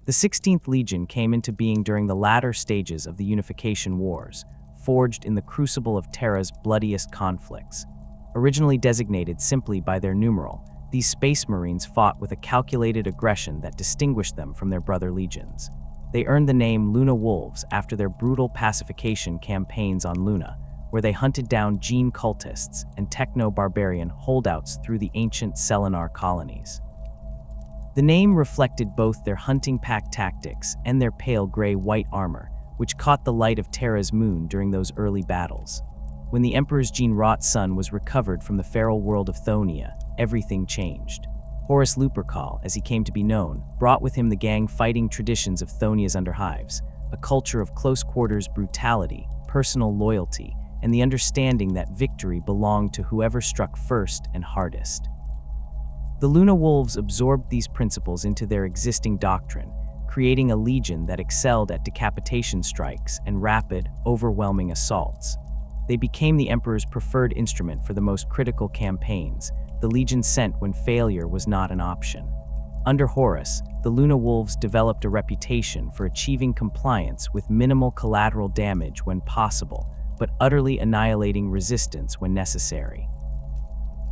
The 16th Legion came into being during the latter stages of the Unification Wars, forged in the crucible of Terra's bloodiest conflicts. Originally designated simply by their numeral, these Space Marines fought with a calculated aggression that distinguished them from their brother legions. They earned the name Luna Wolves after their brutal pacification campaigns on Luna, where they hunted down gene cultists and techno-barbarian holdouts through the ancient Selenar colonies. The name reflected both their hunting pack tactics and their pale gray-white armor, which caught the light of Terra's moon during those early battles. When the Emperor's gene-wrought son was recovered from the feral world of Thonia, everything changed. Horus Lupercal, as he came to be known, brought with him the gang-fighting traditions of Thonia's underhives, a culture of close-quarters brutality, personal loyalty, and the understanding that victory belonged to whoever struck first and hardest. The Luna Wolves absorbed these principles into their existing doctrine, creating a legion that excelled at decapitation strikes and rapid, overwhelming assaults. They became the Emperor's preferred instrument for the most critical campaigns, the legion sent when failure was not an option. Under Horus, the Luna Wolves developed a reputation for achieving compliance with minimal collateral damage when possible, but utterly annihilating resistance when necessary.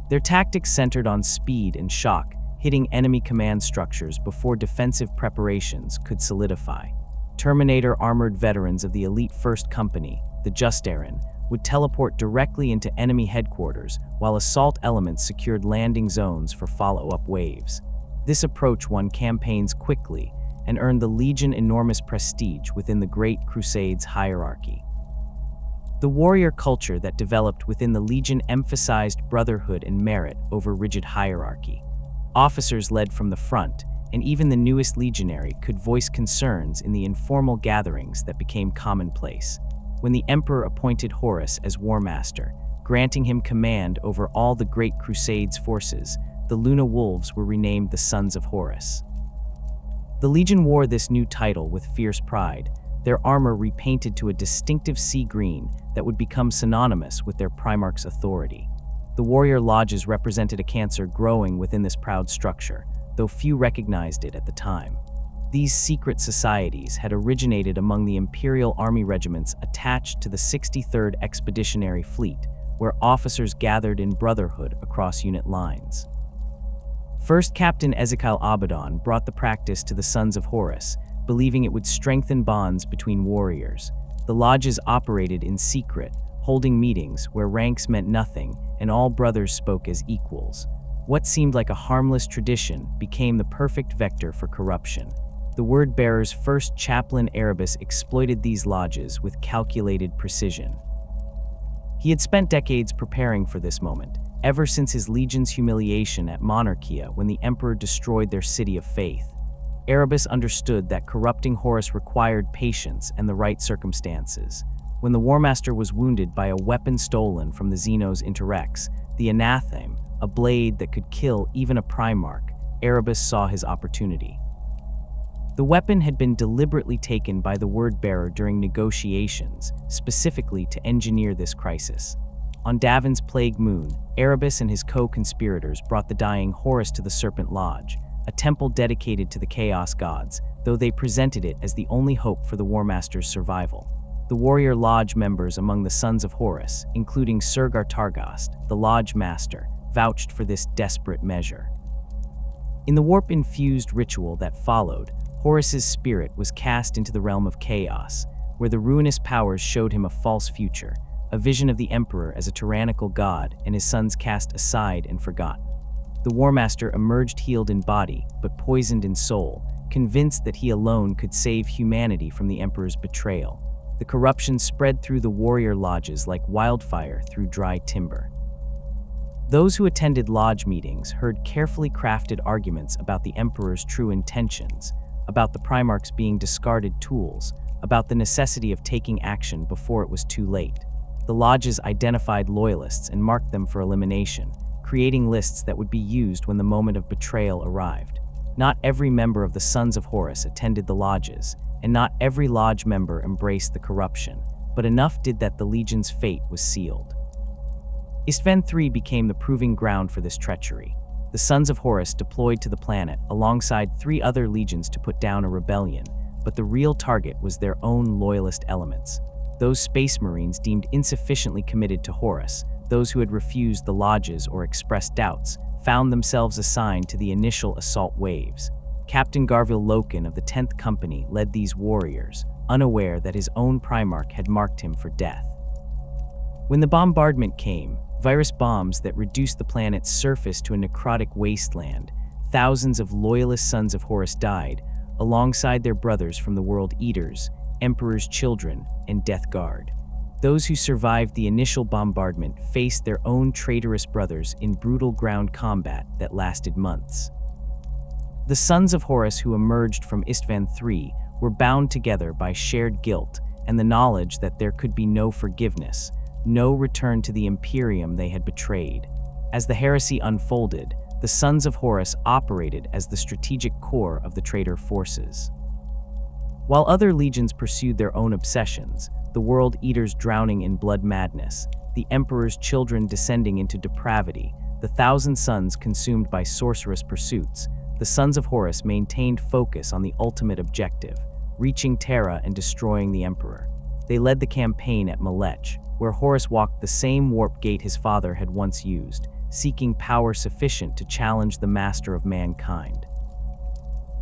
Their tactics centered on speed and shock, hitting enemy command structures before defensive preparations could solidify. Terminator-armored veterans of the elite First Company, the Justarin, would teleport directly into enemy headquarters, while assault elements secured landing zones for follow-up waves. This approach won campaigns quickly and earned the Legion enormous prestige within the Great Crusade's hierarchy. The warrior culture that developed within the Legion emphasized brotherhood and merit over rigid hierarchy. Officers led from the front, and even the newest legionary could voice concerns in the informal gatherings that became commonplace. When the Emperor appointed Horus as War Master, granting him command over all the Great Crusade's forces, the Luna Wolves were renamed the Sons of Horus. The Legion wore this new title with fierce pride, their armor repainted to a distinctive sea green that would become synonymous with their Primarch's authority. The warrior lodges represented a cancer growing within this proud structure, though few recognized it at the time. These secret societies had originated among the Imperial Army regiments attached to the 63rd Expeditionary Fleet, where officers gathered in brotherhood across unit lines. First Captain Ezekiel Abaddon brought the practice to the Sons of Horus, believing it would strengthen bonds between warriors. The lodges operated in secret, holding meetings where ranks meant nothing and all brothers spoke as equals. What seemed like a harmless tradition became the perfect vector for corruption. The word-bearer's first chaplain Erebus exploited these lodges with calculated precision. He had spent decades preparing for this moment, ever since his legion's humiliation at Monarchia when the Emperor destroyed their city of faith. Erebus understood that corrupting Horus required patience and the right circumstances. When the War Master was wounded by a weapon stolen from the Xenos Interrex, the Anatheme, a blade that could kill even a Primarch, Erebus saw his opportunity. The weapon had been deliberately taken by the word-bearer during negotiations, specifically to engineer this crisis. On Davin's Plague Moon, Erebus and his co-conspirators brought the dying Horus to the Serpent Lodge, a temple dedicated to the Chaos Gods, though they presented it as the only hope for the War Master's survival. The warrior lodge members among the Sons of Horus, including Surgar Targast, the Lodge Master, vouched for this desperate measure. In the warp-infused ritual that followed, Horus's spirit was cast into the realm of chaos, where the ruinous powers showed him a false future, a vision of the Emperor as a tyrannical god and his sons cast aside and forgotten. The War Master emerged healed in body, but poisoned in soul, convinced that he alone could save humanity from the Emperor's betrayal. The corruption spread through the warrior lodges like wildfire through dry timber. Those who attended lodge meetings heard carefully crafted arguments about the Emperor's true intentions, about the Primarchs being discarded tools, about the necessity of taking action before it was too late. The lodges identified loyalists and marked them for elimination, creating lists that would be used when the moment of betrayal arrived. Not every member of the Sons of Horus attended the lodges, and not every lodge member embraced the corruption, but enough did that the Legion's fate was sealed. Istvan III became the proving ground for this treachery. the Sons of Horus deployed to the planet alongside 3 other legions to put down a rebellion, but the real target was their own loyalist elements. Those space marines deemed insufficiently committed to Horus, those who had refused the lodges or expressed doubts, found themselves assigned to the initial assault waves. Captain Garville Loken of the 10th Company led these warriors, unaware that his own Primarch had marked him for death. When the bombardment came, virus bombs that reduced the planet's surface to a necrotic wasteland, thousands of loyalist Sons of Horus died, alongside their brothers from the World Eaters, Emperor's Children, and Death Guard. Those who survived the initial bombardment faced their own traitorous brothers in brutal ground combat that lasted months. The Sons of Horus who emerged from Istvan III were bound together by shared guilt and the knowledge that there could be no forgiveness, no return to the Imperium they had betrayed. As the heresy unfolded, the Sons of Horus operated as the strategic core of the traitor forces. While other legions pursued their own obsessions, the World Eaters drowning in blood madness, the Emperor's Children descending into depravity, the 1,000 Sons consumed by sorcerous pursuits, the Sons of Horus maintained focus on the ultimate objective, reaching Terra and destroying the Emperor. They led the campaign at Malech, where Horus walked the same warp gate his father had once used, seeking power sufficient to challenge the Master of Mankind.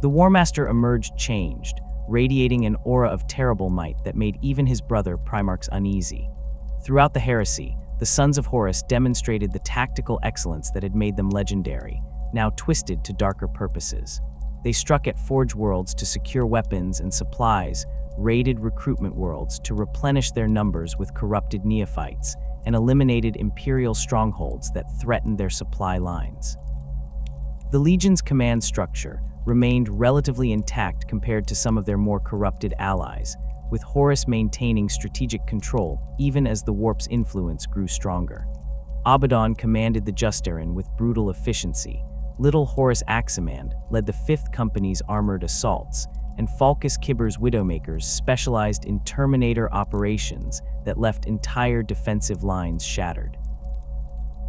The War Master emerged changed, radiating an aura of terrible might that made even his brother Primarchs uneasy. Throughout the heresy, the Sons of Horus demonstrated the tactical excellence that had made them legendary, now twisted to darker purposes. They struck at Forge worlds to secure weapons and supplies, raided recruitment worlds to replenish their numbers with corrupted neophytes, and eliminated Imperial strongholds that threatened their supply lines. The Legion's command structure remained relatively intact compared to some of their more corrupted allies, with Horus maintaining strategic control even as the Warp's influence grew stronger. Abaddon commanded the Justarin with brutal efficiency, Little Horus Aximand led the 5th Company's armored assaults, and Falcus Kibber's Widowmakers specialized in Terminator operations that left entire defensive lines shattered.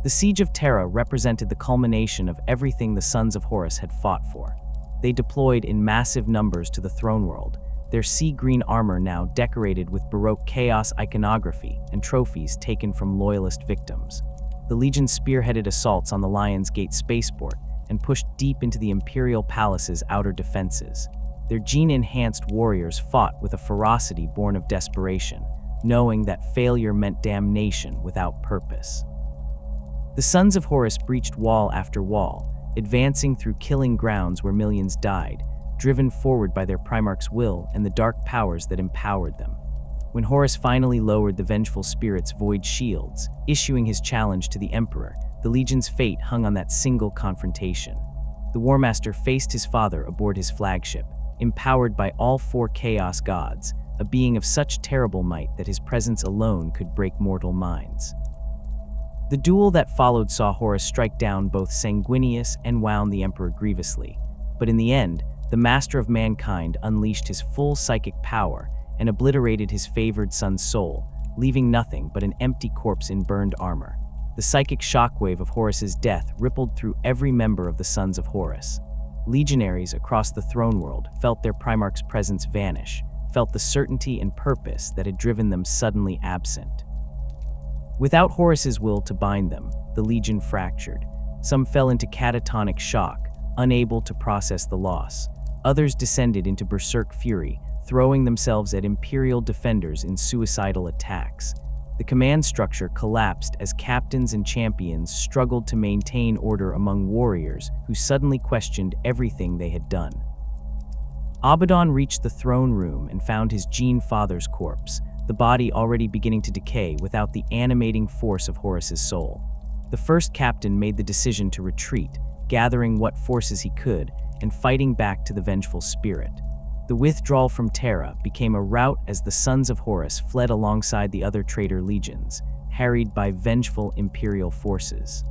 The Siege of Terra represented the culmination of everything the Sons of Horus had fought for. They deployed in massive numbers to the throne world, their sea green armor now decorated with Baroque chaos iconography and trophies taken from loyalist victims. The Legion spearheaded assaults on the Lion's Gate spaceport and pushed deep into the Imperial Palace's outer defenses. Their gene-enhanced warriors fought with a ferocity born of desperation, knowing that failure meant damnation without purpose. The Sons of Horus breached wall after wall, advancing through killing grounds where millions died, driven forward by their Primarch's will and the dark powers that empowered them. When Horus finally lowered the vengeful spirit's void shields, issuing his challenge to the Emperor, the Legion's fate hung on that single confrontation. The War Master faced his father aboard his flagship, empowered by all 4 Chaos Gods, a being of such terrible might that his presence alone could break mortal minds. The duel that followed saw Horus strike down both Sanguinius and wound the Emperor grievously, but in the end, the Master of Mankind unleashed his full psychic power and obliterated his favored son's soul, leaving nothing but an empty corpse in burned armor. The psychic shockwave of Horus's death rippled through every member of the Sons of Horus. Legionaries across the throne world felt their Primarch's presence vanish, felt the certainty and purpose that had driven them suddenly absent. Without Horus's will to bind them, the Legion fractured. Some fell into catatonic shock, unable to process the loss. Others descended into berserk fury, throwing themselves at Imperial defenders in suicidal attacks. The command structure collapsed as captains and champions struggled to maintain order among warriors who suddenly questioned everything they had done. Abaddon reached the throne room and found his Gene father's corpse, the body already beginning to decay without the animating force of Horus's soul. The first captain made the decision to retreat, gathering what forces he could and fighting back to the vengeful spirit. The withdrawal from Terra became a rout as the Sons of Horus fled alongside the other traitor legions, harried by vengeful Imperial forces.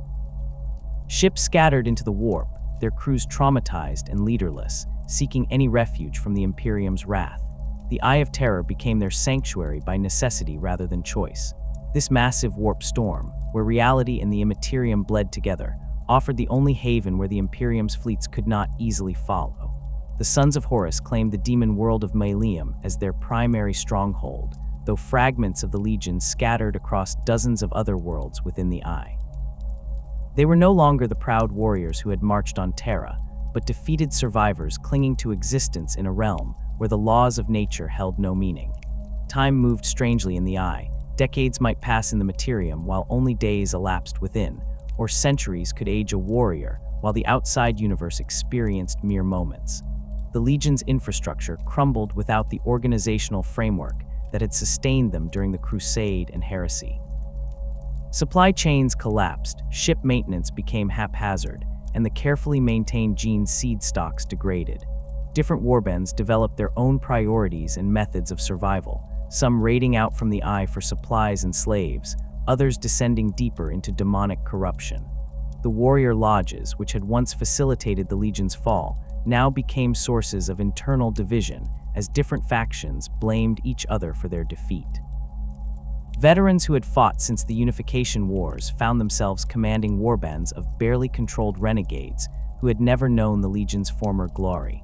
Ships scattered into the warp, their crews traumatized and leaderless, seeking any refuge from the Imperium's wrath. The Eye of Terror became their sanctuary by necessity rather than choice. This massive warp storm, where reality and the Immaterium bled together, offered the only haven where the Imperium's fleets could not easily follow. The Sons of Horus claimed the demon world of Maleum as their primary stronghold, though fragments of the Legion scattered across dozens of other worlds within the Eye. They were no longer the proud warriors who had marched on Terra, but defeated survivors clinging to existence in a realm where the laws of nature held no meaning. Time moved strangely in the Eye. Decades might pass in the Imperium while only days elapsed within, or centuries could age a warrior while the outside universe experienced mere moments. The Legion's infrastructure crumbled without the organizational framework that had sustained them during the Crusade and Heresy. Supply chains collapsed, ship maintenance became haphazard, and the carefully maintained gene seed stocks degraded. Different warbands developed their own priorities and methods of survival, some raiding out from the Eye for supplies and slaves, others descending deeper into demonic corruption. The warrior lodges, which had once facilitated the Legion's fall, now became sources of internal division as different factions blamed each other for their defeat. Veterans who had fought since the Unification Wars found themselves commanding warbands of barely controlled renegades who had never known the Legion's former glory.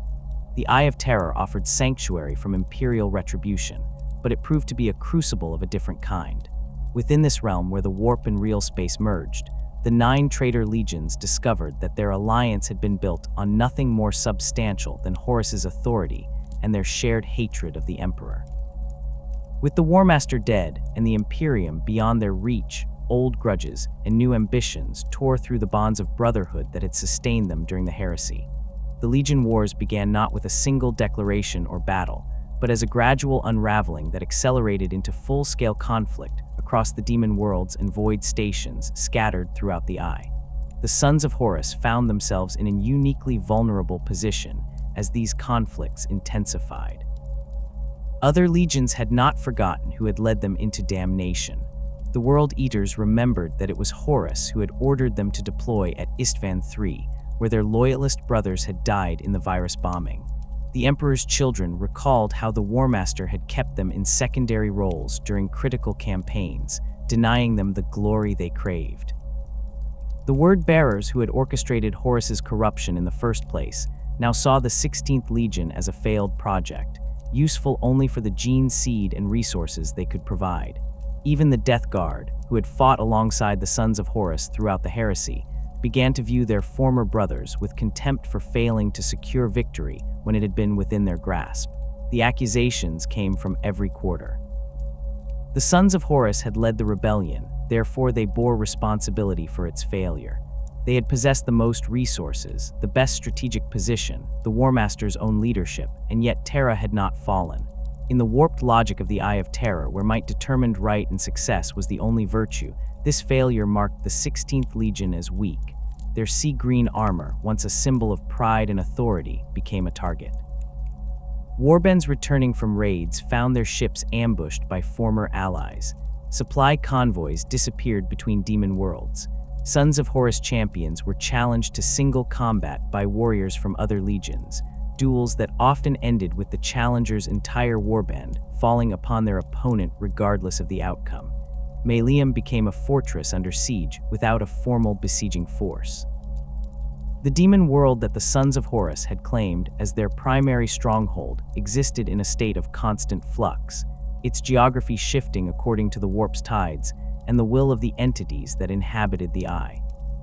The Eye of Terror offered sanctuary from Imperial retribution, but it proved to be a crucible of a different kind. Within this realm where the warp and real space merged, the 9 traitor legions discovered that their alliance had been built on nothing more substantial than Horus's authority and their shared hatred of the Emperor. With the Warmaster dead and the Imperium beyond their reach, old grudges and new ambitions tore through the bonds of brotherhood that had sustained them during the Heresy. The Legion Wars began not with a single declaration or battle, but as a gradual unraveling that accelerated into full-scale conflict across the demon worlds and void stations scattered throughout the Eye. The Sons of Horus found themselves in a uniquely vulnerable position as these conflicts intensified. Other legions had not forgotten who had led them into damnation. The World Eaters remembered that it was Horus who had ordered them to deploy at Istvan III, where their loyalist brothers had died in the virus bombing. The Emperor's children recalled how the Warmaster had kept them in secondary roles during critical campaigns, denying them the glory they craved. The word-bearers who had orchestrated Horus's corruption in the first place now saw the 16th Legion as a failed project, useful only for the gene seed and resources they could provide. Even the Death Guard, who had fought alongside the Sons of Horus throughout the Heresy, began to view their former brothers with contempt for failing to secure victory when it had been within their grasp. The accusations came from every quarter. The Sons of Horus had led the rebellion, therefore they bore responsibility for its failure. They had possessed the most resources, the best strategic position, the Warmaster's own leadership, and yet Terra had not fallen. In the warped logic of the Eye of Terror, where might determined right and success was the only virtue, this failure marked the 16th Legion as weak. Their sea green armor, once a symbol of pride and authority, became a target. Warbands returning from raids found their ships ambushed by former allies. Supply convoys disappeared between demon worlds. Sons of Horus champions were challenged to single combat by warriors from other legions, duels that often ended with the challenger's entire warband falling upon their opponent regardless of the outcome. Maleum became a fortress under siege without a formal besieging force. The demon world that the Sons of Horus had claimed as their primary stronghold existed in a state of constant flux, its geography shifting according to the warp's tides and the will of the entities that inhabited the Eye.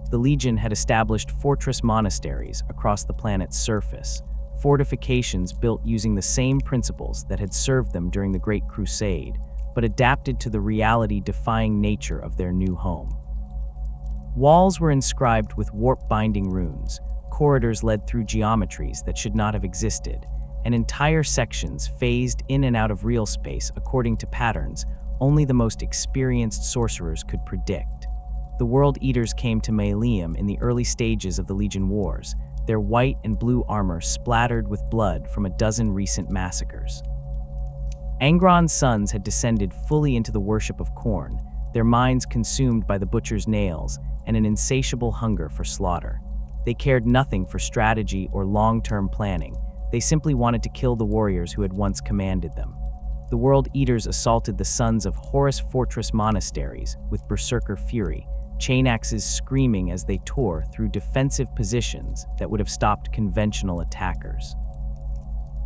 The Legion had established fortress monasteries across the planet's surface, fortifications built using the same principles that had served them during the Great Crusade, but adapted to the reality-defying nature of their new home. Walls were inscribed with warp-binding runes, corridors led through geometries that should not have existed, and entire sections phased in and out of real space according to patterns only the most experienced sorcerers could predict. The World Eaters came to Maleum in the early stages of the Legion Wars, their white and blue armor splattered with blood from a dozen recent massacres. Angron's sons had descended fully into the worship of Khorne, their minds consumed by the butcher's nails and an insatiable hunger for slaughter. They cared nothing for strategy or long-term planning. They simply wanted to kill the warriors who had once commanded them. The World Eaters assaulted the Sons of Horus fortress monasteries with berserker fury, chain axes screaming as they tore through defensive positions that would have stopped conventional attackers.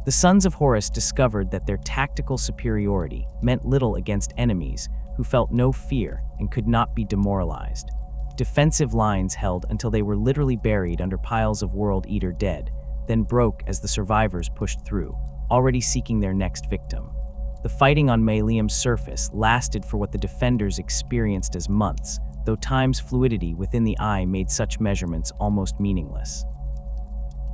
The Sons of Horus discovered that their tactical superiority meant little against enemies who felt no fear and could not be demoralized. Defensive lines held until they were literally buried under piles of World Eater dead, then broke as the survivors pushed through, already seeking their next victim. The fighting on Maleum's surface lasted for what the defenders experienced as months, though time's fluidity within the eye made such measurements almost meaningless.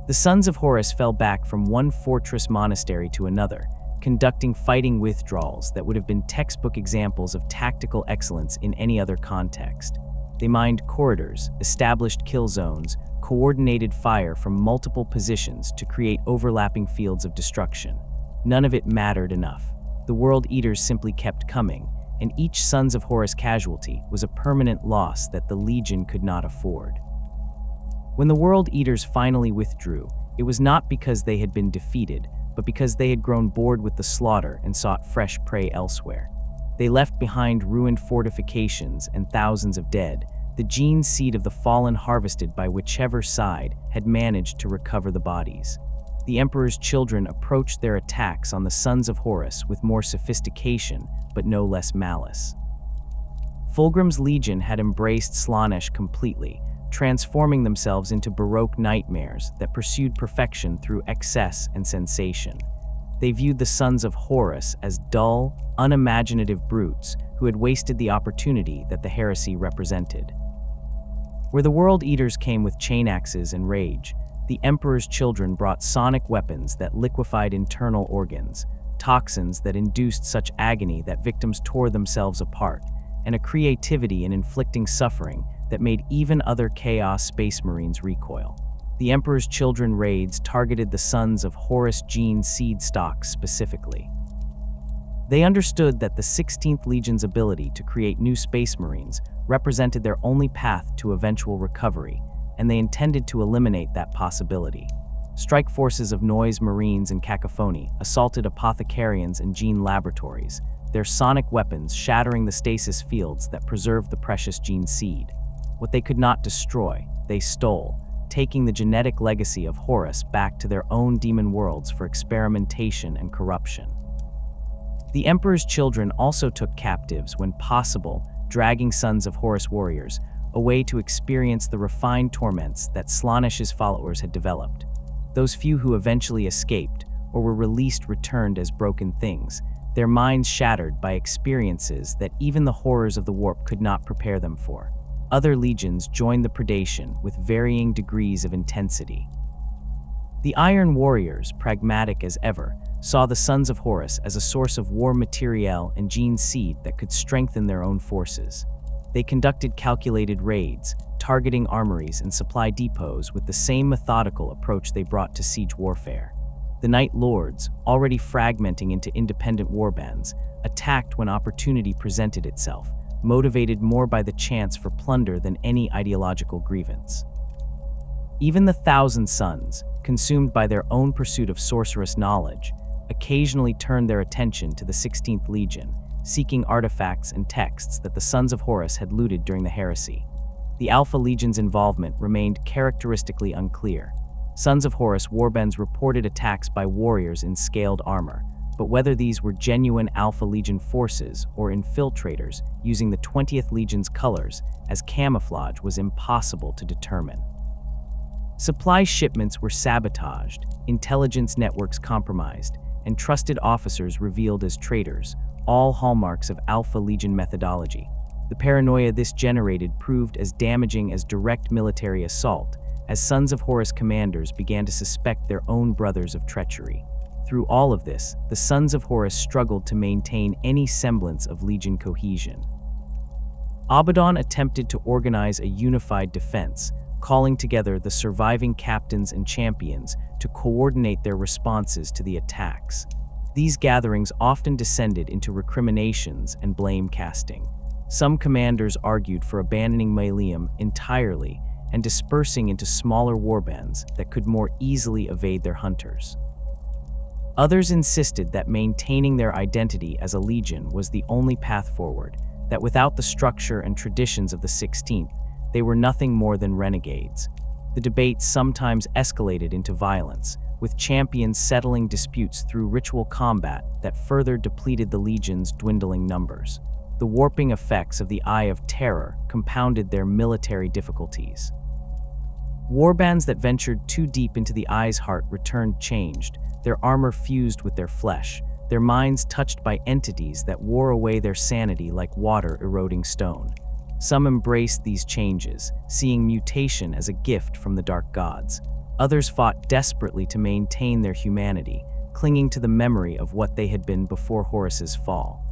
The Sons of Horus fell back from one fortress monastery to another, conducting fighting withdrawals that would have been textbook examples of tactical excellence in any other context. They mined corridors, established kill zones, coordinated fire from multiple positions to create overlapping fields of destruction. None of it mattered enough. The World Eaters simply kept coming, and each Sons of Horus casualty was a permanent loss that the Legion could not afford. When the World Eaters finally withdrew, it was not because they had been defeated, but because they had grown bored with the slaughter and sought fresh prey elsewhere. They left behind ruined fortifications and thousands of dead, the gene seed of the fallen harvested by whichever side had managed to recover the bodies. The Emperor's children approached their attacks on the Sons of Horus with more sophistication, but no less malice. Fulgrim's legion had embraced Slaanesh completely, transforming themselves into baroque nightmares that pursued perfection through excess and sensation. They viewed the Sons of Horus as dull, unimaginative brutes who had wasted the opportunity that the heresy represented. Where the World Eaters came with chain axes and rage, the Emperor's children brought sonic weapons that liquefied internal organs, toxins that induced such agony that victims tore themselves apart, and a creativity in inflicting suffering that made even other Chaos Space Marines recoil. The Emperor's Children raids targeted the Sons of Horus gene seed stocks specifically. They understood that the 16th Legion's ability to create new Space Marines represented their only path to eventual recovery, and they intended to eliminate that possibility. Strike forces of Noise Marines and Cacophony assaulted apothecarians and gene laboratories, their sonic weapons shattering the stasis fields that preserved the precious gene seed. What they could not destroy, they stole, taking the genetic legacy of Horus back to their own demon worlds for experimentation and corruption. The Emperor's children also took captives when possible, dragging Sons of Horus warriors away to experience the refined torments that Slaanesh's followers had developed. Those few who eventually escaped or were released returned as broken things, their minds shattered by experiences that even the horrors of the warp could not prepare them for. Other legions joined the predation with varying degrees of intensity. The Iron Warriors, pragmatic as ever, saw the Sons of Horus as a source of war materiel and gene seed that could strengthen their own forces. They conducted calculated raids, targeting armories and supply depots with the same methodical approach they brought to siege warfare. The Night Lords, already fragmenting into independent warbands, attacked when opportunity presented itself, motivated more by the chance for plunder than any ideological grievance. Even the Thousand Sons, consumed by their own pursuit of sorcerous knowledge, occasionally turned their attention to the 16th Legion, seeking artifacts and texts that the Sons of Horus had looted during the heresy. The Alpha Legion's involvement remained characteristically unclear. Sons of Horus warbands reported attacks by warriors in scaled armor, but whether these were genuine Alpha Legion forces or infiltrators using the 20th Legion's colors as camouflage was impossible to determine. Supply shipments were sabotaged, intelligence networks compromised, and trusted officers revealed as traitors, all hallmarks of Alpha Legion methodology. The paranoia this generated proved as damaging as direct military assault, as Sons of Horus commanders began to suspect their own brothers of treachery. Through all of this, the Sons of Horus struggled to maintain any semblance of Legion cohesion. Abaddon attempted to organize a unified defense, calling together the surviving captains and champions to coordinate their responses to the attacks. These gatherings often descended into recriminations and blame casting. Some commanders argued for abandoning Maleum entirely and dispersing into smaller warbands that could more easily evade their hunters. Others insisted that maintaining their identity as a legion was the only path forward, that without the structure and traditions of the 16th, they were nothing more than renegades. The debates sometimes escalated into violence, with champions settling disputes through ritual combat that further depleted the legion's dwindling numbers. The warping effects of the Eye of Terror compounded their military difficulties. Warbands that ventured too deep into the Eye's heart returned changed, their armor fused with their flesh, their minds touched by entities that wore away their sanity like water eroding stone. Some embraced these changes, seeing mutation as a gift from the dark gods. Others fought desperately to maintain their humanity, clinging to the memory of what they had been before Horus's fall.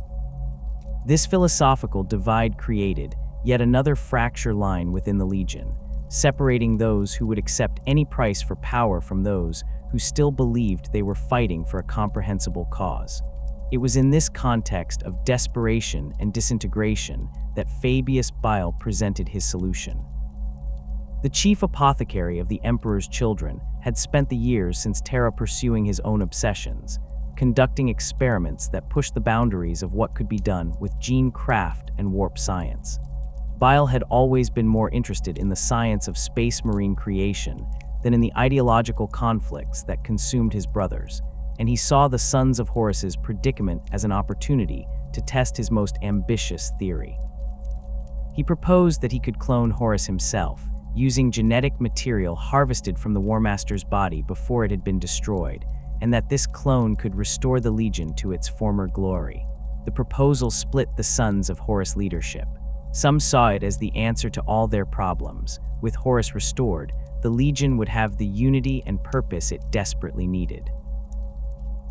This philosophical divide created yet another fracture line within the Legion, separating those who would accept any price for power from those who still believed they were fighting for a comprehensible cause. It was in this context of desperation and disintegration that Fabius Bile presented his solution. The chief apothecary of the Emperor's Children had spent the years since Terra pursuing his own obsessions, conducting experiments that pushed the boundaries of what could be done with gene craft and warp science. Bile had always been more interested in the science of space marine creation than in the ideological conflicts that consumed his brothers, and he saw the Sons of Horus's predicament as an opportunity to test his most ambitious theory. He proposed that he could clone Horus himself, using genetic material harvested from the War Master's body before it had been destroyed, and that this clone could restore the Legion to its former glory. The proposal split the Sons of Horus leadership. Some saw it as the answer to all their problems. With Horus restored, the Legion would have the unity and purpose it desperately needed.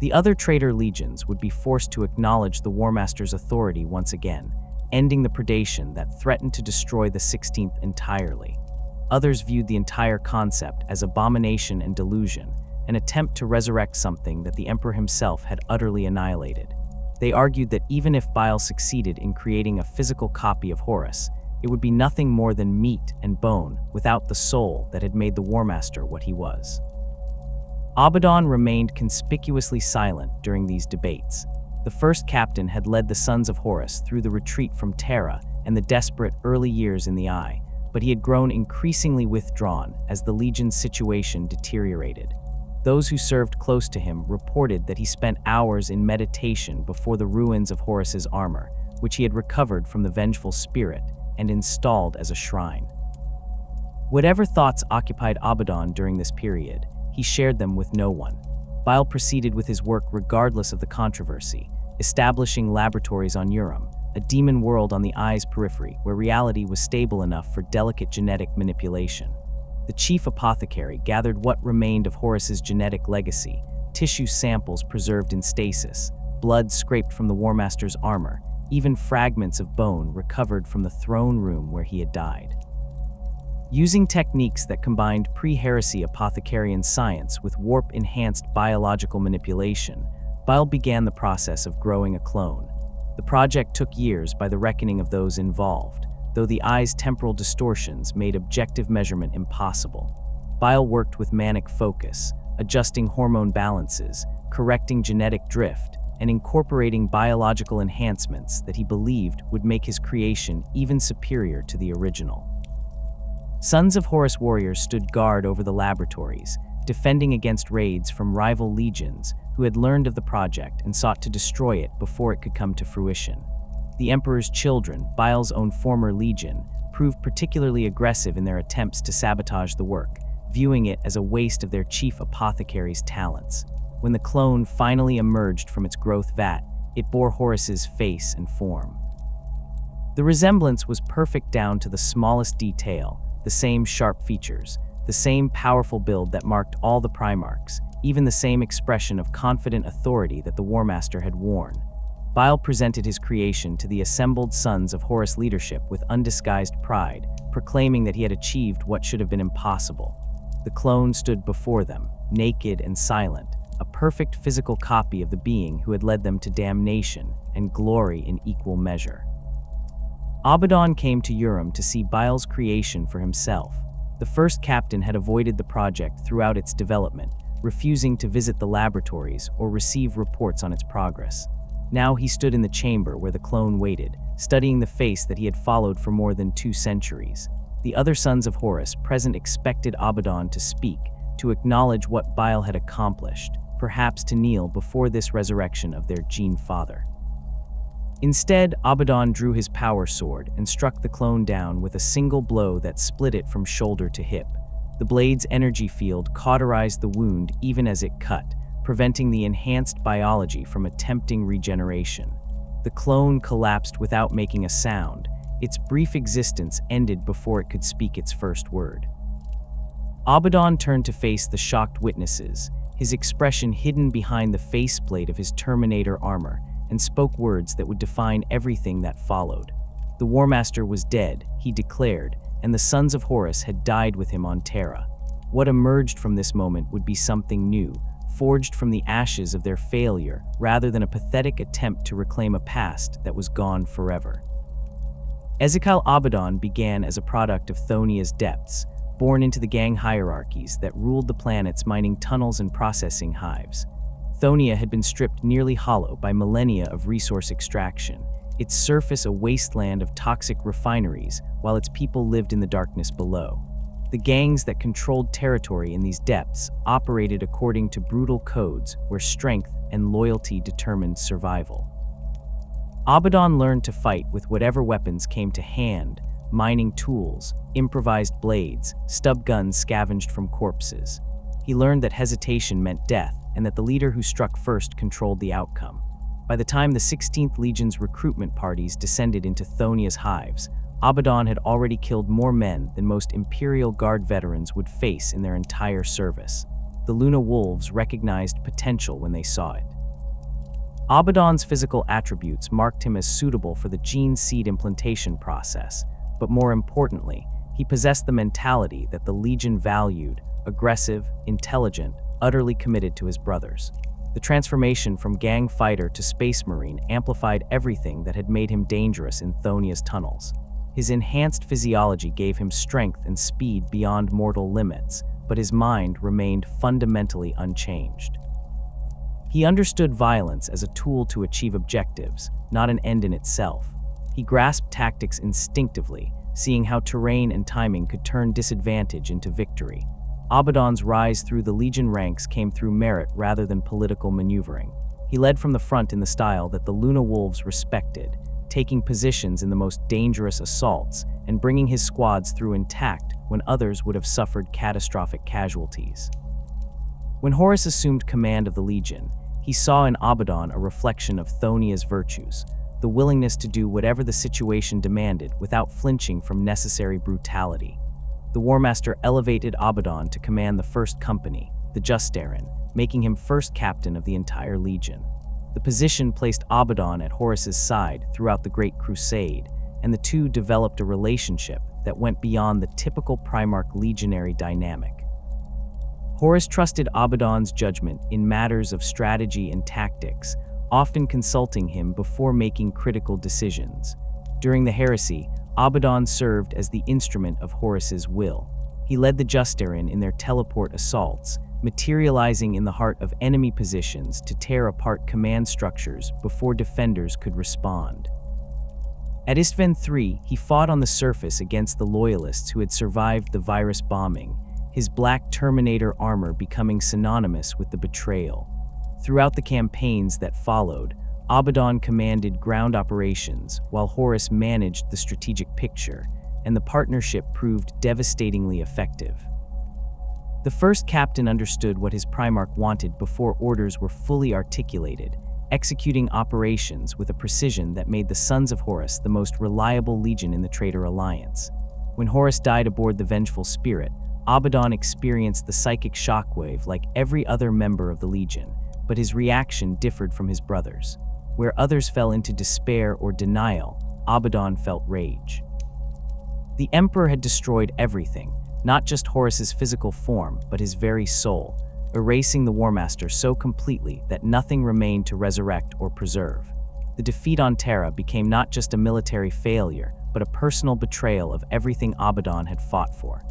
The other traitor legions would be forced to acknowledge the War Master's authority once again, ending the predation that threatened to destroy the 16th entirely. Others viewed the entire concept as abomination and delusion, an attempt to resurrect something that the Emperor himself had utterly annihilated. They argued that even if Bile succeeded in creating a physical copy of Horus, it would be nothing more than meat and bone without the soul that had made the War Master what he was. Abaddon remained conspicuously silent during these debates. The first captain had led the Sons of Horus through the retreat from Terra and the desperate early years in the Eye, but he had grown increasingly withdrawn as the Legion's situation deteriorated. Those who served close to him reported that he spent hours in meditation before the ruins of Horus's armor, which he had recovered from the vengeful spirit and installed as a shrine. Whatever thoughts occupied Abaddon during this period, he shared them with no one. Bile proceeded with his work regardless of the controversy, establishing laboratories on Urim, a demon world on the Eye's periphery where reality was stable enough for delicate genetic manipulation. The chief apothecary gathered what remained of Horus's genetic legacy, tissue samples preserved in stasis, blood scraped from the War Master's armor, even fragments of bone recovered from the throne room where he had died. Using techniques that combined pre-heresy apothecarian science with warp-enhanced biological manipulation, Bile began the process of growing a clone. The project took years by the reckoning of those involved, though the Eye's temporal distortions made objective measurement impossible. Bile worked with manic focus, adjusting hormone balances, correcting genetic drift, and incorporating biological enhancements that he believed would make his creation even superior to the original. Sons of Horus warriors stood guard over the laboratories, defending against raids from rival legions who had learned of the project and sought to destroy it before it could come to fruition. The Emperor's Children, Bile's own former legion, proved particularly aggressive in their attempts to sabotage the work, viewing it as a waste of their chief apothecary's talents. When the clone finally emerged from its growth vat, it bore Horus's face and form. The resemblance was perfect down to the smallest detail, the same sharp features, the same powerful build that marked all the Primarchs, even the same expression of confident authority that the War Master had worn. Bile presented his creation to the assembled Sons of Horus leadership with undisguised pride, proclaiming that he had achieved what should have been impossible. The clone stood before them, naked and silent, a perfect physical copy of the being who had led them to damnation and glory in equal measure. Abaddon came to Urim to see Bile's creation for himself. The first captain had avoided the project throughout its development, refusing to visit the laboratories or receive reports on its progress. Now he stood in the chamber where the clone waited, studying the face that he had followed for more than 2 centuries. The other Sons of Horus present expected Abaddon to speak, to acknowledge what Bile had accomplished, perhaps to kneel before this resurrection of their gene father. Instead, Abaddon drew his power sword and struck the clone down with a single blow that split it from shoulder to hip. The blade's energy field cauterized the wound even as it cut, preventing the enhanced biology from attempting regeneration. The clone collapsed without making a sound. Its brief existence ended before it could speak its first word. Abaddon turned to face the shocked witnesses, his expression hidden behind the faceplate of his Terminator armor, and spoke words that would define everything that followed. The War Master was dead, he declared, and the Sons of Horus had died with him on Terra. What emerged from this moment would be something new, forged from the ashes of their failure, rather than a pathetic attempt to reclaim a past that was gone forever. Ezekiel Abaddon began as a product of Thonia's depths, born into the gang hierarchies that ruled the planet's mining tunnels and processing hives. Thonia had been stripped nearly hollow by millennia of resource extraction, its surface a wasteland of toxic refineries, while its people lived in the darkness below. The gangs that controlled territory in these depths operated according to brutal codes where strength and loyalty determined survival. Abaddon learned to fight with whatever weapons came to hand: mining tools, improvised blades, stub guns scavenged from corpses. He learned that hesitation meant death, and that the leader who struck first controlled the outcome. By the time the 16th Legion's recruitment parties descended into Thonia's hives, Abaddon had already killed more men than most Imperial Guard veterans would face in their entire service. The Luna Wolves recognized potential when they saw it. Abaddon's physical attributes marked him as suitable for the gene seed implantation process, but more importantly, he possessed the mentality that the Legion valued: aggressive, intelligent, utterly committed to his brothers. The transformation from gang fighter to space marine amplified everything that had made him dangerous in Thonia's tunnels. His enhanced physiology gave him strength and speed beyond mortal limits, but his mind remained fundamentally unchanged. He understood violence as a tool to achieve objectives, not an end in itself. He grasped tactics instinctively, seeing how terrain and timing could turn disadvantage into victory. Abaddon's rise through the Legion ranks came through merit rather than political maneuvering. He led from the front in the style that the Luna Wolves respected, taking positions in the most dangerous assaults and bringing his squads through intact when others would have suffered catastrophic casualties. When Horus assumed command of the Legion, he saw in Abaddon a reflection of Thonia's virtues: the willingness to do whatever the situation demanded without flinching from necessary brutality. The War Master elevated Abaddon to command the first company, the Justarin, making him first captain of the entire Legion. The position placed Abaddon at Horus's side throughout the Great Crusade, and the two developed a relationship that went beyond the typical Primarch legionary dynamic. Horus trusted Abaddon's judgment in matters of strategy and tactics, often consulting him before making critical decisions. During the heresy, Abaddon served as the instrument of Horus's will. He led the Justarin in their teleport assaults, materializing in the heart of enemy positions to tear apart command structures before defenders could respond. At Istvan III, he fought on the surface against the Loyalists who had survived the virus bombing, his black Terminator armor becoming synonymous with the betrayal. Throughout the campaigns that followed, Abaddon commanded ground operations while Horus managed the strategic picture, and the partnership proved devastatingly effective. The first captain understood what his Primarch wanted before orders were fully articulated, executing operations with a precision that made the Sons of Horus the most reliable legion in the Traitor Alliance. When Horus died aboard the Vengeful Spirit, Abaddon experienced the psychic shockwave like every other member of the Legion, but his reaction differed from his brothers. Where others fell into despair or denial, Abaddon felt rage. The Emperor had destroyed everything, not just Horus's physical form, but his very soul, erasing the War Master so completely that nothing remained to resurrect or preserve. The defeat on Terra became not just a military failure, but a personal betrayal of everything Abaddon had fought for.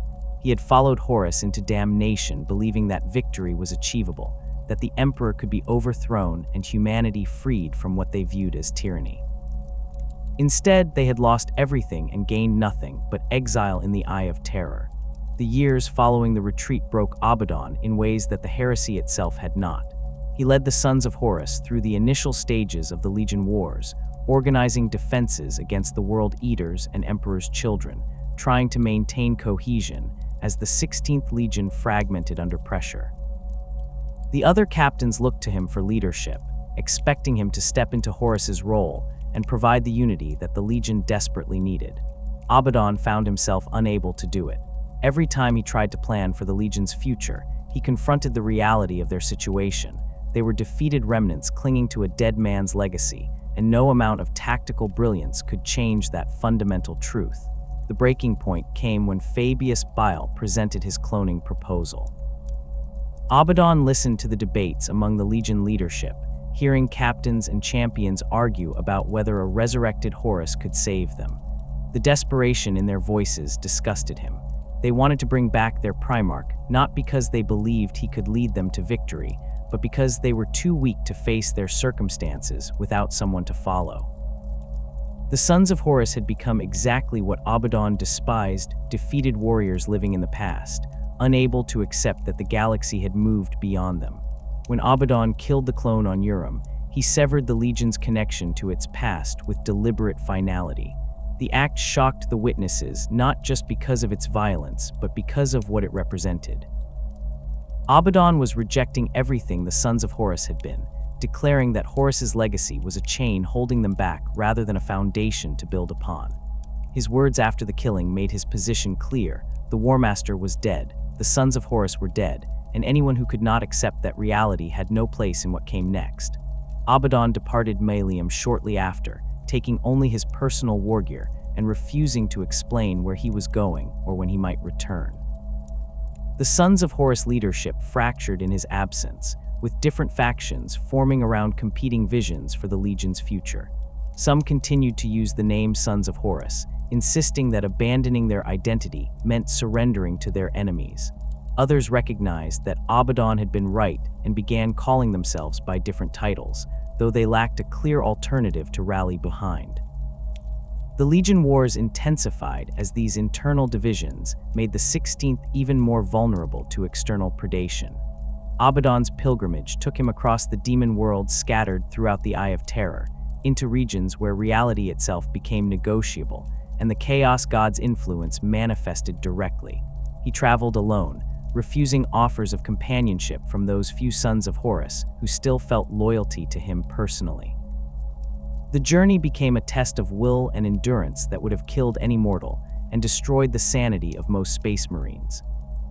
He had followed Horus into damnation, believing that victory was achievable, that the emperor could be overthrown and humanity freed from what they viewed as tyranny. Instead, they had lost everything and gained nothing but exile in the Eye of Terror. The years following the retreat broke Abaddon in ways that the heresy itself had not. He led the Sons of Horus through the initial stages of the Legion Wars, organizing defenses against the World Eaters and Emperor's children, trying to maintain cohesion as the 16th Legion fragmented under pressure. The other captains looked to him for leadership, expecting him to step into Horus's role and provide the unity that the Legion desperately needed. Abaddon found himself unable to do it. Every time he tried to plan for the Legion's future, he confronted the reality of their situation. They were defeated remnants clinging to a dead man's legacy, and no amount of tactical brilliance could change that fundamental truth. The breaking point came when Fabius Bile presented his cloning proposal. Abaddon listened to the debates among the Legion leadership, hearing captains and champions argue about whether a resurrected Horus could save them. The desperation in their voices disgusted him. They wanted to bring back their Primarch, not because they believed he could lead them to victory, but because they were too weak to face their circumstances without someone to follow. The Sons of Horus had become exactly what Abaddon despised: defeated warriors living in the past, unable to accept that the galaxy had moved beyond them. When Abaddon killed the clone on Urim, he severed the Legion's connection to its past with deliberate finality. The act shocked the witnesses not just because of its violence, but because of what it represented. Abaddon was rejecting everything the Sons of Horus had been, declaring that Horus's legacy was a chain holding them back rather than a foundation to build upon. His words after the killing made his position clear. The War Master was dead, the Sons of Horus were dead, and anyone who could not accept that reality had no place in what came next. Abaddon departed Malium shortly after, taking only his personal war gear and refusing to explain where he was going or when he might return. The Sons of Horus leadership fractured in his absence, with different factions forming around competing visions for the Legion's future. Some continued to use the name Sons of Horus, insisting that abandoning their identity meant surrendering to their enemies. Others recognized that Abaddon had been right and began calling themselves by different titles, though they lacked a clear alternative to rally behind. The Legion Wars intensified as these internal divisions made the 16th even more vulnerable to external predation. Abaddon's pilgrimage took him across the demon world scattered throughout the Eye of Terror, into regions where reality itself became negotiable, and the Chaos God's influence manifested directly. He traveled alone, refusing offers of companionship from those few Sons of Horus who still felt loyalty to him personally. The journey became a test of will and endurance that would have killed any mortal and destroyed the sanity of most space marines.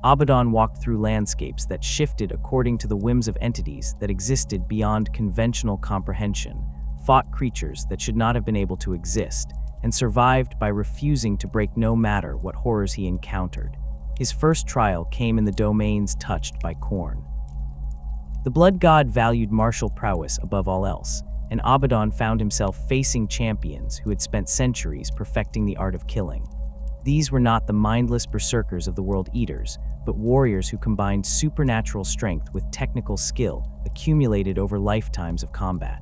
Abaddon walked through landscapes that shifted according to the whims of entities that existed beyond conventional comprehension, fought creatures that should not have been able to exist, and survived by refusing to break no matter what horrors he encountered. His first trial came in the domains touched by Khorne. The Blood God valued martial prowess above all else, and Abaddon found himself facing champions who had spent centuries perfecting the art of killing. These were not the mindless berserkers of the World Eaters, but warriors who combined supernatural strength with technical skill accumulated over lifetimes of combat.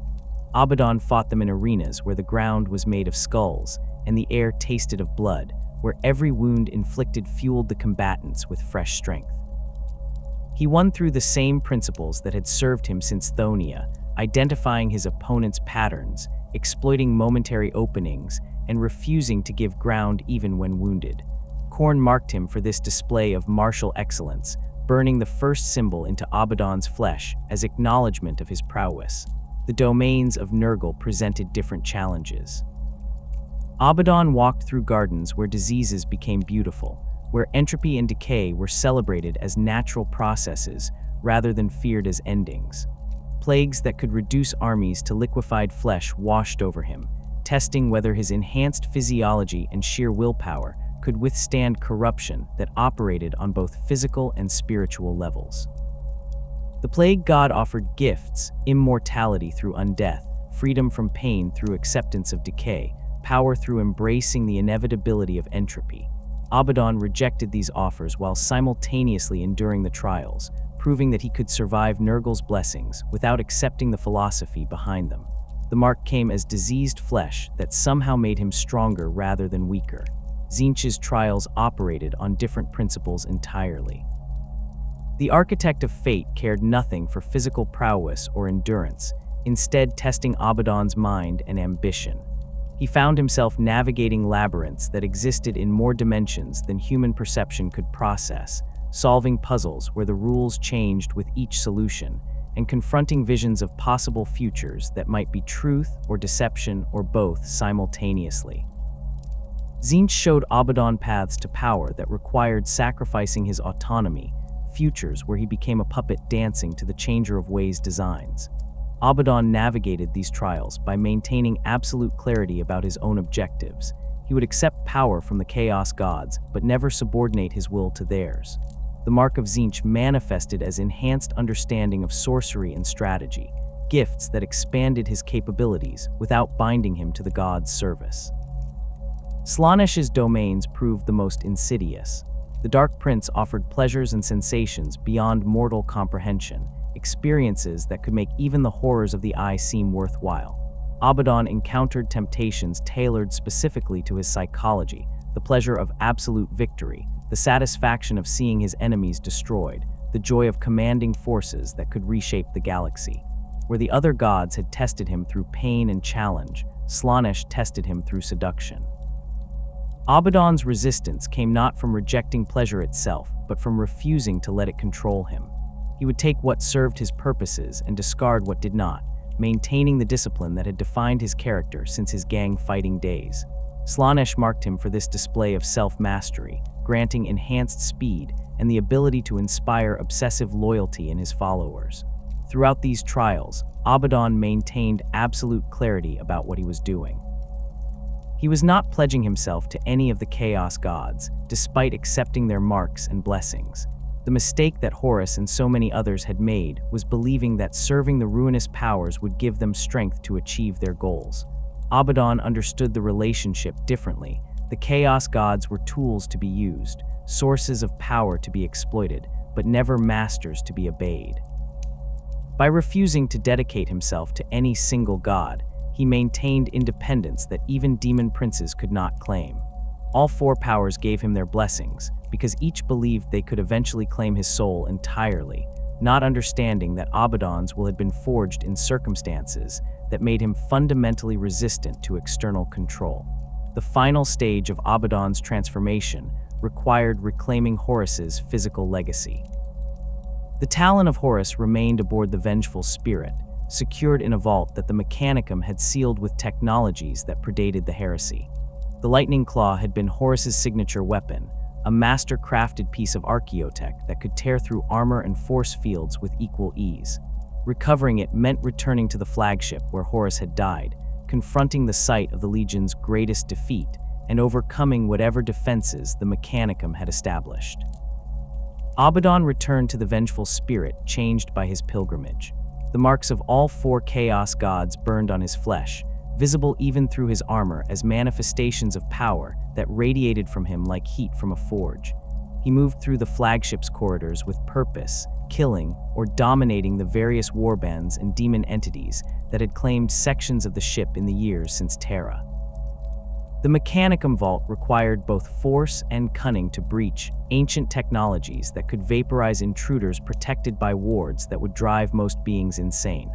Abaddon fought them in arenas where the ground was made of skulls and the air tasted of blood, where every wound inflicted fueled the combatants with fresh strength. He won through the same principles that had served him since Thonia, identifying his opponent's patterns, exploiting momentary openings, and refusing to give ground even when wounded. Khorne marked him for this display of martial excellence, burning the first symbol into Abaddon's flesh as acknowledgement of his prowess. The domains of Nurgle presented different challenges. Abaddon walked through gardens where diseases became beautiful, where entropy and decay were celebrated as natural processes rather than feared as endings. Plagues that could reduce armies to liquefied flesh washed over him, testing whether his enhanced physiology and sheer willpower could withstand corruption that operated on both physical and spiritual levels. The Plague God offered gifts: immortality through undeath, freedom from pain through acceptance of decay, power through embracing the inevitability of entropy. Abaddon rejected these offers while simultaneously enduring the trials, proving that he could survive Nurgle's blessings without accepting the philosophy behind them. The mark came as diseased flesh that somehow made him stronger rather than weaker. Tzeentch's trials operated on different principles entirely. The Architect of Fate cared nothing for physical prowess or endurance, instead testing Abaddon's mind and ambition. He found himself navigating labyrinths that existed in more dimensions than human perception could process, solving puzzles where the rules changed with each solution, and confronting visions of possible futures that might be truth or deception or both simultaneously. Tzeentch showed Abaddon paths to power that required sacrificing his autonomy, futures where he became a puppet dancing to the Changer of Ways designs. Abaddon navigated these trials by maintaining absolute clarity about his own objectives. He would accept power from the Chaos Gods, but never subordinate his will to theirs. The Mark of Tzeentch manifested as enhanced understanding of sorcery and strategy, gifts that expanded his capabilities without binding him to the gods' service. Slaanesh's domains proved the most insidious. The Dark Prince offered pleasures and sensations beyond mortal comprehension, experiences that could make even the horrors of the eye seem worthwhile. Abaddon encountered temptations tailored specifically to his psychology, the pleasure of absolute victory, the satisfaction of seeing his enemies destroyed, the joy of commanding forces that could reshape the galaxy. Where the other gods had tested him through pain and challenge, Slaanesh tested him through seduction. Abaddon's resistance came not from rejecting pleasure itself, but from refusing to let it control him. He would take what served his purposes and discard what did not, maintaining the discipline that had defined his character since his gang-fighting days. Slaanesh marked him for this display of self-mastery, granting enhanced speed and the ability to inspire obsessive loyalty in his followers. Throughout these trials, Abaddon maintained absolute clarity about what he was doing. He was not pledging himself to any of the Chaos Gods, despite accepting their marks and blessings. The mistake that Horus and so many others had made was believing that serving the ruinous powers would give them strength to achieve their goals. Abaddon understood the relationship differently. The Chaos Gods were tools to be used, sources of power to be exploited, but never masters to be obeyed. By refusing to dedicate himself to any single god, he maintained independence that even demon princes could not claim. All four powers gave him their blessings, because each believed they could eventually claim his soul entirely, not understanding that Abaddon's will had been forged in circumstances that made him fundamentally resistant to external control. The final stage of Abaddon's transformation required reclaiming Horus's physical legacy. The Talon of Horus remained aboard the Vengeful Spirit, secured in a vault that the Mechanicum had sealed with technologies that predated the heresy. The Lightning Claw had been Horus's signature weapon, a master-crafted piece of archaeotech that could tear through armor and force fields with equal ease. Recovering it meant returning to the flagship where Horus had died, confronting the site of the Legion's greatest defeat, and overcoming whatever defenses the Mechanicum had established. Abaddon returned to the Vengeful Spirit, changed by his pilgrimage. The marks of all four Chaos Gods burned on his flesh, visible even through his armor as manifestations of power that radiated from him like heat from a forge. He moved through the flagship's corridors with purpose, killing or dominating the various warbands and demon entities that had claimed sections of the ship in the years since Terra. The Mechanicum Vault required both force and cunning to breach ancient technologies that could vaporize intruders protected by wards that would drive most beings insane.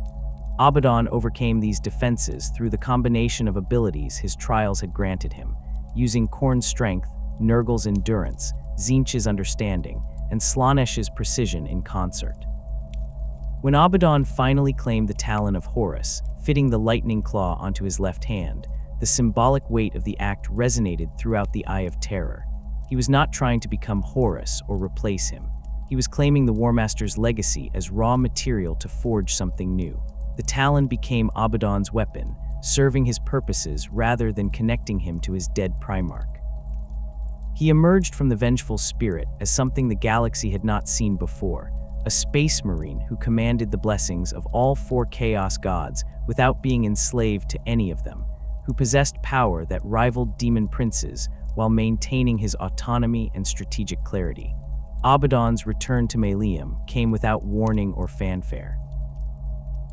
Abaddon overcame these defenses through the combination of abilities his trials had granted him, using Khorne's strength, Nurgle's endurance, Tzeentch's understanding, and Slaanesh's precision in concert. When Abaddon finally claimed the Talon of Horus, fitting the Lightning Claw onto his left hand, the symbolic weight of the act resonated throughout the Eye of Terror. He was not trying to become Horus or replace him. He was claiming the War Master's legacy as raw material to forge something new. The Talon became Abaddon's weapon, serving his purposes rather than connecting him to his dead Primarch. He emerged from the Vengeful Spirit as something the galaxy had not seen before, a space marine who commanded the blessings of all four Chaos Gods without being enslaved to any of them, who possessed power that rivaled demon princes while maintaining his autonomy and strategic clarity. Abaddon's return to Maleum came without warning or fanfare.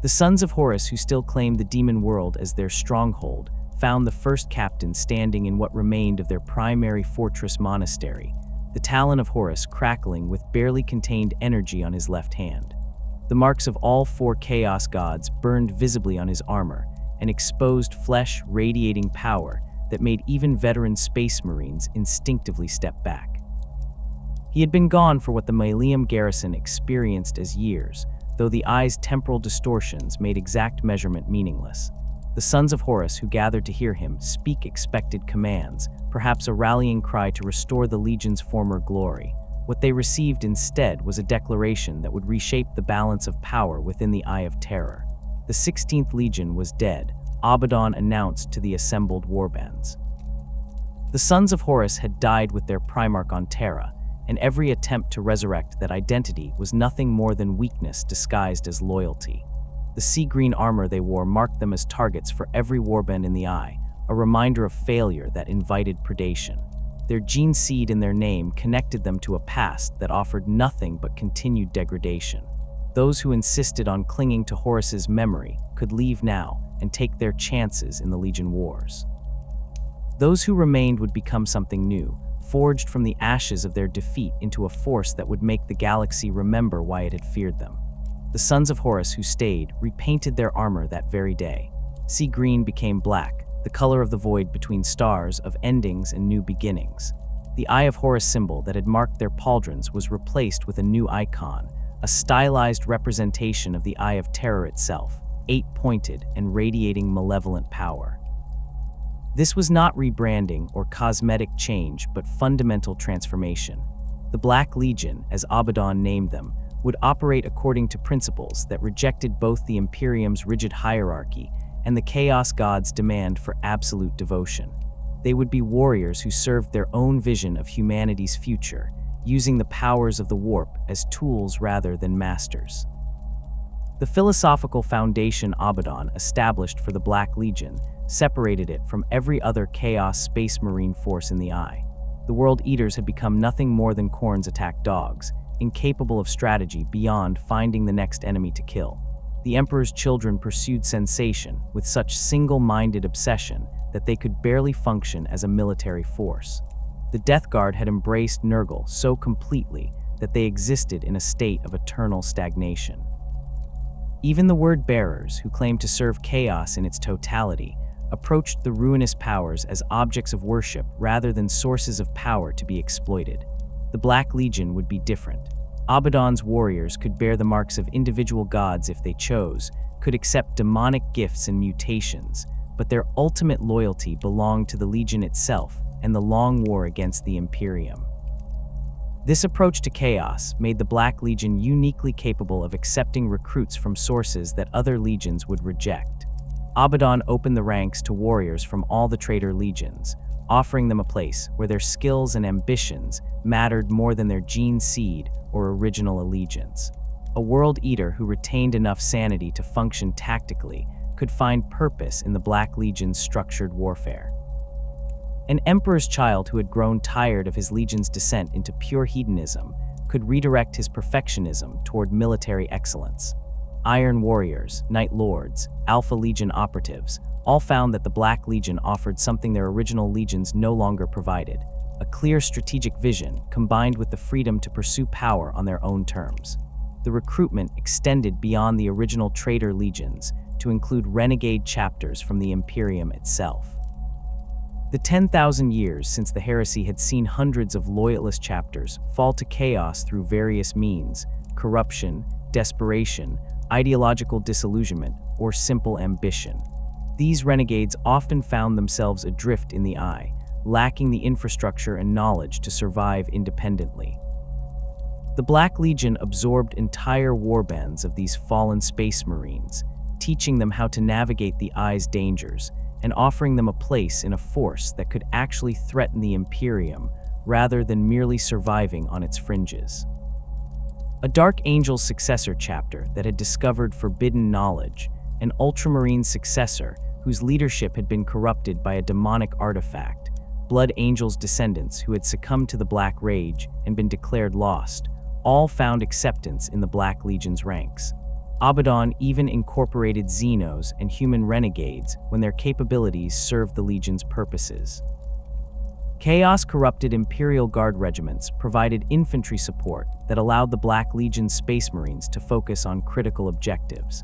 The Sons of Horus, who still claimed the demon world as their stronghold, found the first captain standing in what remained of their primary fortress monastery, the talon of Horus crackling with barely contained energy on his left hand. The marks of all 4 chaos gods burned visibly on his armor, an exposed flesh radiating power that made even veteran space marines instinctively step back. He had been gone for what the Maleum garrison experienced as years, though the eye's temporal distortions made exact measurement meaningless. The Sons of Horus who gathered to hear him speak expected commands, perhaps a rallying cry to restore the Legion's former glory. What they received instead was a declaration that would reshape the balance of power within the Eye of Terror. The 16th Legion was dead, Abaddon announced to the assembled warbands. The Sons of Horus had died with their Primarch on Terra, and every attempt to resurrect that identity was nothing more than weakness disguised as loyalty. The sea-green armor they wore marked them as targets for every warband in the Eye, a reminder of failure that invited predation. Their gene seed in their name connected them to a past that offered nothing but continued degradation. Those who insisted on clinging to Horus's memory could leave now and take their chances in the Legion Wars. Those who remained would become something new, forged from the ashes of their defeat into a force that would make the galaxy remember why it had feared them. The Sons of Horus who stayed repainted their armor that very day. Sea green became black, the color of the void between stars of endings and new beginnings. The Eye of Horus symbol that had marked their pauldrons was replaced with a new icon, a stylized representation of the Eye of Terror itself, 8-pointed and radiating malevolent power. This was not rebranding or cosmetic change, but fundamental transformation. The Black Legion, as Abaddon named them, would operate according to principles that rejected both the Imperium's rigid hierarchy and the Chaos God's demand for absolute devotion. They would be warriors who served their own vision of humanity's future, using the powers of the warp as tools rather than masters. The philosophical foundation Abaddon established for the Black Legion separated it from every other Chaos Space Marine force in the Eye. The World Eaters had become nothing more than Khorne's attack dogs, incapable of strategy beyond finding the next enemy to kill. The Emperor's children pursued sensation with such single-minded obsession that they could barely function as a military force. The Death Guard had embraced Nurgle so completely that they existed in a state of eternal stagnation. Even the Word-Bearers, who claimed to serve chaos in its totality, approached the ruinous powers as objects of worship rather than sources of power to be exploited. The Black Legion would be different. Abaddon's warriors could bear the marks of individual gods if they chose, could accept demonic gifts and mutations, but their ultimate loyalty belonged to the Legion itself and the long war against the Imperium. This approach to chaos made the Black Legion uniquely capable of accepting recruits from sources that other legions would reject. Abaddon opened the ranks to warriors from all the traitor legions, offering them a place where their skills and ambitions mattered more than their gene seed or original allegiance. A World Eater who retained enough sanity to function tactically could find purpose in the Black Legion's structured warfare. An Emperor's child who had grown tired of his Legion's descent into pure hedonism could redirect his perfectionism toward military excellence. Iron Warriors, Night Lords, Alpha Legion operatives all found that the Black Legion offered something their original legions no longer provided: a clear strategic vision combined with the freedom to pursue power on their own terms. The recruitment extended beyond the original traitor legions to include renegade chapters from the Imperium itself. The 10,000 years since the heresy had seen hundreds of loyalist chapters fall to chaos through various means: corruption, desperation, ideological disillusionment, or simple ambition. These renegades often found themselves adrift in the Eye, lacking the infrastructure and knowledge to survive independently. The Black Legion absorbed entire warbands of these fallen space marines, teaching them how to navigate the Eye's dangers and offering them a place in a force that could actually threaten the Imperium rather than merely surviving on its fringes. A Dark Angel's successor chapter that had discovered forbidden knowledge, an Ultramarine successor whose leadership had been corrupted by a demonic artifact, Blood Angel's descendants who had succumbed to the Black Rage and been declared lost, all found acceptance in the Black Legion's ranks. Abaddon even incorporated Xenos and human renegades when their capabilities served the Legion's purposes. Chaos-corrupted Imperial Guard regiments provided infantry support that allowed the Black Legion's Space Marines to focus on critical objectives.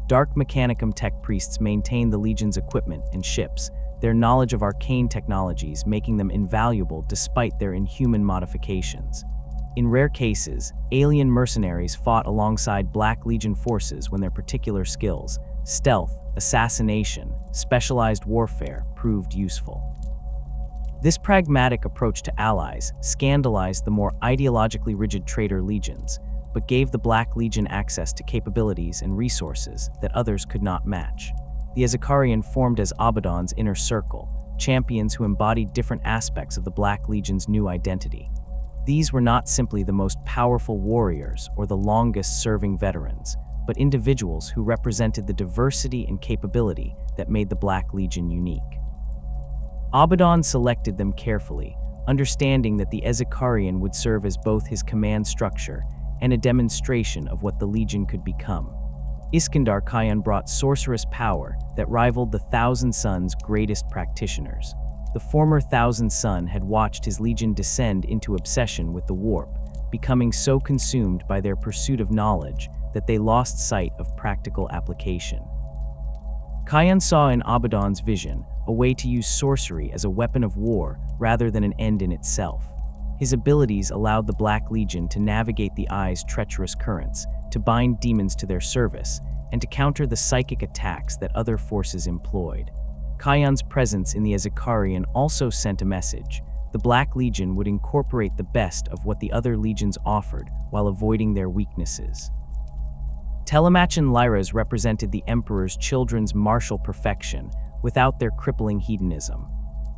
Dark Mechanicum tech priests maintained the Legion's equipment and ships, their knowledge of arcane technologies making them invaluable despite their inhuman modifications. In rare cases, alien mercenaries fought alongside Black Legion forces when their particular skills, stealth, assassination, specialized warfare, proved useful. This pragmatic approach to allies scandalized the more ideologically rigid traitor legions, but gave the Black Legion access to capabilities and resources that others could not match. The Ezekarian formed as Abaddon's inner circle, champions who embodied different aspects of the Black Legion's new identity. These were not simply the most powerful warriors or the longest-serving veterans, but individuals who represented the diversity and capability that made the Black Legion unique. Abaddon selected them carefully, understanding that the Ezekarian would serve as both his command structure and a demonstration of what the Legion could become. Iskandar Khayan brought sorcerous power that rivaled the Thousand Sun's greatest practitioners. The former Thousand Sun had watched his Legion descend into obsession with the warp, becoming so consumed by their pursuit of knowledge that they lost sight of practical application. Khayan saw in Abaddon's vision a way to use sorcery as a weapon of war rather than an end in itself. His abilities allowed the Black Legion to navigate the Eye's treacherous currents, to bind demons to their service, and to counter the psychic attacks that other forces employed. Khayan's presence in the Ezekarian also sent a message. The Black Legion would incorporate the best of what the other legions offered while avoiding their weaknesses. Telemachan Lyras represented the Emperor's children's martial perfection without their crippling hedonism.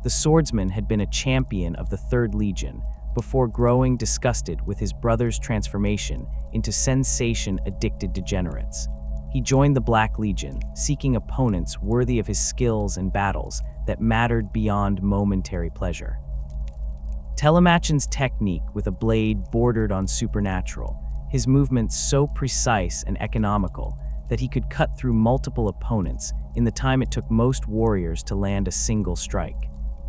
The swordsman had been a champion of the Third Legion before growing disgusted with his brother's transformation into sensation-addicted degenerates. He joined the Black Legion, seeking opponents worthy of his skills and battles that mattered beyond momentary pleasure. Telemachan's technique with a blade bordered on supernatural, his movements so precise and economical that he could cut through multiple opponents in the time it took most warriors to land a single strike.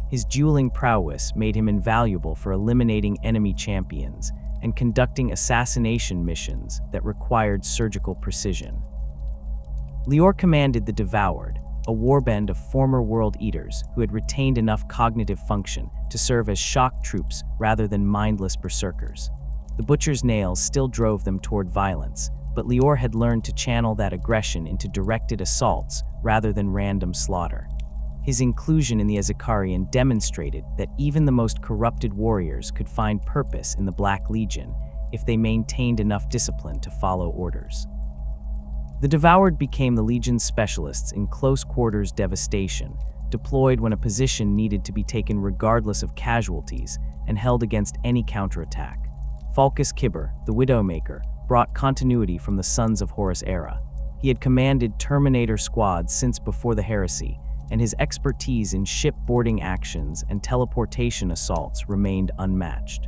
His dueling prowess made him invaluable for eliminating enemy champions and conducting assassination missions that required surgical precision. Lior commanded the Devoured, a warband of former World Eaters who had retained enough cognitive function to serve as shock troops rather than mindless berserkers. The Butcher's nails still drove them toward violence, but Lior had learned to channel that aggression into directed assaults rather than random slaughter. His inclusion in the Ezekarian demonstrated that even the most corrupted warriors could find purpose in the Black Legion if they maintained enough discipline to follow orders. The Devoured became the Legion's specialists in close-quarters devastation, deployed when a position needed to be taken regardless of casualties and held against any counterattack. Falcus Kibber, the Widowmaker, brought continuity from the Sons of Horus era. He had commanded Terminator squads since before the Heresy, and his expertise in ship-boarding actions and teleportation assaults remained unmatched.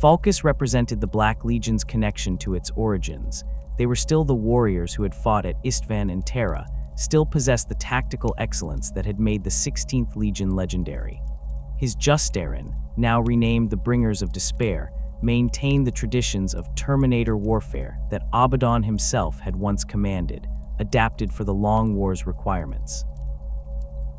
Falcus represented the Black Legion's connection to its origins. They were still the warriors who had fought at Istvan and Terra, still possessed the tactical excellence that had made the 16th Legion legendary. His Justarin, now renamed the Bringers of Despair, maintained the traditions of Terminator warfare that Abaddon himself had once commanded, adapted for the Long War's requirements.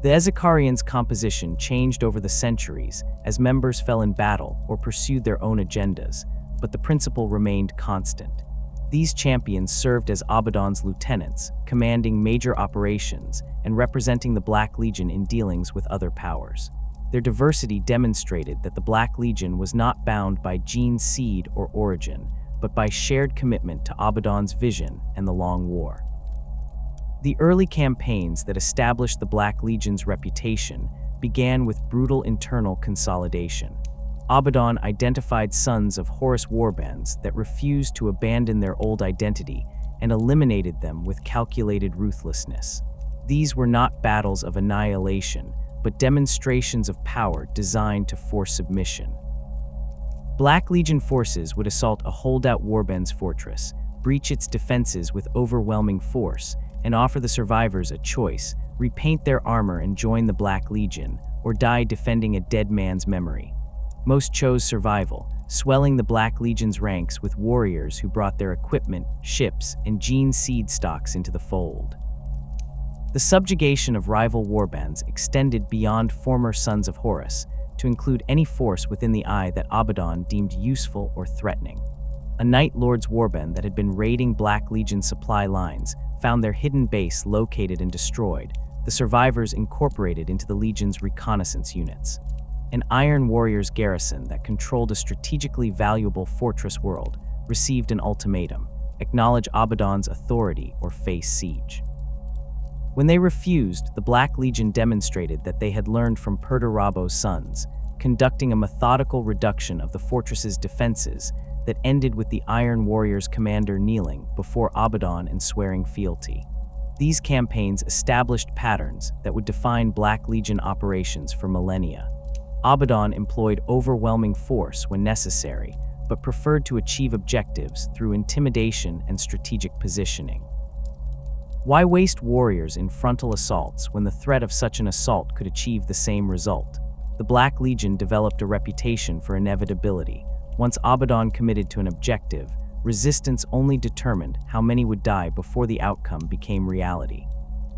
The Ezekarian's composition changed over the centuries as members fell in battle or pursued their own agendas, but the principle remained constant. These champions served as Abaddon's lieutenants, commanding major operations and representing the Black Legion in dealings with other powers. Their diversity demonstrated that the Black Legion was not bound by gene seed or origin, but by shared commitment to Abaddon's vision and the Long War. The early campaigns that established the Black Legion's reputation began with brutal internal consolidation. Abaddon identified Sons of Horus warbands that refused to abandon their old identity and eliminated them with calculated ruthlessness. These were not battles of annihilation, but demonstrations of power designed to force submission. Black Legion forces would assault a holdout warband's fortress, breach its defenses with overwhelming force, and offer the survivors a choice: repaint their armor and join the Black Legion, or die defending a dead man's memory. Most chose survival, swelling the Black Legion's ranks with warriors who brought their equipment, ships, and gene seed stocks into the fold. The subjugation of rival warbands extended beyond former Sons of Horus to include any force within the Eye that Abaddon deemed useful or threatening. A Night Lord's warband that had been raiding Black Legion supply lines found their hidden base located and destroyed, the survivors incorporated into the Legion's reconnaissance units. An Iron Warriors garrison that controlled a strategically valuable fortress world received an ultimatum: acknowledge Abaddon's authority or face siege. When they refused, the Black Legion demonstrated that they had learned from Perdurabo's sons, conducting a methodical reduction of the fortress's defenses that ended with the Iron Warriors commander kneeling before Abaddon and swearing fealty. These campaigns established patterns that would define Black Legion operations for millennia. Abaddon employed overwhelming force when necessary, but preferred to achieve objectives through intimidation and strategic positioning. Why waste warriors in frontal assaults when the threat of such an assault could achieve the same result? The Black Legion developed a reputation for inevitability. Once Abaddon committed to an objective, resistance only determined how many would die before the outcome became reality.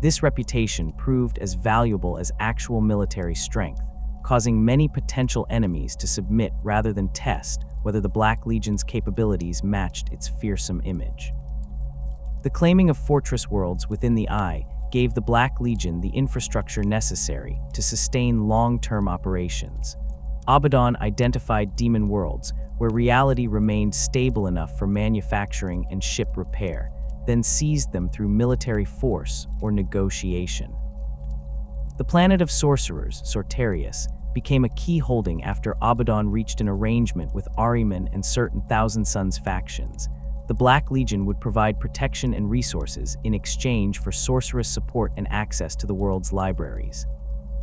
This reputation proved as valuable as actual military strength, causing many potential enemies to submit rather than test whether the Black Legion's capabilities matched its fearsome image. The claiming of fortress worlds within the Eye gave the Black Legion the infrastructure necessary to sustain long-term operations. Abaddon identified demon worlds where reality remained stable enough for manufacturing and ship repair, then seized them through military force or negotiation. The planet of sorcerers, Sorterius, became a key holding after Abaddon reached an arrangement with Ahriman and certain Thousand Sons factions. The Black Legion would provide protection and resources in exchange for sorceress support and access to the world's libraries.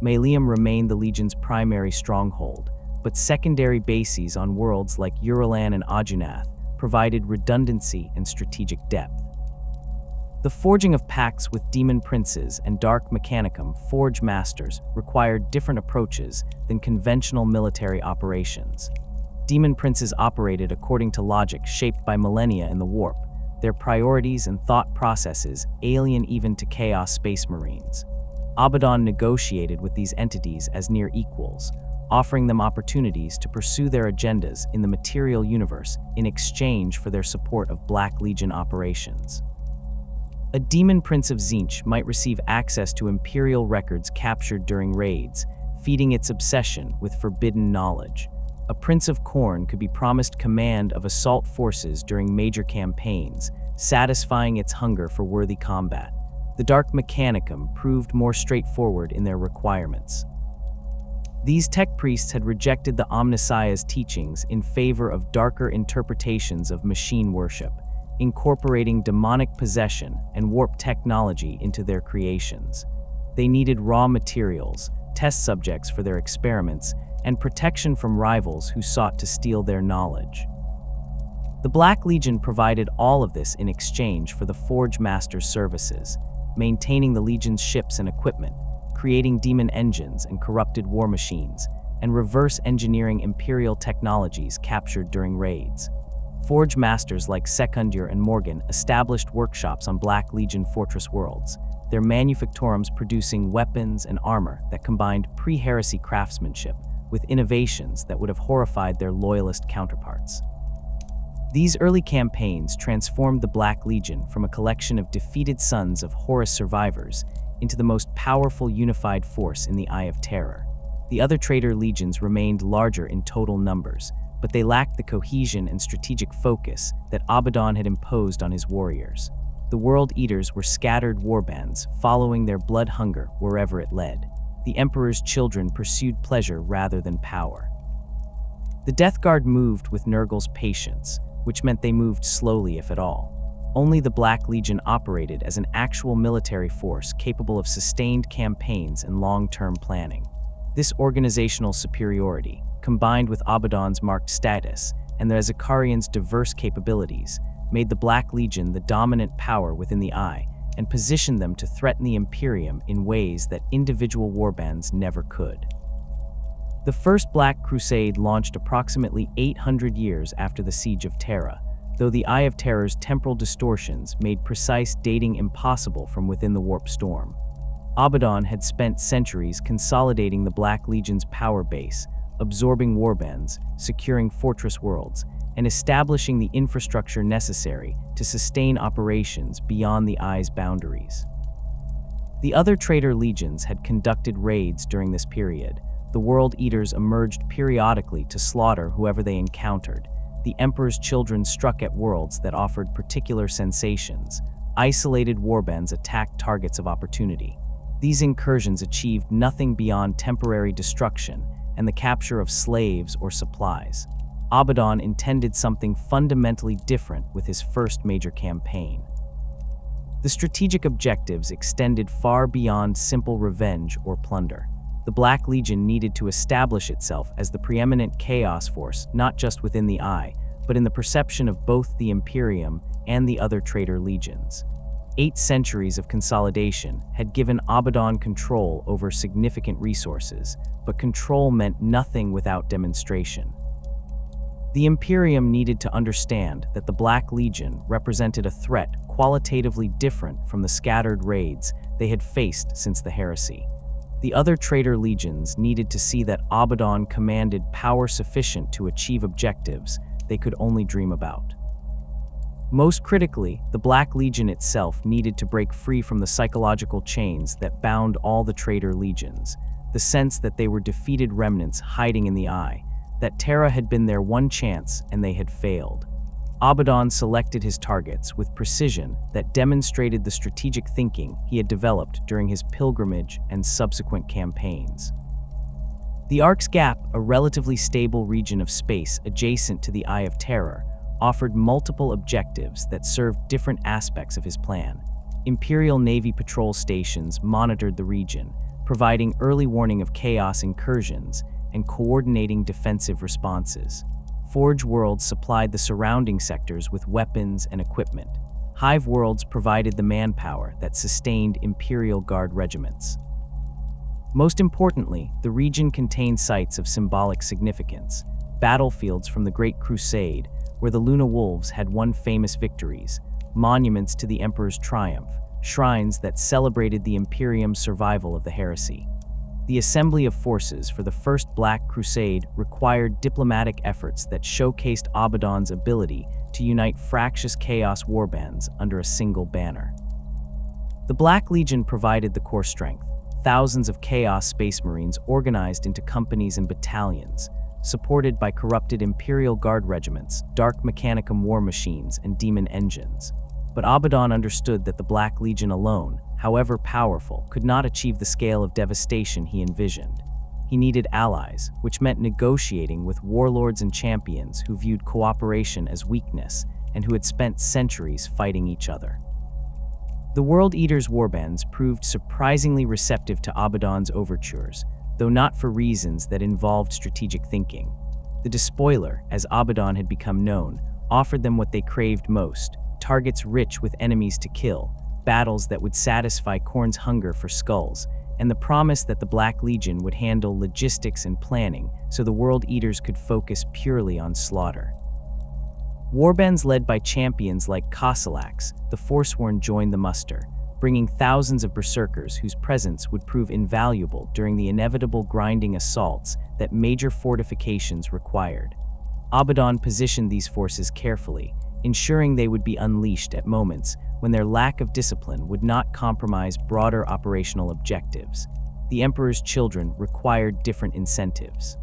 Malium remained the Legion's primary stronghold, but secondary bases on worlds like Uralan and Ajunath provided redundancy and strategic depth. The forging of pacts with demon princes and dark mechanicum forge masters required different approaches than conventional military operations. Demon princes operated according to logic shaped by millennia in the warp, their priorities and thought processes alien even to Chaos Space Marines. Abaddon negotiated with these entities as near equals, offering them opportunities to pursue their agendas in the material universe in exchange for their support of Black Legion operations. A demon prince of Tzeentch might receive access to Imperial records captured during raids, feeding its obsession with forbidden knowledge. A Prince of Khorne could be promised command of assault forces during major campaigns, satisfying its hunger for worthy combat. The Dark Mechanicum proved more straightforward in their requirements. These tech priests had rejected the Omnissiah's teachings in favor of darker interpretations of machine worship, incorporating demonic possession and warp technology into their creations. They needed raw materials, test subjects for their experiments, and protection from rivals who sought to steal their knowledge. The Black Legion provided all of this in exchange for the Forge Master's services, maintaining the Legion's ships and equipment, creating demon engines and corrupted war machines, and reverse engineering Imperial technologies captured during raids. Forge Masters like Secundur and Morgan established workshops on Black Legion fortress worlds, their manufactorums producing weapons and armor that combined pre-heresy craftsmanship with innovations that would have horrified their loyalist counterparts. These early campaigns transformed the Black Legion from a collection of defeated Sons of Horus survivors into the most powerful unified force in the Eye of Terror. The other traitor legions remained larger in total numbers, but they lacked the cohesion and strategic focus that Abaddon had imposed on his warriors. The World Eaters were scattered warbands, following their blood hunger wherever it led. The Emperor's children pursued pleasure rather than power. The Death Guard moved with Nurgle's patience, which meant they moved slowly if at all. Only the Black Legion operated as an actual military force capable of sustained campaigns and long-term planning. This organizational superiority, combined with Abaddon's marked status and the Zakarian's diverse capabilities, made the Black Legion the dominant power within the Eye and positioned them to threaten the Imperium in ways that individual warbands never could. The First Black Crusade launched approximately 800 years after the Siege of Terra, though the Eye of Terror's temporal distortions made precise dating impossible from within the warp storm. Abaddon had spent centuries consolidating the Black Legion's power base, absorbing warbands, securing fortress worlds, and establishing the infrastructure necessary to sustain operations beyond the Eye's boundaries. The other traitor legions had conducted raids during this period. The World Eaters emerged periodically to slaughter whoever they encountered. The Emperor's children struck at worlds that offered particular sensations. Isolated warbands attacked targets of opportunity. These incursions achieved nothing beyond temporary destruction and the capture of slaves or supplies. Abaddon intended something fundamentally different with his first major campaign. The strategic objectives extended far beyond simple revenge or plunder. The Black Legion needed to establish itself as the preeminent chaos force, not just within the Eye, but in the perception of both the Imperium and the other traitor legions. 8 centuries of consolidation had given Abaddon control over significant resources, but control meant nothing without demonstration. The Imperium needed to understand that the Black Legion represented a threat qualitatively different from the scattered raids they had faced since the heresy. The other traitor legions needed to see that Abaddon commanded power sufficient to achieve objectives they could only dream about. Most critically, the Black Legion itself needed to break free from the psychological chains that bound all the traitor legions, the sense that they were defeated remnants hiding in the Eye, that Terra had been their one chance and they had failed. Abaddon selected his targets with precision that demonstrated the strategic thinking he had developed during his pilgrimage and subsequent campaigns. The Ark's Gap, a relatively stable region of space adjacent to the Eye of Terror, offered multiple objectives that served different aspects of his plan. Imperial Navy patrol stations monitored the region, providing early warning of chaos incursions and coordinating defensive responses. Forge worlds supplied the surrounding sectors with weapons and equipment. Hive worlds provided the manpower that sustained Imperial Guard regiments. Most importantly, the region contained sites of symbolic significance, battlefields from the Great Crusade, where the Luna Wolves had won famous victories, monuments to the Emperor's triumph, shrines that celebrated the Imperium's survival of the heresy. The assembly of forces for the First Black Crusade required diplomatic efforts that showcased Abaddon's ability to unite fractious chaos warbands under a single banner. The Black Legion provided the core strength, thousands of Chaos Space Marines organized into companies and battalions, supported by corrupted Imperial Guard regiments, Dark Mechanicum war machines, and demon engines. But Abaddon understood that the Black Legion alone, however powerful, could not achieve the scale of devastation he envisioned. He needed allies, which meant negotiating with warlords and champions who viewed cooperation as weakness and who had spent centuries fighting each other. The World Eaters' warbands proved surprisingly receptive to Abaddon's overtures, though not for reasons that involved strategic thinking. The Despoiler, as Abaddon had become known, offered them what they craved most: targets rich with enemies to kill, battles that would satisfy Khorne's hunger for skulls, and the promise that the Black Legion would handle logistics and planning so the World Eaters could focus purely on slaughter. Warbands led by champions like Kosalax, the Forsworn, joined the muster, bringing thousands of berserkers whose presence would prove invaluable during the inevitable grinding assaults that major fortifications required. Abaddon positioned these forces carefully, ensuring they would be unleashed at moments when their lack of discipline would not compromise broader operational objectives. The Emperor's children required different incentives.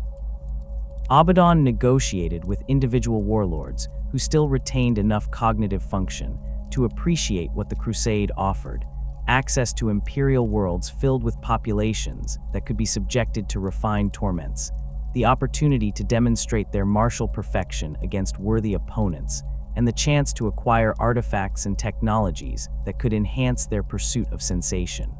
Abaddon negotiated with individual warlords who still retained enough cognitive function to appreciate what the Crusade offered: access to Imperial worlds filled with populations that could be subjected to refined torments, the opportunity to demonstrate their martial perfection against worthy opponents, and the chance to acquire artifacts and technologies that could enhance their pursuit of sensation.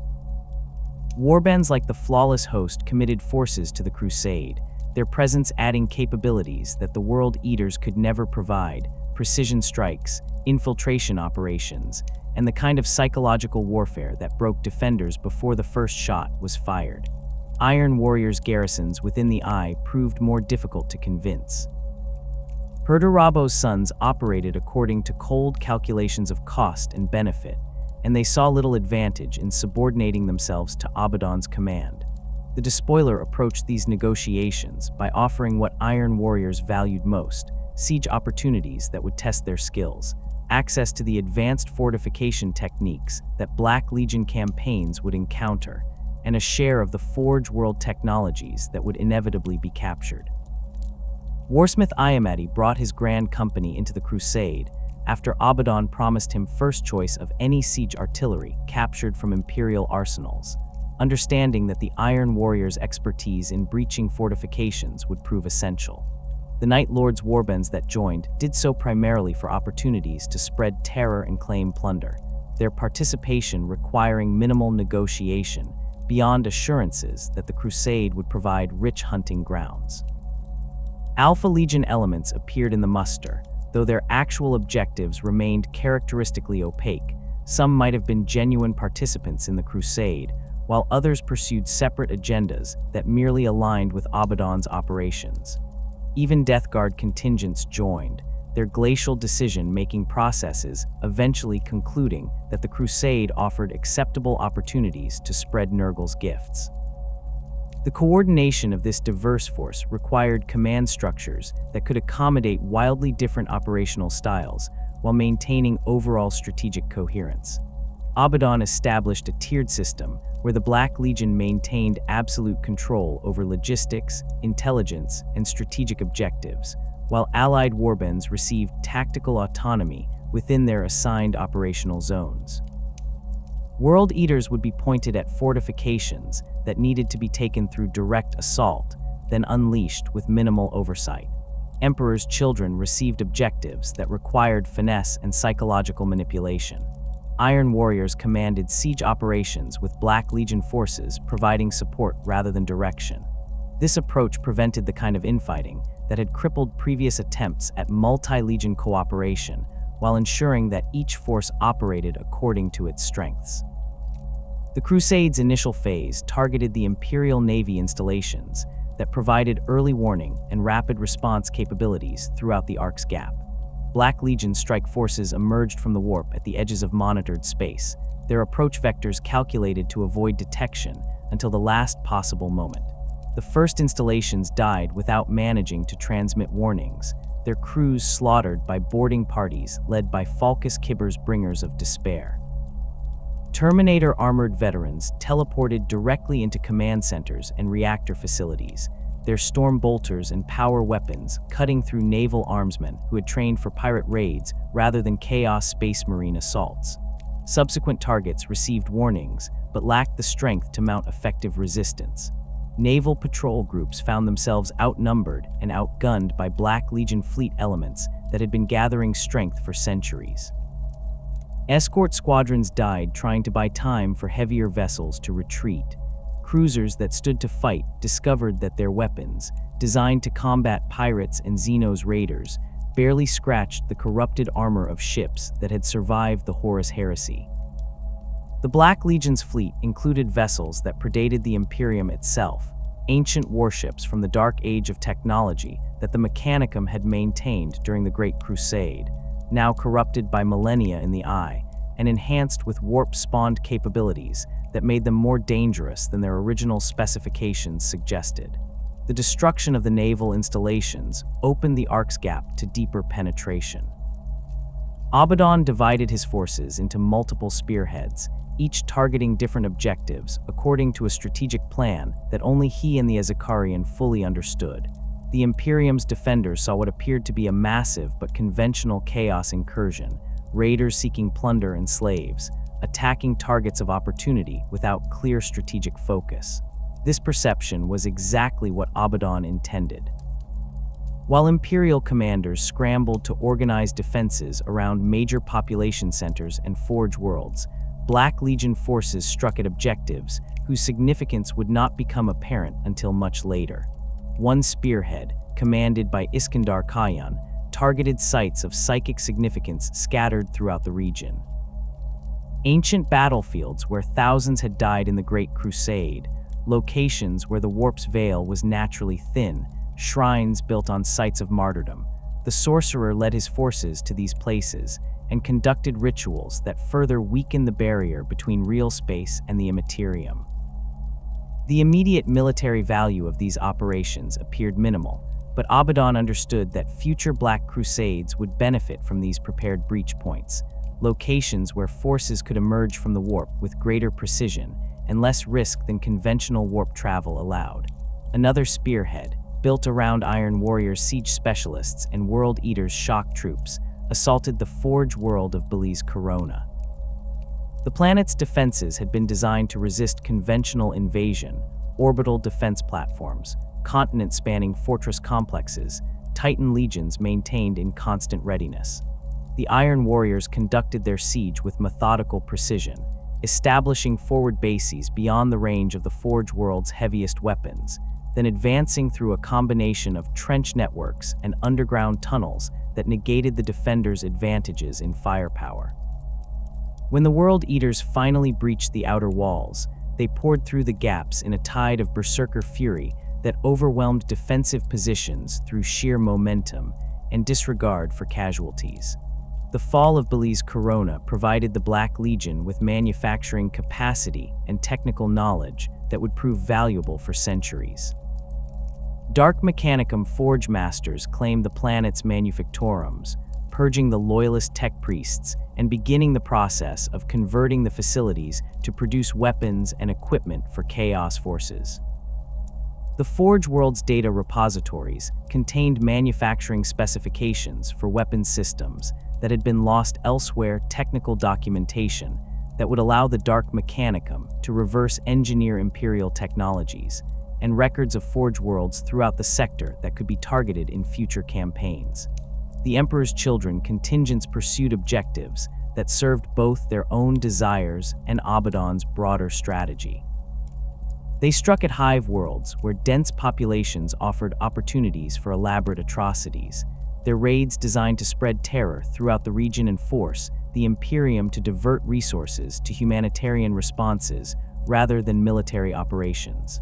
Warbands like the Flawless Host committed forces to the crusade, their presence adding capabilities that the World Eaters could never provide: precision strikes, infiltration operations, and the kind of psychological warfare that broke defenders before the first shot was fired. Iron Warriors' garrisons within the Eye proved more difficult to convince. Perdurabo's sons operated according to cold calculations of cost and benefit, and they saw little advantage in subordinating themselves to Abaddon's command. The Despoiler approached these negotiations by offering what Iron Warriors valued most: siege opportunities that would test their skills, access to the advanced fortification techniques that Black Legion campaigns would encounter, and a share of the Forge World technologies that would inevitably be captured. Warsmith Iamati brought his grand company into the crusade after Abaddon promised him first choice of any siege artillery captured from Imperial arsenals, understanding that the Iron Warriors' expertise in breaching fortifications would prove essential. The Night Lord's warbands that joined did so primarily for opportunities to spread terror and claim plunder, their participation requiring minimal negotiation beyond assurances that the crusade would provide rich hunting grounds. Alpha Legion elements appeared in the muster, though their actual objectives remained characteristically opaque. Some might have been genuine participants in the crusade, while others pursued separate agendas that merely aligned with Abaddon's operations. Even Death Guard contingents joined, their glacial decision-making processes eventually concluding that the crusade offered acceptable opportunities to spread Nurgle's gifts. The coordination of this diverse force required command structures that could accommodate wildly different operational styles while maintaining overall strategic coherence. Abaddon established a tiered system where the Black Legion maintained absolute control over logistics, intelligence, and strategic objectives, while allied warbands received tactical autonomy within their assigned operational zones. World Eaters would be pointed at fortifications that needed to be taken through direct assault, then unleashed with minimal oversight. Emperor's children received objectives that required finesse and psychological manipulation. Iron Warriors commanded siege operations with Black Legion forces providing support rather than direction. This approach prevented the kind of infighting that had crippled previous attempts at multi-legion cooperation, while ensuring that each force operated according to its strengths. The Crusade's initial phase targeted the Imperial Navy installations that provided early warning and rapid response capabilities throughout the Ark's Gap. Black Legion strike forces emerged from the warp at the edges of monitored space, their approach vectors calculated to avoid detection until the last possible moment. The first installations died without managing to transmit warnings, their crews slaughtered by boarding parties led by Falkus Kibber's Bringers of Despair. Terminator armored veterans teleported directly into command centers and reactor facilities, their storm bolters and power weapons cutting through naval armsmen who had trained for pirate raids rather than Chaos Space Marine assaults. Subsequent targets received warnings, but lacked the strength to mount effective resistance. Naval patrol groups found themselves outnumbered and outgunned by Black Legion fleet elements that had been gathering strength for centuries. Escort squadrons died trying to buy time for heavier vessels to retreat. Cruisers that stood to fight discovered that their weapons, designed to combat pirates and Xenos raiders, barely scratched the corrupted armor of ships that had survived the Horus heresy. The Black Legion's fleet included vessels that predated the Imperium itself, ancient warships from the dark age of technology that the Mechanicum had maintained during the Great Crusade, now corrupted by millennia in the Eye, and enhanced with warp-spawned capabilities that made them more dangerous than their original specifications suggested. The destruction of the naval installations opened the Ark's Gap to deeper penetration. Abaddon divided his forces into multiple spearheads, each targeting different objectives according to a strategic plan that only he and the Azakarian fully understood. The Imperium's defenders saw what appeared to be a massive but conventional chaos incursion, raiders seeking plunder and slaves, attacking targets of opportunity without clear strategic focus. This perception was exactly what Abaddon intended. While Imperial commanders scrambled to organize defenses around major population centers and forge worlds, Black Legion forces struck at objectives whose significance would not become apparent until much later. One spearhead, commanded by Iskandar Khayan, targeted sites of psychic significance scattered throughout the region. Ancient battlefields where thousands had died in the Great Crusade, locations where the warp's veil was naturally thin, shrines built on sites of martyrdom. The sorcerer led his forces to these places and conducted rituals that further weakened the barrier between real space and the Imperium. The immediate military value of these operations appeared minimal, but Abaddon understood that future Black Crusades would benefit from these prepared breach points, locations where forces could emerge from the warp with greater precision and less risk than conventional warp travel allowed. Another spearhead, built around Iron Warrior's siege specialists and World Eater's shock troops, assaulted the Forge world of Belize Corona. The planet's defenses had been designed to resist conventional invasion, orbital defense platforms, continent-spanning fortress complexes, Titan legions maintained in constant readiness. The Iron Warriors conducted their siege with methodical precision, establishing forward bases beyond the range of the Forge world's heaviest weapons, then advancing through a combination of trench networks and underground tunnels that negated the defenders' advantages in firepower. When the World Eaters finally breached the outer walls, they poured through the gaps in a tide of berserker fury that overwhelmed defensive positions through sheer momentum and disregard for casualties. The fall of Belize Corona provided the Black Legion with manufacturing capacity and technical knowledge that would prove valuable for centuries. Dark Mechanicum Forge Masters claimed the planet's manufactorums, purging the loyalist tech priests and beginning the process of converting the facilities to produce weapons and equipment for Chaos forces. The Forge world's data repositories contained manufacturing specifications for weapons systems that had been lost elsewhere, technical documentation that would allow the Dark Mechanicum to reverse engineer Imperial technologies, and records of Forge worlds throughout the sector that could be targeted in future campaigns. The Emperor's Children contingents pursued objectives that served both their own desires and Abaddon's broader strategy. They struck at hive worlds where dense populations offered opportunities for elaborate atrocities, their raids designed to spread terror throughout the region and force the Imperium to divert resources to humanitarian responses rather than military operations.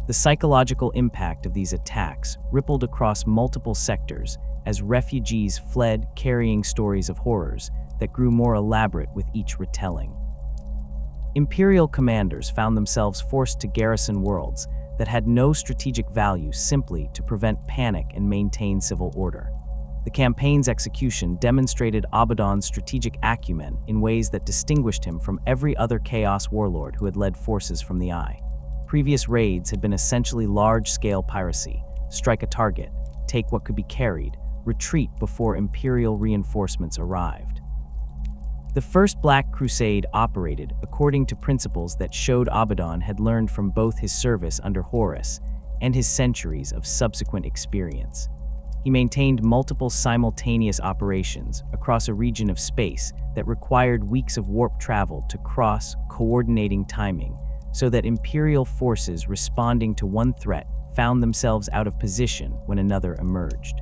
The psychological impact of these attacks rippled across multiple sectors as refugees fled, carrying stories of horrors that grew more elaborate with each retelling. Imperial commanders found themselves forced to garrison worlds that had no strategic value simply to prevent panic and maintain civil order. The campaign's execution demonstrated Abaddon's strategic acumen in ways that distinguished him from every other Chaos warlord who had led forces from the Eye. Previous raids had been essentially large-scale piracy: strike a target, take what could be carried, retreat before Imperial reinforcements arrived. The First Black Crusade operated according to principles that showed Abaddon had learned from both his service under Horus and his centuries of subsequent experience. He maintained multiple simultaneous operations across a region of space that required weeks of warp travel to cross, coordinating timing, so that Imperial forces responding to one threat found themselves out of position when another emerged.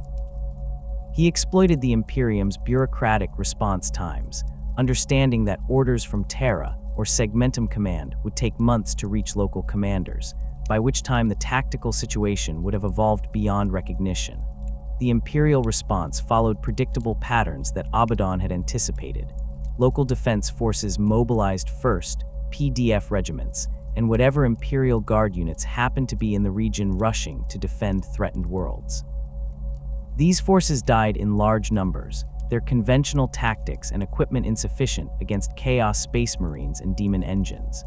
He exploited the Imperium's bureaucratic response times, understanding that orders from Terra or Segmentum Command would take months to reach local commanders, by which time the tactical situation would have evolved beyond recognition. The Imperial response followed predictable patterns that Abaddon had anticipated. Local defense forces mobilized first, PDF regiments, and whatever Imperial Guard units happened to be in the region rushing to defend threatened worlds. These forces died in large numbers, their conventional tactics and equipment insufficient against Chaos Space Marines and Demon engines.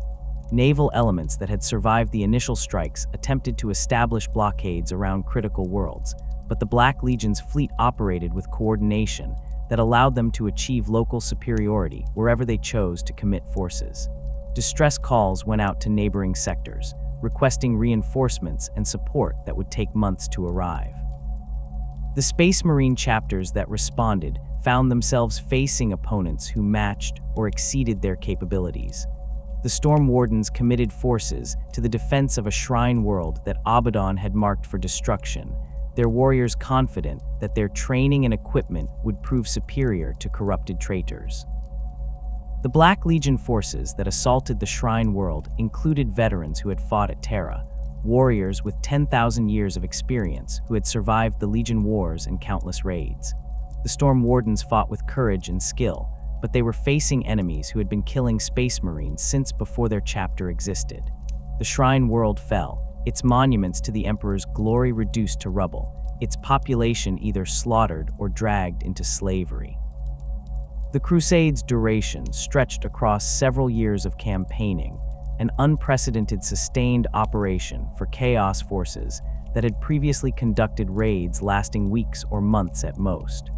Naval elements that had survived the initial strikes attempted to establish blockades around critical worlds, but the Black Legion's fleet operated with coordination that allowed them to achieve local superiority wherever they chose to commit forces. Distress calls went out to neighboring sectors, requesting reinforcements and support that would take months to arrive. The Space Marine chapters that responded found themselves facing opponents who matched or exceeded their capabilities. The Storm Wardens committed forces to the defense of a shrine world that Abaddon had marked for destruction, their warriors confident that their training and equipment would prove superior to corrupted traitors. The Black Legion forces that assaulted the shrine world included veterans who had fought at Terra, warriors with 10,000 years of experience who had survived the Legion Wars and countless raids. The Storm Wardens fought with courage and skill, but they were facing enemies who had been killing Space Marines since before their chapter existed. The Shrine world fell, its monuments to the Emperor's glory reduced to rubble, its population either slaughtered or dragged into slavery. The Crusade's duration stretched across several years of campaigning, an unprecedented sustained operation for Chaos forces that had previously conducted raids lasting weeks or months at most.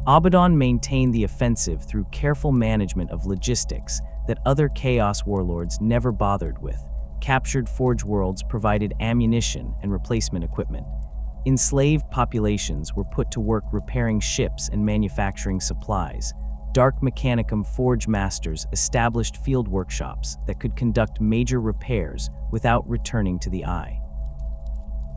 Abaddon maintained the offensive through careful management of logistics that other Chaos warlords never bothered with. Captured Forge worlds provided ammunition and replacement equipment. Enslaved populations were put to work repairing ships and manufacturing supplies. Dark Mechanicum Forge masters established field workshops that could conduct major repairs without returning to the Eye.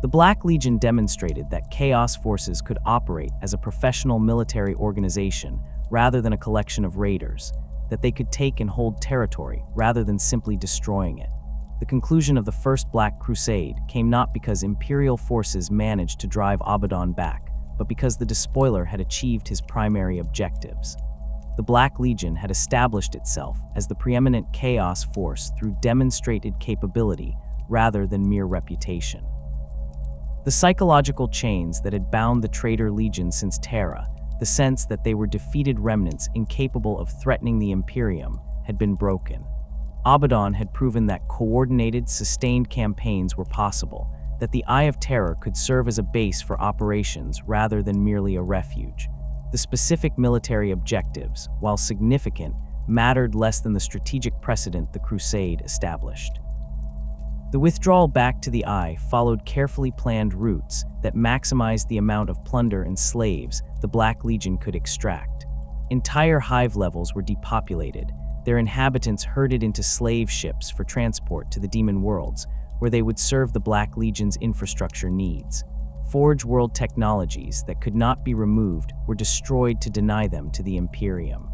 The Black Legion demonstrated that Chaos forces could operate as a professional military organization rather than a collection of raiders, that they could take and hold territory rather than simply destroying it. The conclusion of the First Black Crusade came not because Imperial forces managed to drive Abaddon back, but because the Despoiler had achieved his primary objectives. The Black Legion had established itself as the preeminent Chaos force through demonstrated capability rather than mere reputation. The psychological chains that had bound the traitor legion since Terra, the sense that they were defeated remnants incapable of threatening the Imperium, had been broken. Abaddon had proven that coordinated, sustained campaigns were possible, that the Eye of Terror could serve as a base for operations rather than merely a refuge. The specific military objectives, while significant, mattered less than the strategic precedent the Crusade established. The withdrawal back to the Eye followed carefully planned routes that maximized the amount of plunder and slaves the Black Legion could extract. Entire hive levels were depopulated, their inhabitants herded into slave ships for transport to the Demon Worlds, where they would serve the Black Legion's infrastructure needs. Forge world technologies that could not be removed were destroyed to deny them to the Imperium.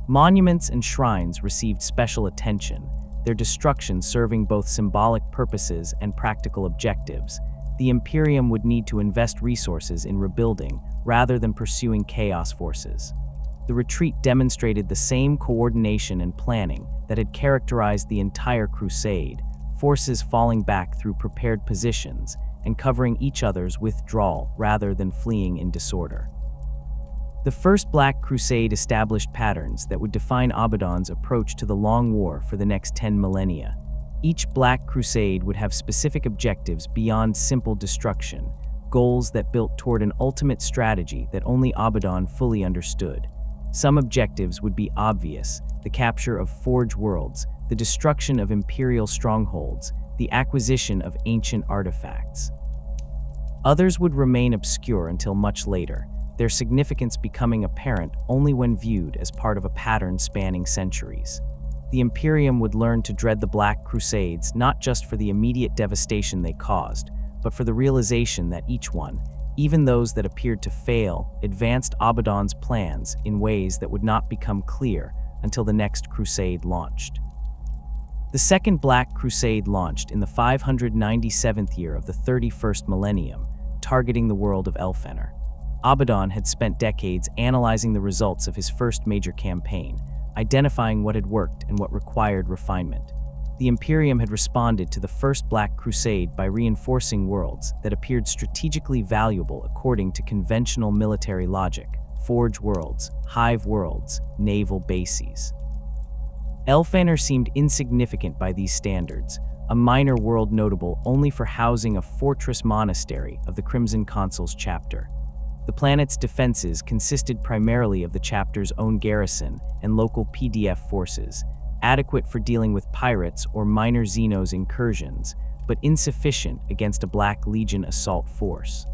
Monuments and shrines received special attention, their destruction serving both symbolic purposes and practical objectives. The Imperium would need to invest resources in rebuilding rather than pursuing Chaos forces. The retreat demonstrated the same coordination and planning that had characterized the entire Crusade, forces falling back through prepared positions and covering each other's withdrawal rather than fleeing in disorder. The First Black Crusade established patterns that would define Abaddon's approach to the Long War for the next 10 millennia. Each Black Crusade would have specific objectives beyond simple destruction, goals that built toward an ultimate strategy that only Abaddon fully understood. Some objectives would be obvious: the capture of Forge worlds, the destruction of Imperial strongholds, the acquisition of ancient artifacts. Others would remain obscure until much later, their significance becoming apparent only when viewed as part of a pattern spanning centuries. The Imperium would learn to dread the Black Crusades not just for the immediate devastation they caused, but for the realization that each one, even those that appeared to fail, advanced Abaddon's plans in ways that would not become clear until the next crusade launched. The Second Black Crusade launched in the 597th year of the 31st millennium, targeting the world of Elfener. Abaddon had spent decades analyzing the results of his first major campaign, identifying what had worked and what required refinement. The Imperium had responded to the First Black Crusade by reinforcing worlds that appeared strategically valuable according to conventional military logic: Forge worlds, Hive worlds, naval bases. Elfener seemed insignificant by these standards, a minor world notable only for housing a fortress monastery of the Crimson Consul's chapter. The planet's defenses consisted primarily of the chapter's own garrison and local PDF forces, adequate for dealing with pirates or minor Xenos incursions, but insufficient against a Black Legion assault force.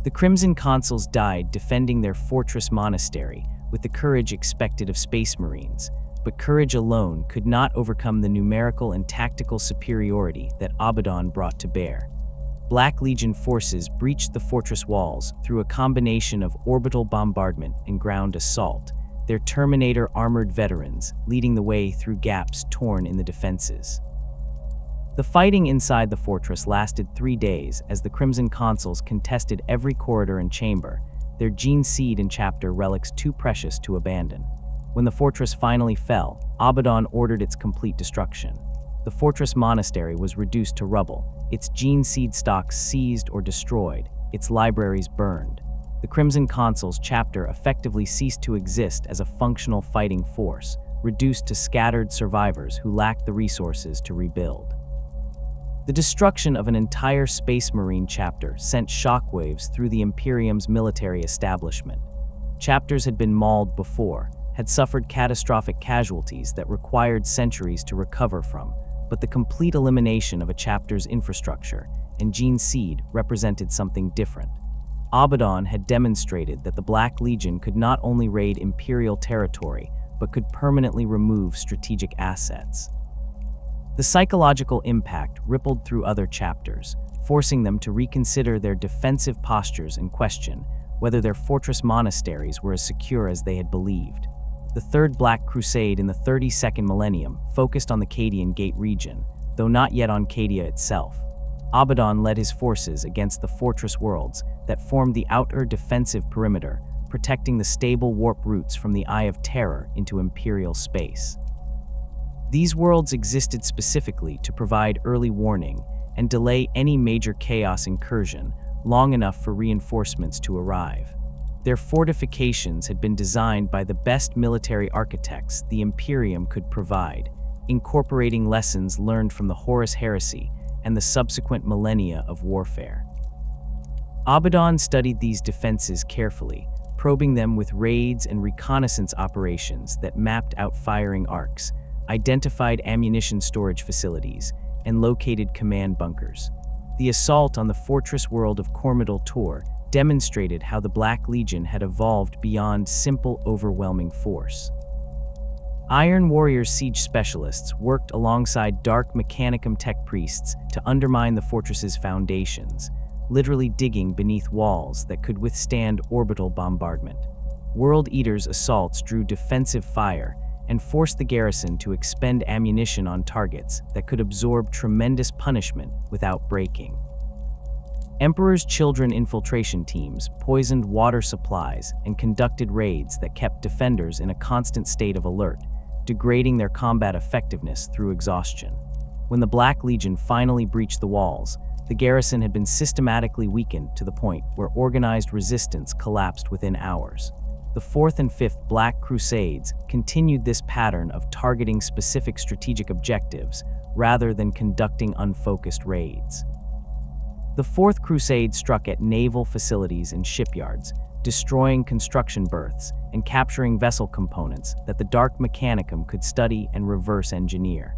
The Crimson Consuls died defending their fortress monastery with the courage expected of Space Marines, but courage alone could not overcome the numerical and tactical superiority that Abaddon brought to bear. Black Legion forces breached the fortress walls through a combination of orbital bombardment and ground assault, their Terminator armored veterans leading the way through gaps torn in the defenses. The fighting inside the fortress lasted 3 days as the Crimson Consuls contested every corridor and chamber, their gene seed and chapter relics too precious to abandon. When the fortress finally fell, Abaddon ordered its complete destruction. The fortress monastery was reduced to rubble, its gene seed stocks seized or destroyed, its libraries burned. The Crimson Consuls chapter effectively ceased to exist as a functional fighting force, reduced to scattered survivors who lacked the resources to rebuild. The destruction of an entire Space Marine chapter sent shockwaves through the Imperium's military establishment. Chapters had been mauled before, had suffered catastrophic casualties that required centuries to recover from, but the complete elimination of a chapter's infrastructure and gene seed represented something different. Abaddon had demonstrated that the Black Legion could not only raid Imperial territory, but could permanently remove strategic assets. The psychological impact rippled through other chapters, forcing them to reconsider their defensive postures and question whether their fortress monasteries were as secure as they had believed. The Third Black Crusade in the 32nd millennium focused on the Cadian Gate region, though not yet on Cadia itself. Abaddon led his forces against the fortress worlds that formed the outer defensive perimeter, protecting the stable warp routes from the Eye of Terror into Imperial space. These worlds existed specifically to provide early warning and delay any major chaos incursion long enough for reinforcements to arrive. Their fortifications had been designed by the best military architects the Imperium could provide, incorporating lessons learned from the Horus heresy and the subsequent millennia of warfare. Abaddon studied these defenses carefully, probing them with raids and reconnaissance operations that mapped out firing arcs, identified ammunition storage facilities, and located command bunkers. The assault on the fortress world of Cormidal Tor demonstrated how the Black Legion had evolved beyond simple overwhelming force. Iron Warrior's siege specialists worked alongside Dark Mechanicum tech priests to undermine the fortress's foundations, literally digging beneath walls that could withstand orbital bombardment. World Eater's assaults drew defensive fire and forced the garrison to expend ammunition on targets that could absorb tremendous punishment without breaking. Emperor's Children infiltration teams poisoned water supplies and conducted raids that kept defenders in a constant state of alert, degrading their combat effectiveness through exhaustion. When the Black Legion finally breached the walls, the garrison had been systematically weakened to the point where organized resistance collapsed within hours. The Fourth and Fifth Black Crusades continued this pattern of targeting specific strategic objectives rather than conducting unfocused raids. The Fourth Crusade struck at naval facilities and shipyards, destroying construction berths and capturing vessel components that the Dark Mechanicum could study and reverse engineer.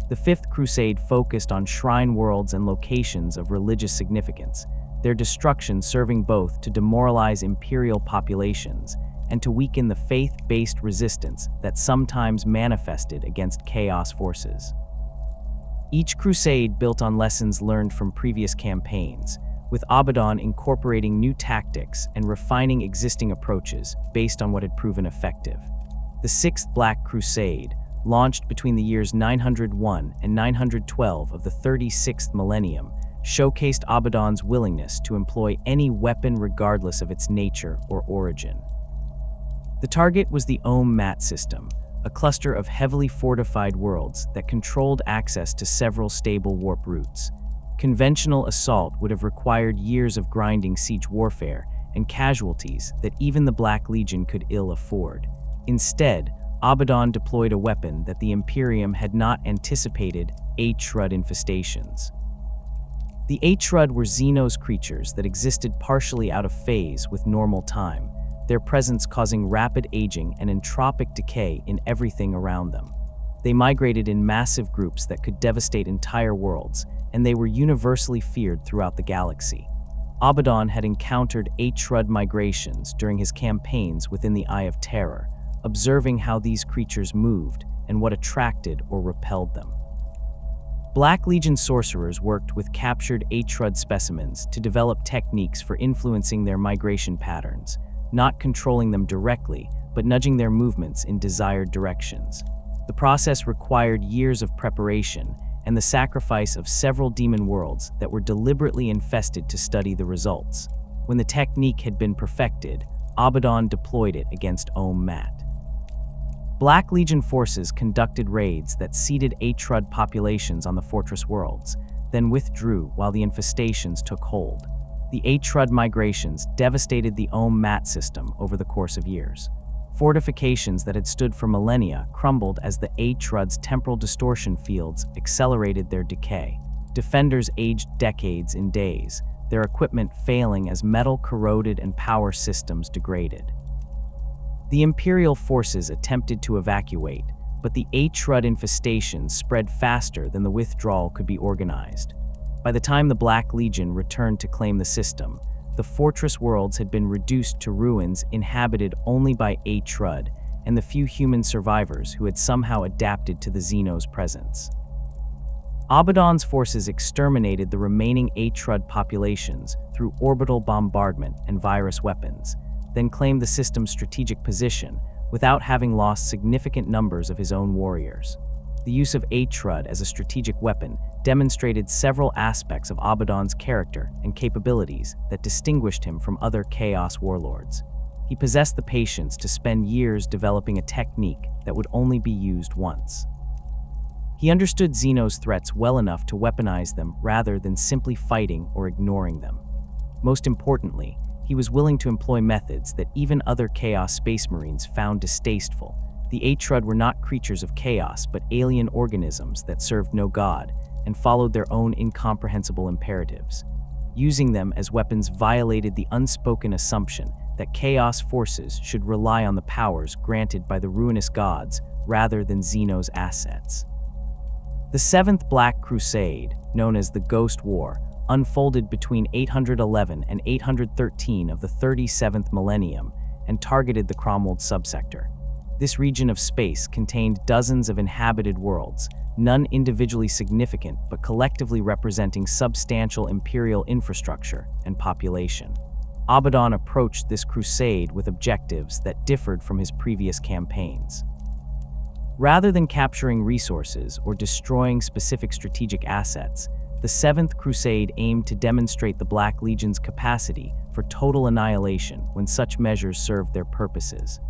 The Fifth Crusade focused on shrine worlds and locations of religious significance, their destruction serving both to demoralize imperial populations and to weaken the faith-based resistance that sometimes manifested against chaos forces. Each crusade built on lessons learned from previous campaigns, with Abaddon incorporating new tactics and refining existing approaches based on what had proven effective. The Sixth Black Crusade, launched between the years 901 and 912 of the 36th millennium, showcased Abaddon's willingness to employ any weapon regardless of its nature or origin. The target was the Ohm Mat system, a cluster of heavily fortified worlds that controlled access to several stable warp routes. Conventional assault would have required years of grinding siege warfare and casualties that even the Black Legion could ill afford. Instead, Abaddon deployed a weapon that the Imperium had not anticipated: H-Shrud infestations. The H-Shrud were Xenos creatures that existed partially out of phase with normal time, their presence causing rapid aging and entropic decay in everything around them. They migrated in massive groups that could devastate entire worlds, and they were universally feared throughout the galaxy. Abaddon had encountered H-Shrud migrations during his campaigns within the Eye of Terror, observing how these creatures moved and what attracted or repelled them. Black Legion sorcerers worked with captured Atrud specimens to develop techniques for influencing their migration patterns, not controlling them directly, but nudging their movements in desired directions. The process required years of preparation and the sacrifice of several demon worlds that were deliberately infested to study the results. When the technique had been perfected, Abaddon deployed it against Mat. Black Legion forces conducted raids that seeded Atrud populations on the fortress worlds, then withdrew while the infestations took hold. The Atrud migrations devastated the Mat system over the course of years. Fortifications that had stood for millennia crumbled as the Atrud's temporal distortion fields accelerated their decay. Defenders aged decades in days, their equipment failing as metal corroded and power systems degraded. The Imperial forces attempted to evacuate, but the Atrud infestations spread faster than the withdrawal could be organized. By the time the Black Legion returned to claim the system, the fortress worlds had been reduced to ruins inhabited only by Atrud and the few human survivors who had somehow adapted to the Xeno's presence. Abaddon's forces exterminated the remaining Atrud populations through orbital bombardment and virus weapons, then claimed the system's strategic position without having lost significant numbers of his own warriors. The use of Atrud as a strategic weapon demonstrated several aspects of Abaddon's character and capabilities that distinguished him from other Chaos warlords. He possessed the patience to spend years developing a technique that would only be used once. He understood Xeno's threats well enough to weaponize them rather than simply fighting or ignoring them. Most importantly, he was willing to employ methods that even other Chaos Space Marines found distasteful. The Atrud were not creatures of chaos, but alien organisms that served no god and followed their own incomprehensible imperatives. Using them as weapons violated the unspoken assumption that Chaos forces should rely on the powers granted by the ruinous gods rather than Xeno's assets. The Seventh Black Crusade, known as the Ghost War, unfolded between 811 and 813 of the 37th millennium and targeted the Cromwell subsector. This region of space contained dozens of inhabited worlds, none individually significant but collectively representing substantial imperial infrastructure and population. Abaddon approached this crusade with objectives that differed from his previous campaigns. Rather than capturing resources or destroying specific strategic assets, the Seventh Crusade aimed to demonstrate the Black Legion's capacity for total annihilation when such measures served their purposes.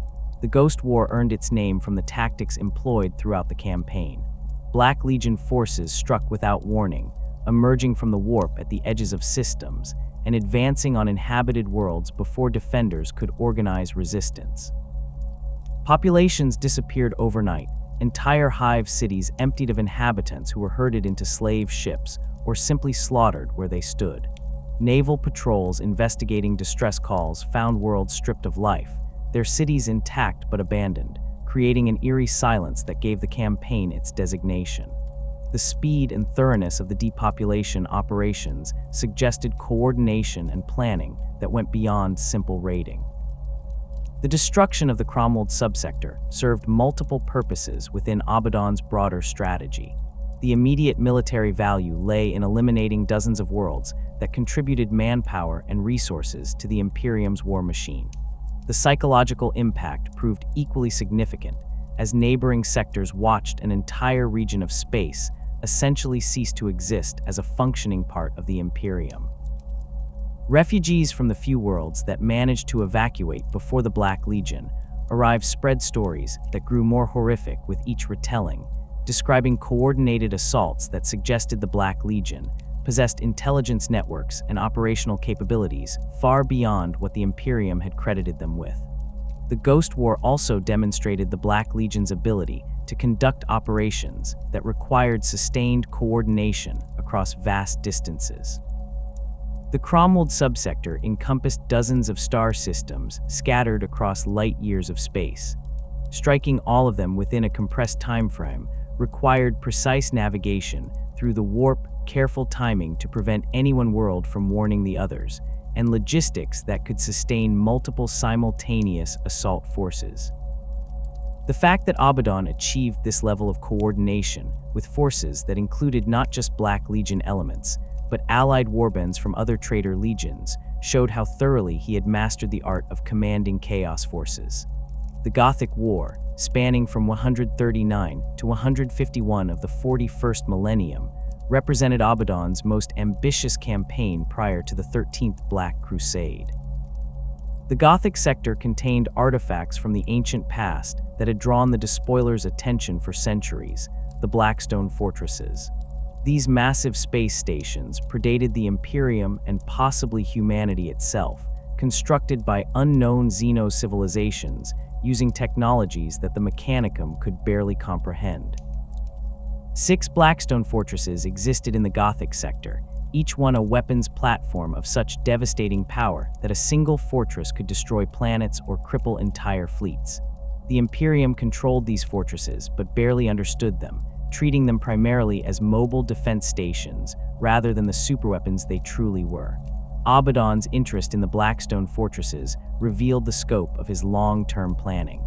The Ghost War earned its name from the tactics employed throughout the campaign. Black Legion forces struck without warning, emerging from the warp at the edges of systems and advancing on inhabited worlds before defenders could organize resistance. Populations disappeared overnight, entire hive cities emptied of inhabitants who were herded into slave ships or simply slaughtered where they stood. Naval patrols investigating distress calls found worlds stripped of life, their cities intact but abandoned, creating an eerie silence that gave the campaign its designation. The speed and thoroughness of the depopulation operations suggested coordination and planning that went beyond simple raiding. The destruction of the Cromwell subsector served multiple purposes within Abaddon's broader strategy. The immediate military value lay in eliminating dozens of worlds that contributed manpower and resources to the Imperium's war machine. The psychological impact proved equally significant, as neighboring sectors watched an entire region of space essentially cease to exist as a functioning part of the Imperium. Refugees from the few worlds that managed to evacuate before the Black Legion arrived spread stories that grew more horrific with each retelling, describing coordinated assaults that suggested the Black Legion possessed intelligence networks and operational capabilities far beyond what the Imperium had credited them with. The Ghost War also demonstrated the Black Legion's ability to conduct operations that required sustained coordination across vast distances. The Cromwell subsector encompassed dozens of star systems scattered across light years of space. Striking all of them within a compressed time frame required precise navigation through the warp, careful timing to prevent any one world from warning the others, and logistics that could sustain multiple simultaneous assault forces. The fact that Abaddon achieved this level of coordination with forces that included not just Black Legion elements, but allied warbands from other traitor legions, showed how thoroughly he had mastered the art of commanding chaos forces. The Gothic War, spanning from 139 to 151 of the 41st millennium, represented Abaddon's most ambitious campaign prior to the 13th Black Crusade. The Gothic sector contained artifacts from the ancient past that had drawn the Despoiler's attention for centuries, the Blackstone fortresses. These massive space stations predated the Imperium and possibly humanity itself, constructed by unknown Xeno civilizations using technologies that the Mechanicum could barely comprehend. 6 Blackstone fortresses existed in the Gothic sector, each one a weapons platform of such devastating power that a single fortress could destroy planets or cripple entire fleets. The Imperium controlled these fortresses but barely understood them, treating them primarily as mobile defense stations rather than the superweapons they truly were. Abaddon's interest in the Blackstone fortresses revealed the scope of his long-term planning.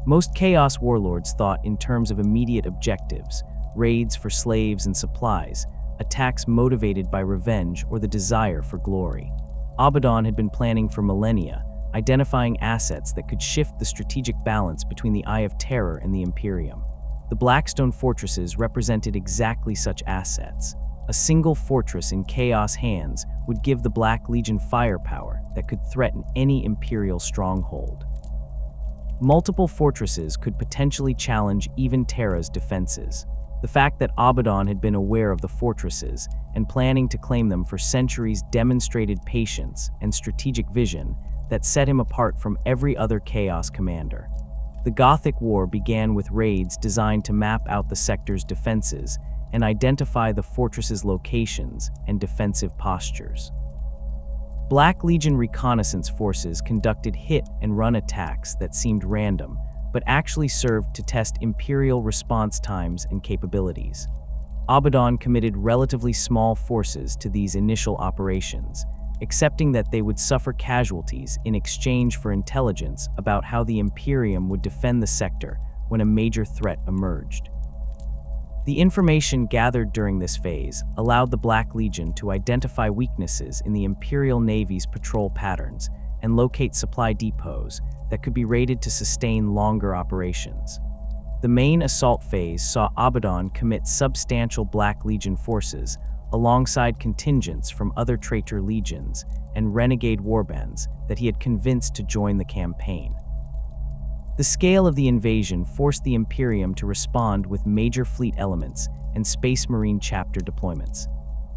Most Chaos warlords thought in terms of immediate objectives, raids for slaves and supplies, attacks motivated by revenge or the desire for glory. Abaddon had been planning for millennia, identifying assets that could shift the strategic balance between the Eye of Terror and the Imperium. The Blackstone fortresses represented exactly such assets. A single fortress in Chaos hands would give the Black Legion firepower that could threaten any Imperial stronghold. Multiple fortresses could potentially challenge even Terra's defenses. The fact that Abaddon had been aware of the fortresses and planning to claim them for centuries demonstrated patience and strategic vision that set him apart from every other Chaos commander. The Gothic War began with raids designed to map out the sector's defenses and identify the fortress's locations and defensive postures. Black Legion reconnaissance forces conducted hit-and-run attacks that seemed random, but actually served to test Imperial response times and capabilities. Abaddon committed relatively small forces to these initial operations, accepting that they would suffer casualties in exchange for intelligence about how the Imperium would defend the sector when a major threat emerged. The information gathered during this phase allowed the Black Legion to identify weaknesses in the Imperial Navy's patrol patterns and locate supply depots that could be raided to sustain longer operations. The main assault phase saw Abaddon commit substantial Black Legion forces alongside contingents from other traitor legions and renegade warbands that he had convinced to join the campaign. The scale of the invasion forced the Imperium to respond with major fleet elements and Space Marine chapter deployments.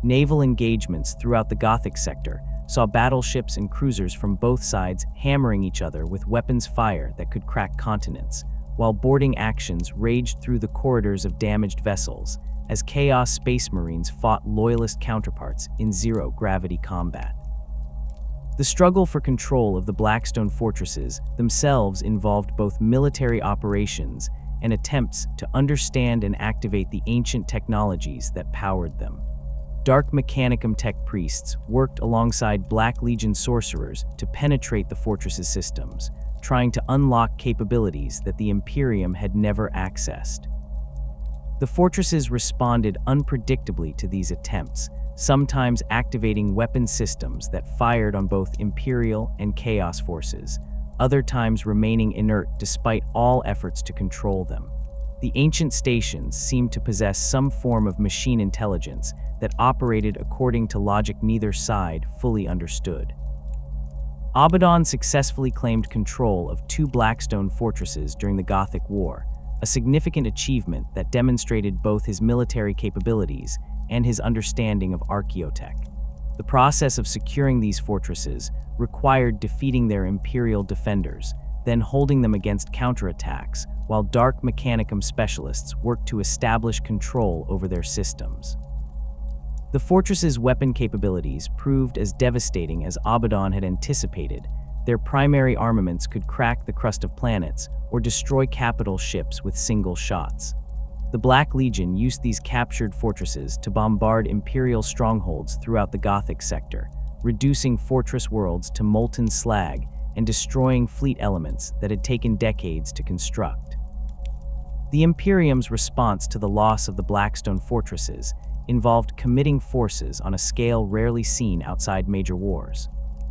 Naval engagements throughout the Gothic sector saw battleships and cruisers from both sides hammering each other with weapons fire that could crack continents, while boarding actions raged through the corridors of damaged vessels as Chaos Space Marines fought Loyalist counterparts in zero-gravity combat. The struggle for control of the Blackstone fortresses themselves involved both military operations and attempts to understand and activate the ancient technologies that powered them. Dark Mechanicum tech priests worked alongside Black Legion sorcerers to penetrate the fortress's systems, trying to unlock capabilities that the Imperium had never accessed. The fortresses responded unpredictably to these attempts, sometimes activating weapon systems that fired on both Imperial and Chaos forces, other times remaining inert despite all efforts to control them. The ancient stations seemed to possess some form of machine intelligence that operated according to logic neither side fully understood. Abaddon successfully claimed control of 2 Blackstone fortresses during the Gothic War, a significant achievement that demonstrated both his military capabilities and his understanding of archaeotech. The process of securing these fortresses required defeating their Imperial defenders, then holding them against counterattacks, while Dark Mechanicum specialists worked to establish control over their systems. The fortress's weapon capabilities proved as devastating as Abaddon had anticipated. Their primary armaments could crack the crust of planets or destroy capital ships with single shots. The Black Legion used these captured fortresses to bombard Imperial strongholds throughout the Gothic sector, reducing fortress worlds to molten slag and destroying fleet elements that had taken decades to construct. The Imperium's response to the loss of the Blackstone fortresses involved committing forces on a scale rarely seen outside major wars.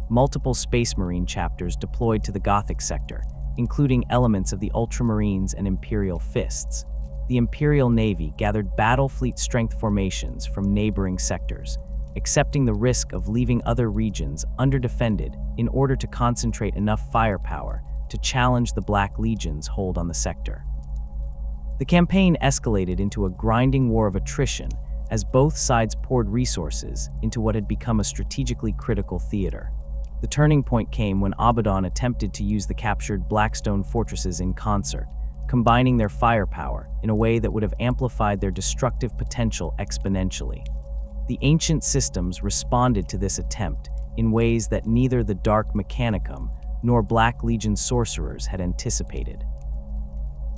Multiple Space Marine chapters deployed to the Gothic sector, including elements of the Ultramarines and Imperial Fists. The Imperial Navy gathered battle fleet strength formations from neighboring sectors, accepting the risk of leaving other regions underdefended in order to concentrate enough firepower to challenge the Black Legion's hold on the sector. The campaign escalated into a grinding war of attrition as both sides poured resources into what had become a strategically critical theater. The turning point came when Abaddon attempted to use the captured Blackstone fortresses in concert, combining their firepower in a way that would have amplified their destructive potential exponentially. The ancient systems responded to this attempt in ways that neither the Dark Mechanicum nor Black Legion sorcerers had anticipated.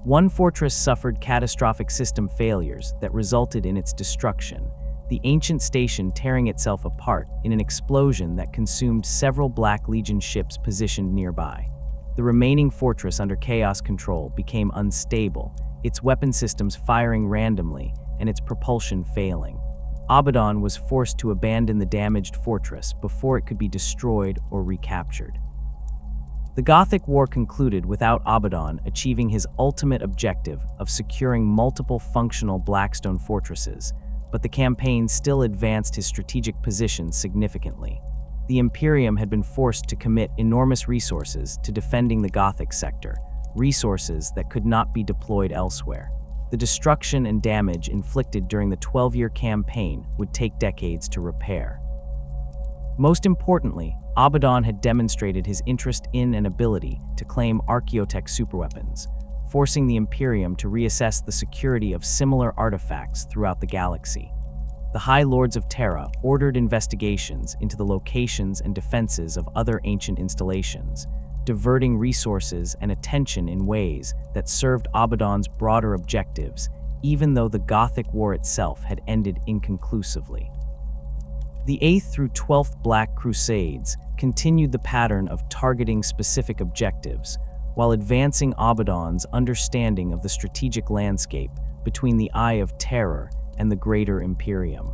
One fortress suffered catastrophic system failures that resulted in its destruction, the ancient station tearing itself apart in an explosion that consumed several Black Legion ships positioned nearby. The remaining fortress under Chaos control became unstable, its weapon systems firing randomly and its propulsion failing. Abaddon was forced to abandon the damaged fortress before it could be destroyed or recaptured. The Gothic War concluded without Abaddon achieving his ultimate objective of securing multiple functional Blackstone fortresses, but the campaign still advanced his strategic position significantly. The Imperium had been forced to commit enormous resources to defending the Gothic sector, resources that could not be deployed elsewhere. The destruction and damage inflicted during the 12-year campaign would take decades to repair. Most importantly, Abaddon had demonstrated his interest in and ability to claim archaeotech superweapons, forcing the Imperium to reassess the security of similar artifacts throughout the galaxy. The High Lords of Terra ordered investigations into the locations and defenses of other ancient installations, diverting resources and attention in ways that served Abaddon's broader objectives, even though the Gothic War itself had ended inconclusively. The 8th through 12th Black Crusades continued the pattern of targeting specific objectives, while advancing Abaddon's understanding of the strategic landscape between the Eye of Terror and the Greater Imperium.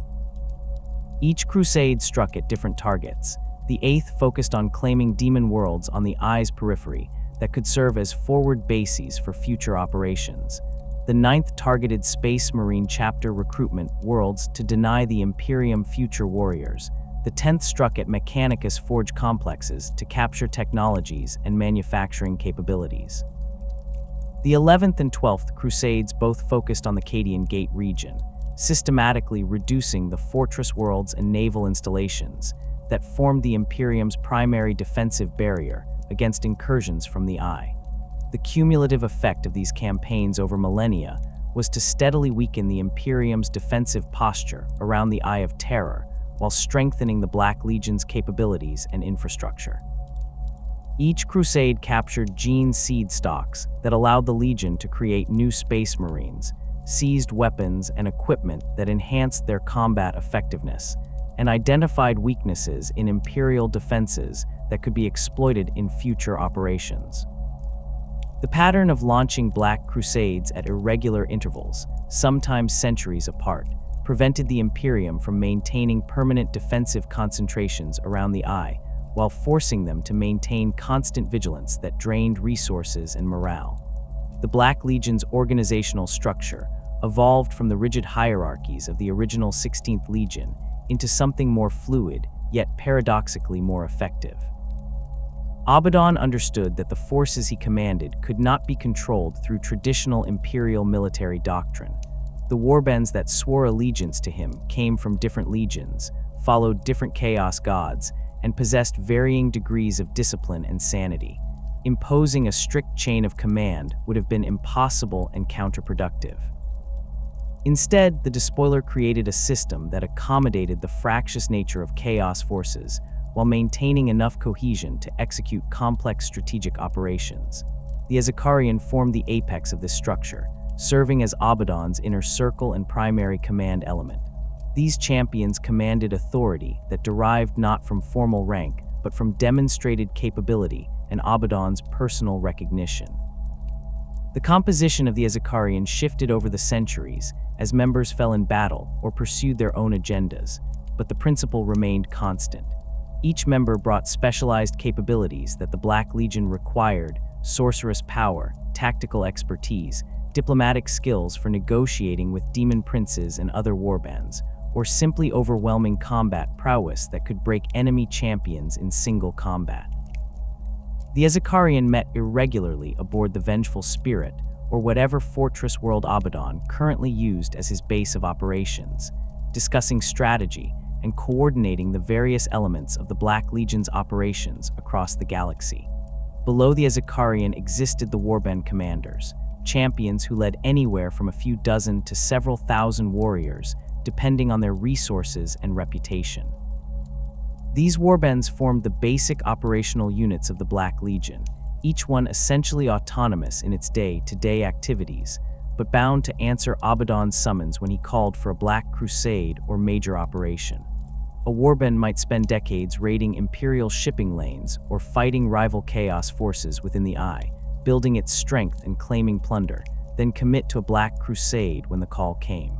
Each crusade struck at different targets. The 8th focused on claiming demon worlds on the Eye's periphery that could serve as forward bases for future operations. The 9th targeted Space Marine chapter recruitment worlds to deny the Imperium future warriors. The 10th struck at Mechanicus forge complexes to capture technologies and manufacturing capabilities. The 11th and 12th Crusades both focused on the Cadian Gate region, systematically reducing the fortress worlds and naval installations that formed the Imperium's primary defensive barrier against incursions from the Eye. The cumulative effect of these campaigns over millennia was to steadily weaken the Imperium's defensive posture around the Eye of Terror, while strengthening the Black Legion's capabilities and infrastructure. Each crusade captured gene seed stocks that allowed the Legion to create new Space Marines, seized weapons and equipment that enhanced their combat effectiveness, and identified weaknesses in Imperial defenses that could be exploited in future operations. The pattern of launching Black Crusades at irregular intervals, sometimes centuries apart, prevented the Imperium from maintaining permanent defensive concentrations around the Eye, while forcing them to maintain constant vigilance that drained resources and morale. The Black Legion's organizational structure evolved from the rigid hierarchies of the original 16th Legion into something more fluid, yet paradoxically more effective. Abaddon understood that the forces he commanded could not be controlled through traditional Imperial military doctrine. The warbands that swore allegiance to him came from different legions, followed different chaos gods, and possessed varying degrees of discipline and sanity. Imposing a strict chain of command would have been impossible and counterproductive. Instead, the Despoiler created a system that accommodated the fractious nature of chaos forces, while maintaining enough cohesion to execute complex strategic operations. The Ezekarian formed the apex of this structure, serving as Abaddon's inner circle and primary command element. These champions commanded authority that derived not from formal rank, but from demonstrated capability and Abaddon's personal recognition. The composition of the Azakaryan shifted over the centuries as members fell in battle or pursued their own agendas, but the principle remained constant. Each member brought specialized capabilities that the Black Legion required: sorcerous power, tactical expertise, diplomatic skills for negotiating with demon princes and other warbands, or simply overwhelming combat prowess that could break enemy champions in single combat. The Azakaryan met irregularly aboard the Vengeful Spirit, or whatever fortress world Abaddon currently used as his base of operations, discussing strategy and coordinating the various elements of the Black Legion's operations across the galaxy. Below the Azakaryan existed the Warband commanders, champions who led anywhere from a few dozen to several thousand warriors, depending on their resources and reputation. These warbands formed the basic operational units of the Black Legion, each one essentially autonomous in its day-to-day activities, but bound to answer Abaddon's summons when he called for a Black Crusade or major operation. A warband might spend decades raiding Imperial shipping lanes or fighting rival Chaos forces within the Eye, building its strength and claiming plunder, then commit to a Black Crusade when the call came.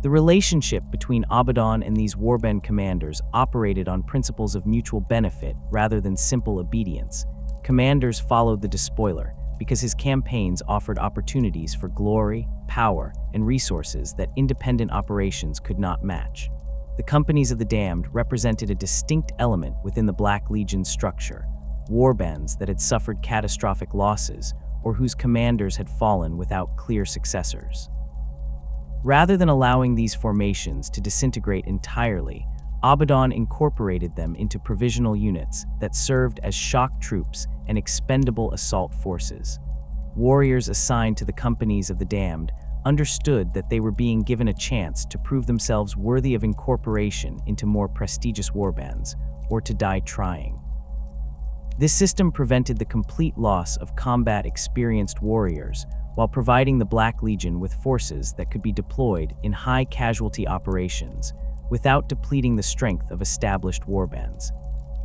The relationship between Abaddon and these warband commanders operated on principles of mutual benefit rather than simple obedience. Commanders followed the Despoiler because his campaigns offered opportunities for glory, power, and resources that independent operations could not match. The Companies of the Damned represented a distinct element within the Black Legion's structure: warbands that had suffered catastrophic losses or whose commanders had fallen without clear successors. Rather than allowing these formations to disintegrate entirely, Abaddon incorporated them into provisional units that served as shock troops and expendable assault forces. Warriors assigned to the Companies of the Damned understood that they were being given a chance to prove themselves worthy of incorporation into more prestigious warbands, or to die trying. This system prevented the complete loss of combat-experienced warriors, while providing the Black Legion with forces that could be deployed in high-casualty operations without depleting the strength of established warbands.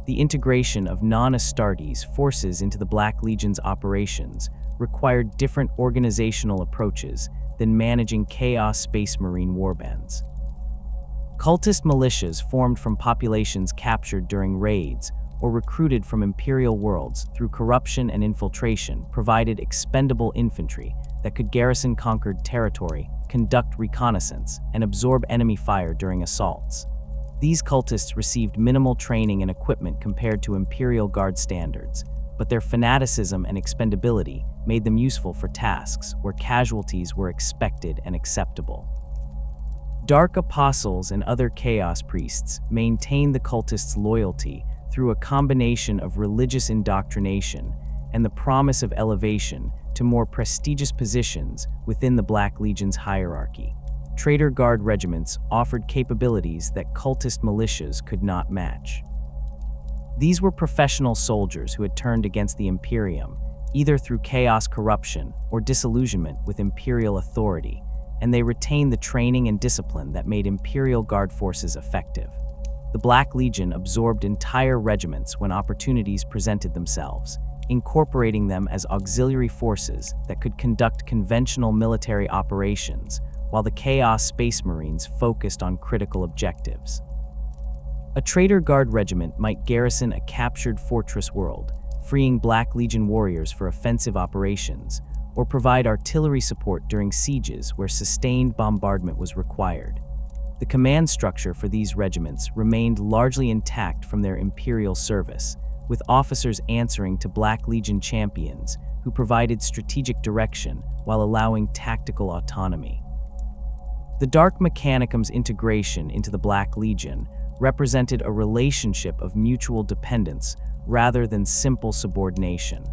The integration of non-Astartes forces into the Black Legion's operations required different organizational approaches than managing Chaos Space Marine warbands. Cultist militias formed from populations captured during raids or recruited from Imperial worlds through corruption and infiltration provided expendable infantry that could garrison conquered territory, conduct reconnaissance, and absorb enemy fire during assaults. These cultists received minimal training and equipment compared to Imperial Guard standards, but their fanaticism and expendability made them useful for tasks where casualties were expected and acceptable. Dark Apostles and other Chaos Priests maintained the cultists' loyalty through a combination of religious indoctrination and the promise of elevation to more prestigious positions within the Black Legion's hierarchy. Traitor Guard regiments offered capabilities that cultist militias could not match. These were professional soldiers who had turned against the Imperium, either through chaos corruption or disillusionment with Imperial authority, and they retained the training and discipline that made Imperial Guard forces effective. The Black Legion absorbed entire regiments when opportunities presented themselves, incorporating them as auxiliary forces that could conduct conventional military operations, while the Chaos Space Marines focused on critical objectives. A Traitor Guard regiment might garrison a captured fortress world, freeing Black Legion warriors for offensive operations, or provide artillery support during sieges where sustained bombardment was required. The command structure for these regiments remained largely intact from their Imperial service, with officers answering to Black Legion champions who provided strategic direction while allowing tactical autonomy. The Dark Mechanicum's integration into the Black Legion represented a relationship of mutual dependence rather than simple subordination.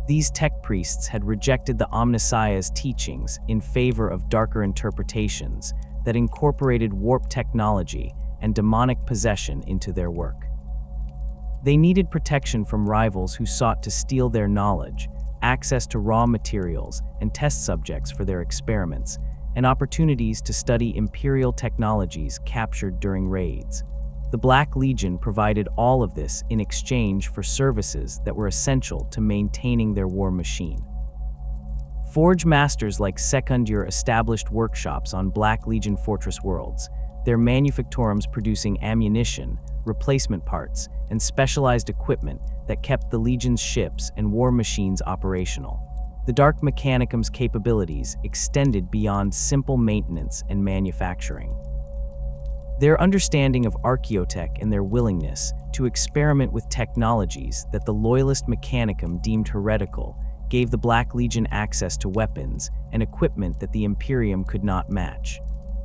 These tech priests had rejected the Omnissiah's teachings in favor of darker interpretations that incorporated warp technology and demonic possession into their work. They needed protection from rivals who sought to steal their knowledge, access to raw materials and test subjects for their experiments, and opportunities to study Imperial technologies captured during raids. The Black Legion provided all of this in exchange for services that were essential to maintaining their war machine. Forge masters like Secundur established workshops on Black Legion fortress worlds, their manufactorums producing ammunition, replacement parts, and specialized equipment that kept the Legion's ships and war machines operational. The Dark Mechanicum's capabilities extended beyond simple maintenance and manufacturing. Their understanding of archaeotech and their willingness to experiment with technologies that the Loyalist Mechanicum deemed heretical gave the Black Legion access to weapons and equipment that the Imperium could not match.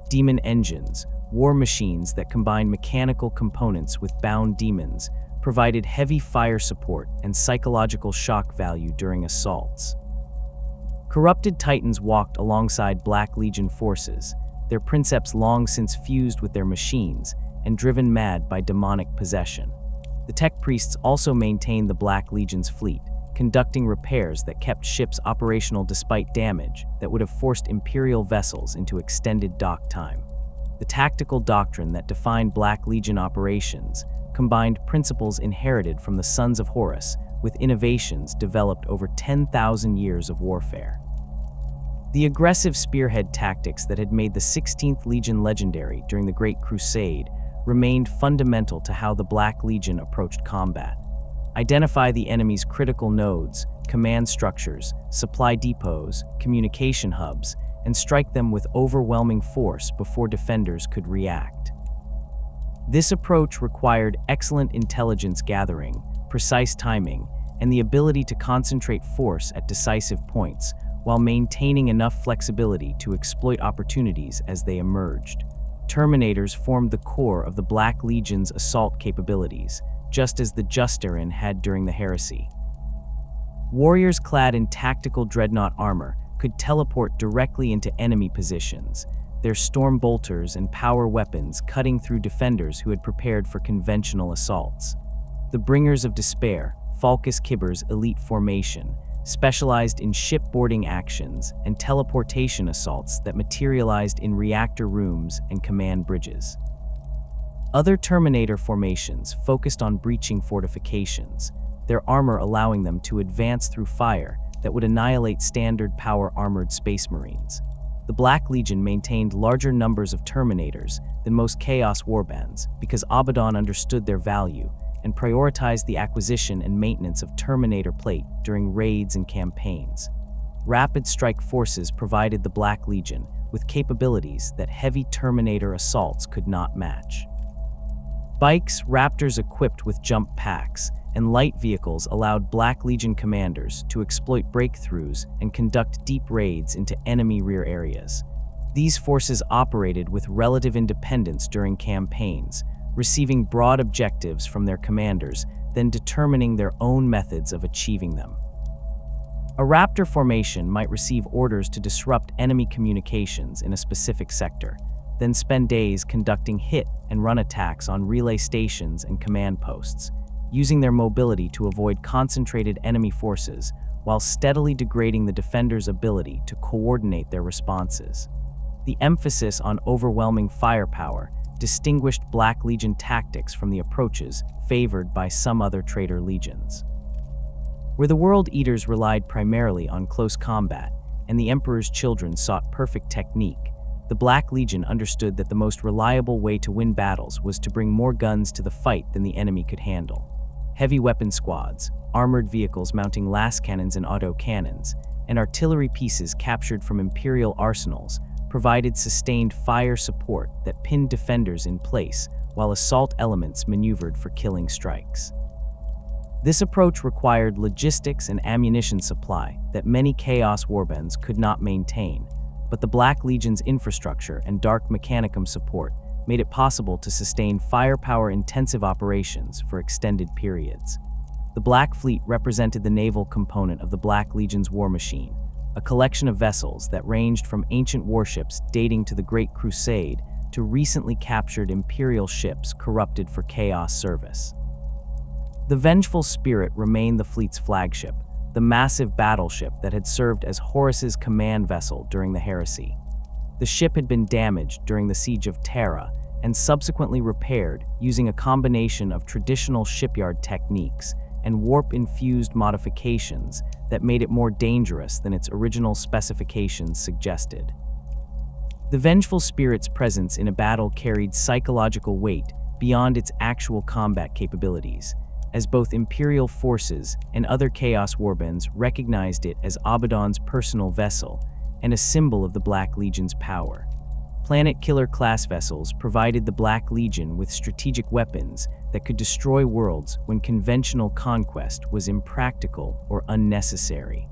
Demon engines, war machines that combined mechanical components with bound demons, provided heavy fire support and psychological shock value during assaults. Corrupted Titans walked alongside Black Legion forces, their princeps long since fused with their machines and driven mad by demonic possession. The Tech Priests also maintained the Black Legion's fleet, conducting repairs that kept ships operational despite damage that would have forced Imperial vessels into extended dock time. The tactical doctrine that defined Black Legion operations combined principles inherited from the Sons of Horus with innovations developed over 10,000 years of warfare. The aggressive spearhead tactics that had made the 16th Legion legendary during the Great Crusade remained fundamental to how the Black Legion approached combat. Identify the enemy's critical nodes, command structures, supply depots, communication hubs, and strike them with overwhelming force before defenders could react. This approach required excellent intelligence gathering, precise timing, and the ability to concentrate force at decisive points, while maintaining enough flexibility to exploit opportunities as they emerged. Terminators formed the core of the Black Legion's assault capabilities, just as the Justarin had during the Heresy. Warriors clad in tactical dreadnought armor could teleport directly into enemy positions, their storm bolters and power weapons cutting through defenders who had prepared for conventional assaults. The Bringers of Despair, Falcus Kibber's elite formation, specialized in shipboarding actions and teleportation assaults that materialized in reactor rooms and command bridges. Other Terminator formations focused on breaching fortifications, their armor allowing them to advance through fire that would annihilate standard power armored space marines. The Black Legion maintained larger numbers of Terminators than most Chaos warbands because Abaddon understood their value and prioritized the acquisition and maintenance of Terminator plate during raids and campaigns. Rapid strike forces provided the Black Legion with capabilities that heavy Terminator assaults could not match. Bikes, Raptors equipped with jump packs, and light vehicles allowed Black Legion commanders to exploit breakthroughs and conduct deep raids into enemy rear areas. These forces operated with relative independence during campaigns, receiving broad objectives from their commanders, then determining their own methods of achieving them. A Raptor formation might receive orders to disrupt enemy communications in a specific sector, then spend days conducting hit and run attacks on relay stations and command posts, using their mobility to avoid concentrated enemy forces while steadily degrading the defender's ability to coordinate their responses. The emphasis on overwhelming firepower distinguished Black Legion tactics from the approaches favored by some other traitor legions. Where the World Eaters relied primarily on close combat and the Emperor's children sought perfect technique, the Black Legion understood that the most reliable way to win battles was to bring more guns to the fight than the enemy could handle. Heavy weapon squads, armored vehicles mounting las cannons and autocannons, and artillery pieces captured from Imperial arsenals provided sustained fire support that pinned defenders in place while assault elements maneuvered for killing strikes. This approach required logistics and ammunition supply that many Chaos warbands could not maintain, but the Black Legion's infrastructure and Dark Mechanicum support made it possible to sustain firepower-intensive operations for extended periods. The Black Fleet represented the naval component of the Black Legion's war machine, a collection of vessels that ranged from ancient warships dating to the Great Crusade to recently captured Imperial ships corrupted for Chaos service. The Vengeful Spirit remained the fleet's flagship, the massive battleship that had served as Horus's command vessel during the Heresy. The ship had been damaged during the Siege of Terra and subsequently repaired using a combination of traditional shipyard techniques and warp-infused modifications that made it more dangerous than its original specifications suggested. The vengeful spirit's presence in a battle carried psychological weight beyond its actual combat capabilities, as both Imperial forces and other Chaos warbands recognized it as Abaddon's personal vessel and a symbol of the Black Legion's power. Planet Killer class vessels provided the Black Legion with strategic weapons that could destroy worlds when conventional conquest was impractical or unnecessary.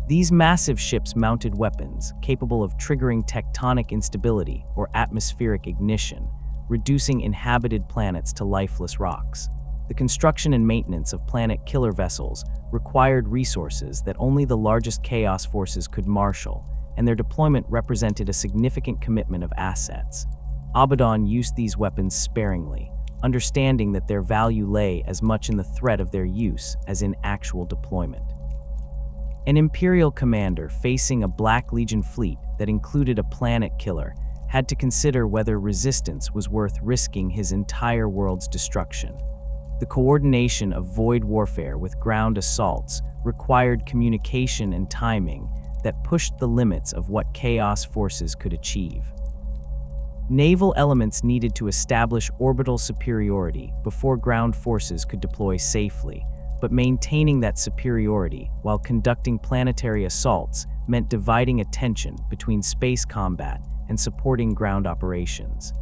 These massive ships mounted weapons capable of triggering tectonic instability or atmospheric ignition, reducing inhabited planets to lifeless rocks. The construction and maintenance of Planet Killer vessels required resources that only the largest Chaos forces could marshal, and their deployment represented a significant commitment of assets. Abaddon used these weapons sparingly, understanding that their value lay as much in the threat of their use as in actual deployment. An Imperial commander facing a Black Legion fleet that included a Planet Killer had to consider whether resistance was worth risking his entire world's destruction. The coordination of void warfare with ground assaults required communication and timing that pushed the limits of what Chaos forces could achieve. Naval elements needed to establish orbital superiority before ground forces could deploy safely, but maintaining that superiority while conducting planetary assaults meant dividing attention between space combat and supporting ground operations.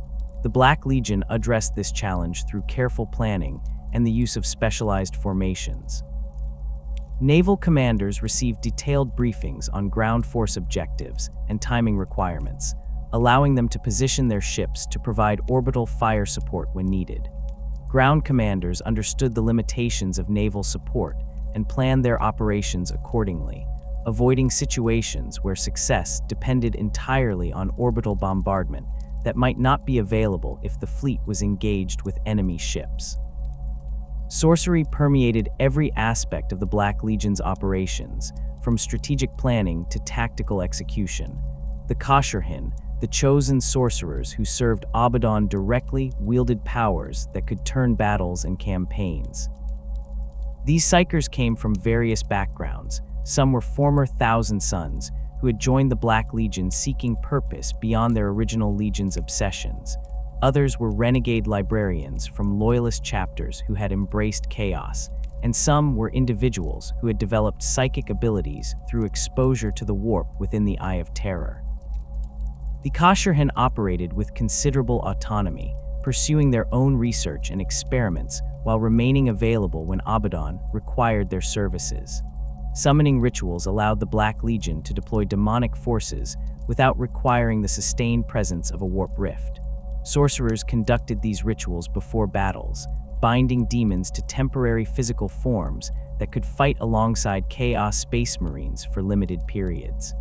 The Black Legion addressed this challenge through careful planning and the use of specialized formations. Naval commanders received detailed briefings on ground force objectives and timing requirements, allowing them to position their ships to provide orbital fire support when needed. Ground commanders understood the limitations of naval support and planned their operations accordingly, avoiding situations where success depended entirely on orbital bombardment that might not be available if the fleet was engaged with enemy ships. Sorcery permeated every aspect of the Black Legion's operations, from strategic planning to tactical execution. The Kashirhin, the chosen sorcerers who served Abaddon directly, wielded powers that could turn battles and campaigns. These psychers came from various backgrounds. Some were former Thousand Sons who had joined the Black Legion seeking purpose beyond their original Legion's obsessions. Others were renegade librarians from loyalist chapters who had embraced chaos, and some were individuals who had developed psychic abilities through exposure to the warp within the Eye of Terror. The Kashirhin operated with considerable autonomy, pursuing their own research and experiments while remaining available when Abaddon required their services. Summoning rituals allowed the Black Legion to deploy demonic forces without requiring the sustained presence of a warp rift. Sorcerers conducted these rituals before battles, binding demons to temporary physical forms that could fight alongside Chaos Space Marines for limited periods.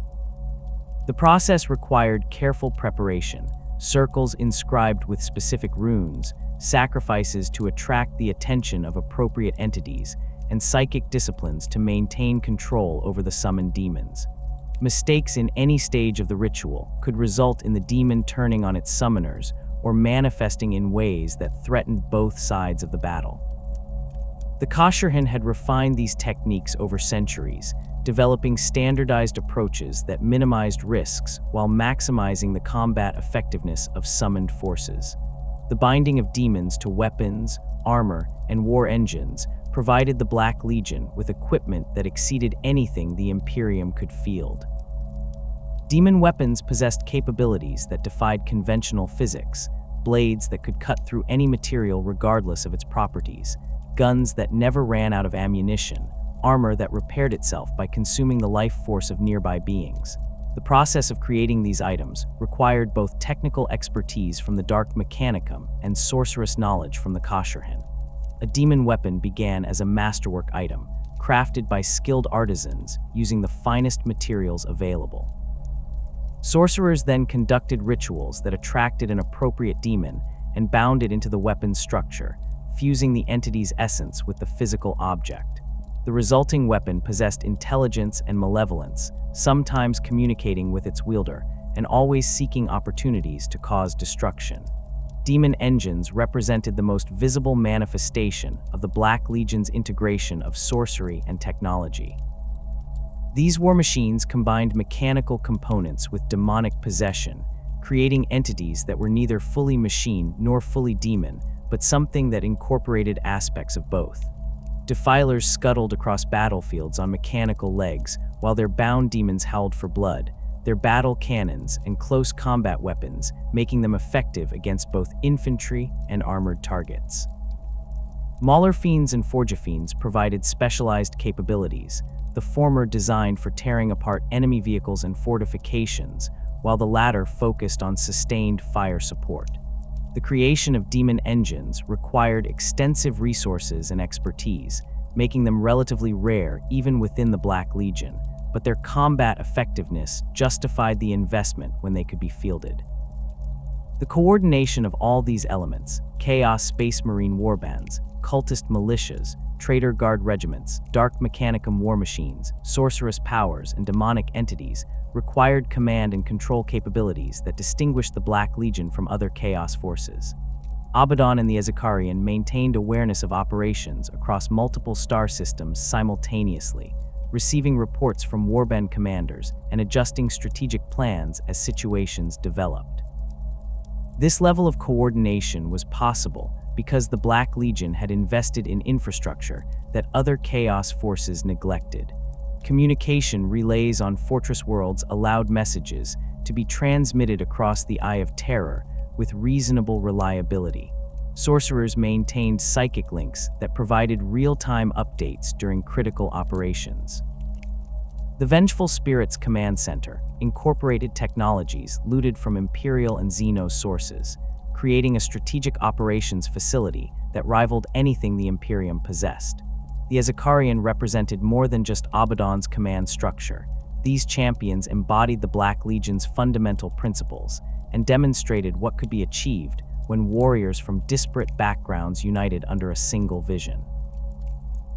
The process required careful preparation, circles inscribed with specific runes, sacrifices to attract the attention of appropriate entities, and psychic disciplines to maintain control over the summoned demons. Mistakes in any stage of the ritual could result in the demon turning on its summoners or manifesting in ways that threatened both sides of the battle. The Kashirhin had refined these techniques over centuries, developing standardized approaches that minimized risks while maximizing the combat effectiveness of summoned forces. The binding of demons to weapons, armor, and war engines provided the Black Legion with equipment that exceeded anything the Imperium could field. Demon weapons possessed capabilities that defied conventional physics, blades that could cut through any material regardless of its properties, guns that never ran out of ammunition, armor that repaired itself by consuming the life force of nearby beings. The process of creating these items required both technical expertise from the Dark Mechanicum and sorcerous knowledge from the Kashirhin. A demon weapon began as a masterwork item, crafted by skilled artisans using the finest materials available. Sorcerers then conducted rituals that attracted an appropriate demon and bound it into the weapon's structure, fusing the entity's essence with the physical object. The resulting weapon possessed intelligence and malevolence, sometimes communicating with its wielder and always seeking opportunities to cause destruction. demon engines represented the most visible manifestation of the Black Legion's integration of sorcery and technology. These war machines combined mechanical components with demonic possession, creating entities that were neither fully machine nor fully demon, but something that incorporated aspects of both. Defilers scuttled across battlefields on mechanical legs, while their bound demons howled for blood, their battle cannons and close combat weapons making them effective against both infantry and armored targets. Mauler Fiends and Forgefiends provided specialized capabilities, the former designed for tearing apart enemy vehicles and fortifications, while the latter focused on sustained fire support. The creation of demon engines required extensive resources and expertise, making them relatively rare even within the Black Legion, but their combat effectiveness justified the investment when they could be fielded. The coordination of all these elements, Chaos Space Marine warbands, cultist militias, traitor guard regiments, dark mechanicum war machines, sorcerous powers, and demonic entities, required command and control capabilities that distinguished the Black Legion from other Chaos forces. Abaddon and the Ezekarian maintained awareness of operations across multiple star systems simultaneously, receiving reports from warband commanders and adjusting strategic plans as situations developed. This level of coordination was possible because the Black Legion had invested in infrastructure that other Chaos forces neglected. Communication relays on Fortress worlds allowed messages to be transmitted across the Eye of Terror with reasonable reliability. Sorcerers maintained psychic links that provided real-time updates during critical operations. The Vengeful Spirits Command Center incorporated technologies looted from Imperial and Xeno sources, creating a strategic operations facility that rivaled anything the Imperium possessed. The Ezekarian represented more than just Abaddon's command structure. These champions embodied the Black Legion's fundamental principles and demonstrated what could be achieved when warriors from disparate backgrounds united under a single vision.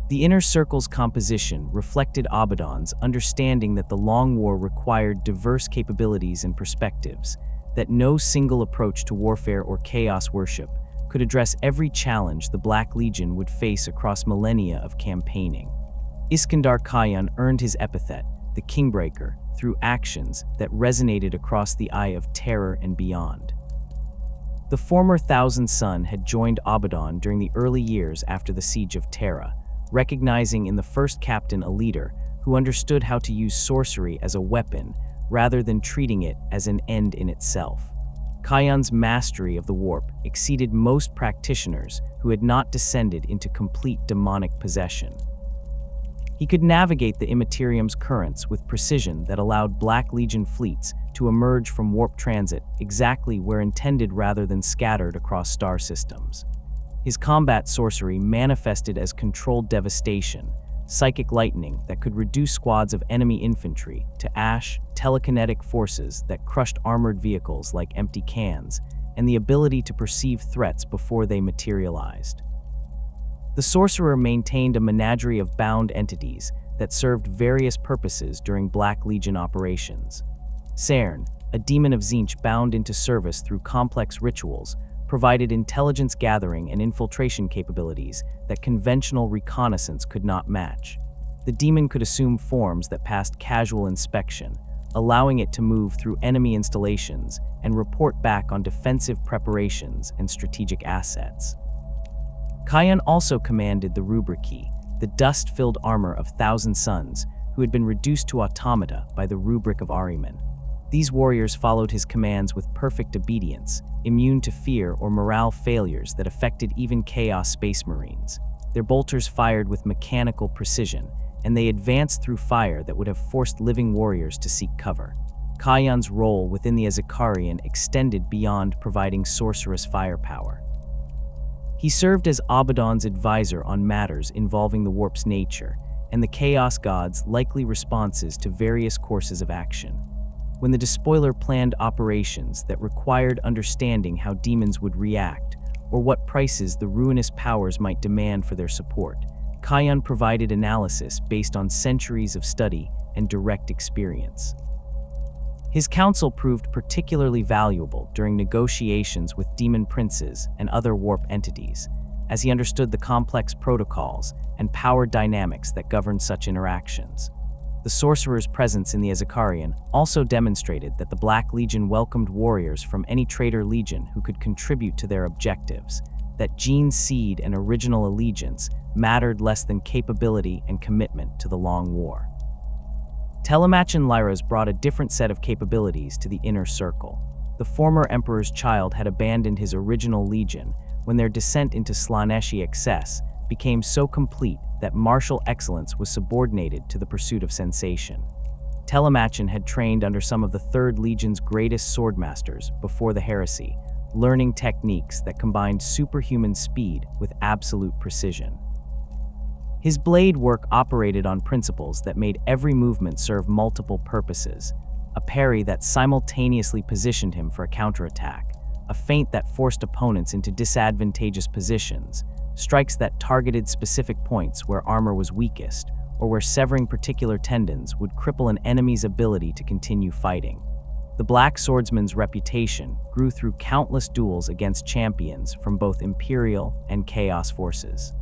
The Inner Circle's composition reflected Abaddon's understanding that the Long War required diverse capabilities and perspectives, that no single approach to warfare or chaos worship could address every challenge the Black Legion would face across millennia of campaigning. Iskandar Khayan earned his epithet, the Kingbreaker, through actions that resonated across the Eye of Terror and beyond. The former Thousand Son had joined Abaddon during the early years after the Siege of Terra, recognizing in the first captain a leader who understood how to use sorcery as a weapon rather than treating it as an end in itself. Khayan's mastery of the warp exceeded most practitioners who had not descended into complete demonic possession. He could navigate the Immaterium's currents with precision that allowed Black Legion fleets to emerge from warp transit exactly where intended rather than scattered across star systems. His combat sorcery manifested as controlled devastation, psychic lightning that could reduce squads of enemy infantry to ash, telekinetic forces that crushed armored vehicles like empty cans, and the ability to perceive threats before they materialized. The sorcerer maintained a menagerie of bound entities that served various purposes during Black Legion operations. Cairn, a demon of Tzeentch bound into service through complex rituals, provided intelligence gathering and infiltration capabilities that conventional reconnaissance could not match. The demon could assume forms that passed casual inspection, allowing it to move through enemy installations and report back on defensive preparations and strategic assets. Khayan also commanded the Rubriki, the dust-filled armor of Thousand Sons, who had been reduced to automata by the rubric of Ahriman. These warriors followed his commands with perfect obedience, immune to fear or morale failures that affected even Chaos Space Marines. Their bolters fired with mechanical precision, and they advanced through fire that would have forced living warriors to seek cover. Khayan's role within the Ezekarian extended beyond providing sorcerous firepower. He served as Abaddon's advisor on matters involving the warp's nature and the Chaos God's likely responses to various courses of action. When the Despoiler planned operations that required understanding how demons would react or what prices the ruinous powers might demand for their support, Khayan provided analysis based on centuries of study and direct experience. His counsel proved particularly valuable during negotiations with demon princes and other warp entities, as he understood the complex protocols and power dynamics that govern such interactions. The sorcerer's presence in the Ezekarian also demonstrated that the Black Legion welcomed warriors from any traitor legion who could contribute to their objectives, that gene seed and original allegiance mattered less than capability and commitment to the long war. Telemach and Lyra's brought a different set of capabilities to the inner circle. The former emperor's child had abandoned his original legion when their descent into Slaneshi excess became so complete that martial excellence was subordinated to the pursuit of sensation. Telemach had trained under some of the Third Legion's greatest swordmasters before the heresy, learning techniques that combined superhuman speed with absolute precision. His blade work operated on principles that made every movement serve multiple purposes: a parry that simultaneously positioned him for a counterattack, a feint that forced opponents into disadvantageous positions, strikes that targeted specific points where armor was weakest, or where severing particular tendons would cripple an enemy's ability to continue fighting. The Black Swordsman's reputation grew through countless duels against champions from both Imperial and Chaos forces.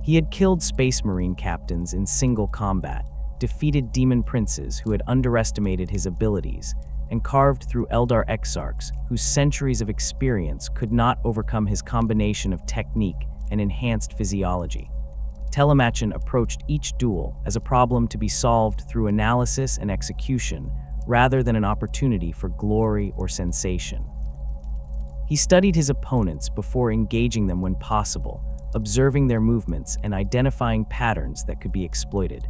He had killed Space Marine captains in single combat, defeated demon princes who had underestimated his abilities, and carved through Eldar exarchs whose centuries of experience could not overcome his combination of technique and enhanced physiology. Telemach approached each duel as a problem to be solved through analysis and execution, rather than an opportunity for glory or sensation. He studied his opponents before engaging them when possible, observing their movements and identifying patterns that could be exploited.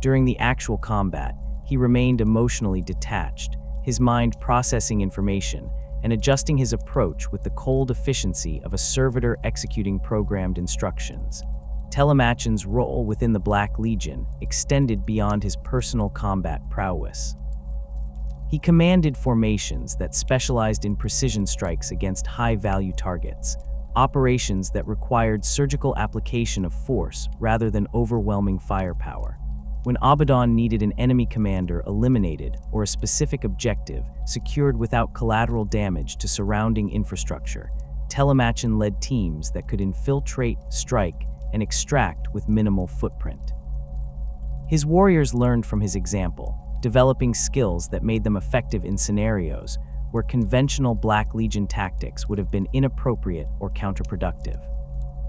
During the actual combat, he remained emotionally detached, his mind processing information and adjusting his approach with the cold efficiency of a servitor executing programmed instructions. Telemach's role within the Black Legion extended beyond his personal combat prowess. He commanded formations that specialized in precision strikes against high-value targets, operations that required surgical application of force rather than overwhelming firepower. When Abaddon needed an enemy commander eliminated or a specific objective secured without collateral damage to surrounding infrastructure, Telemach led teams that could infiltrate, strike, and extract with minimal footprint. His warriors learned from his example, developing skills that made them effective in scenarios where conventional Black Legion tactics would have been inappropriate or counterproductive.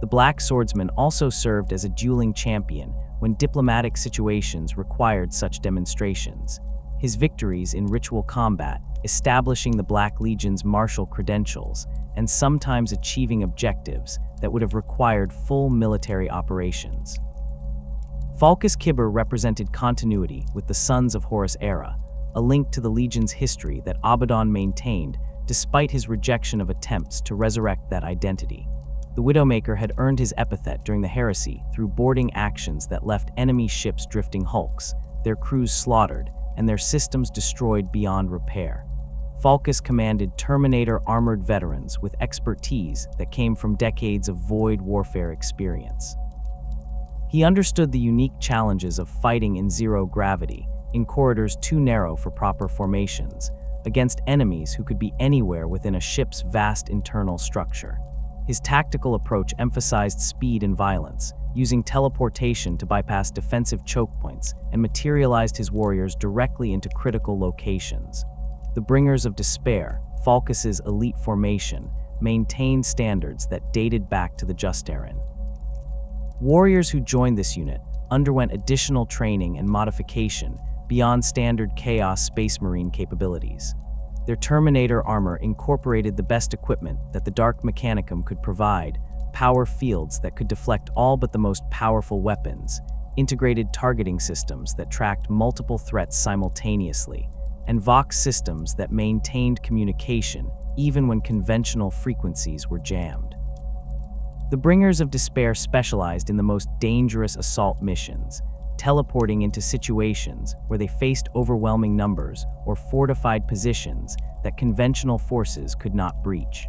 The Black Swordsman also served as a dueling champion when diplomatic situations required such demonstrations. His victories in ritual combat, establishing the Black Legion's martial credentials, and sometimes achieving objectives that would have required full military operations. Falcus Kibber represented continuity with the Sons of Horus era, a link to the Legion's history that Abaddon maintained despite his rejection of attempts to resurrect that identity. The Widowmaker had earned his epithet during the heresy through boarding actions that left enemy ships drifting hulks, their crews slaughtered, and their systems destroyed beyond repair. Falcus commanded Terminator armored veterans with expertise that came from decades of void warfare experience. He understood the unique challenges of fighting in zero gravity, in corridors too narrow for proper formations, against enemies who could be anywhere within a ship's vast internal structure. His tactical approach emphasized speed and violence, using teleportation to bypass defensive choke points, and materialized his warriors directly into critical locations. The Bringers of Despair, Falcus's elite formation, maintained standards that dated back to the Justarin. Warriors who joined this unit underwent additional training and modification beyond standard Chaos Space Marine capabilities. Their Terminator armor incorporated the best equipment that the Dark Mechanicum could provide, power fields that could deflect all but the most powerful weapons, integrated targeting systems that tracked multiple threats simultaneously, and Vox systems that maintained communication even when conventional frequencies were jammed. The Bringers of Despair specialized in the most dangerous assault missions, teleporting into situations where they faced overwhelming numbers or fortified positions that conventional forces could not breach.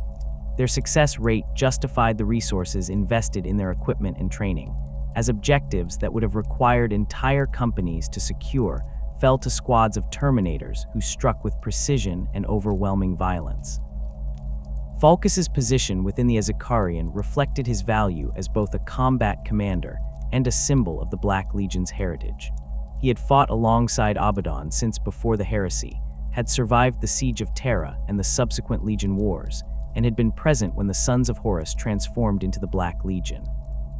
Their success rate justified the resources invested in their equipment and training, as objectives that would have required entire companies to secure fell to squads of Terminators who struck with precision and overwhelming violence. Falkus's position within the Azakarian reflected his value as both a combat commander and a symbol of the Black Legion's heritage. He had fought alongside Abaddon since before the heresy, had survived the Siege of Terra and the subsequent Legion Wars, and had been present when the Sons of Horus transformed into the Black Legion.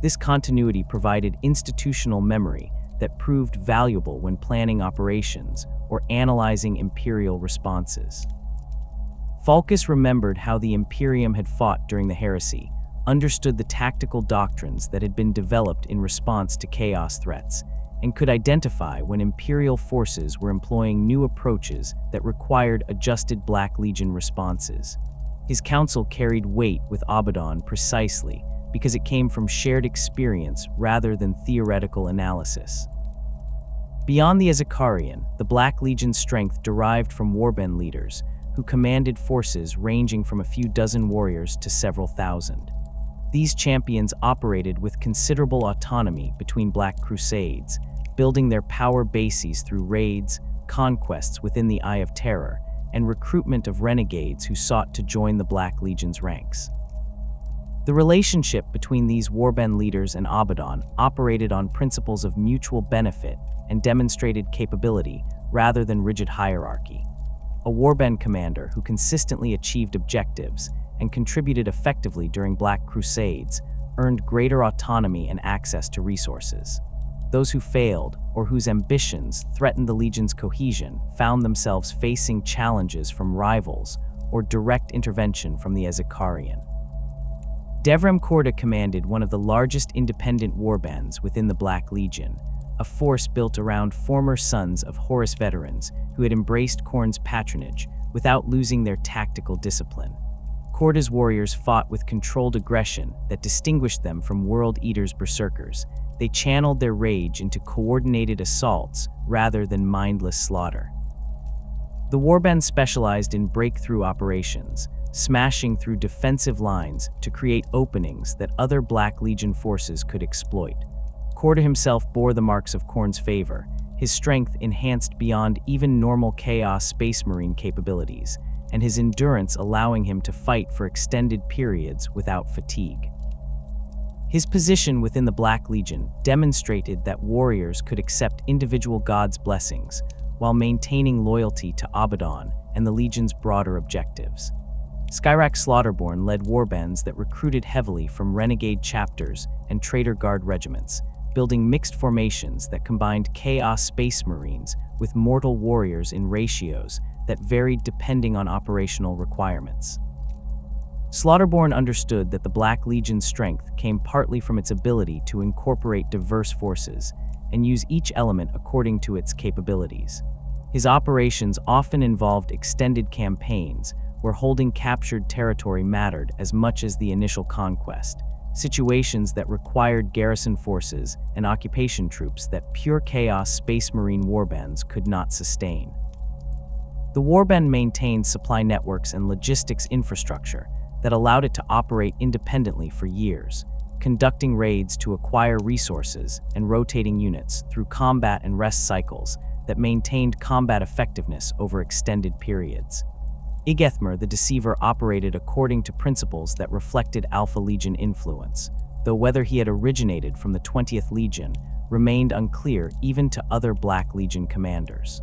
This continuity provided institutional memory that proved valuable when planning operations or analyzing Imperial responses. Falkus remembered how the Imperium had fought during the heresy, understood the tactical doctrines that had been developed in response to chaos threats, and could identify when Imperial forces were employing new approaches that required adjusted Black Legion responses. His counsel carried weight with Abaddon precisely because it came from shared experience rather than theoretical analysis. Beyond the Azakarian, the Black Legion's strength derived from warband leaders who commanded forces ranging from a few dozen warriors to several thousand. These champions operated with considerable autonomy between Black Crusades, building their power bases through raids, conquests within the Eye of Terror, and recruitment of renegades who sought to join the Black Legion's ranks. The relationship between these warband leaders and Abaddon operated on principles of mutual benefit and demonstrated capability rather than rigid hierarchy. A warband commander who consistently achieved objectives and contributed effectively during Black Crusades earned greater autonomy and access to resources. Those who failed, or whose ambitions threatened the Legion's cohesion, found themselves facing challenges from rivals or direct intervention from the Azakarian. Devrem Korda commanded one of the largest independent warbands within the Black Legion, a force built around former Sons of Horus veterans who had embraced Khorne's patronage without losing their tactical discipline. Korda's warriors fought with controlled aggression that distinguished them from World Eater's berserkers. They channeled their rage into coordinated assaults rather than mindless slaughter. The warband specialized in breakthrough operations, smashing through defensive lines to create openings that other Black Legion forces could exploit. Korda himself bore the marks of Khorne's favor, his strength enhanced beyond even normal Chaos Space Marine capabilities, and his endurance allowing him to fight for extended periods without fatigue. His position within the Black Legion demonstrated that warriors could accept individual gods' blessings while maintaining loyalty to Abaddon and the Legion's broader objectives. Skyrak Slaughterborn led warbands that recruited heavily from renegade chapters and traitor guard regiments, building mixed formations that combined Chaos Space Marines with mortal warriors in ratios that varied depending on operational requirements. Slaughterborn understood that the Black Legion's strength came partly from its ability to incorporate diverse forces and use each element according to its capabilities. His operations often involved extended campaigns where holding captured territory mattered as much as the initial conquest, situations that required garrison forces and occupation troops that pure Chaos Space Marine warbands could not sustain. The warband maintained supply networks and logistics infrastructure that allowed it to operate independently for years, conducting raids to acquire resources and rotating units through combat and rest cycles that maintained combat effectiveness over extended periods. Igethmer the Deceiver operated according to principles that reflected Alpha Legion influence, though whether he had originated from the 20th Legion remained unclear even to other Black Legion commanders.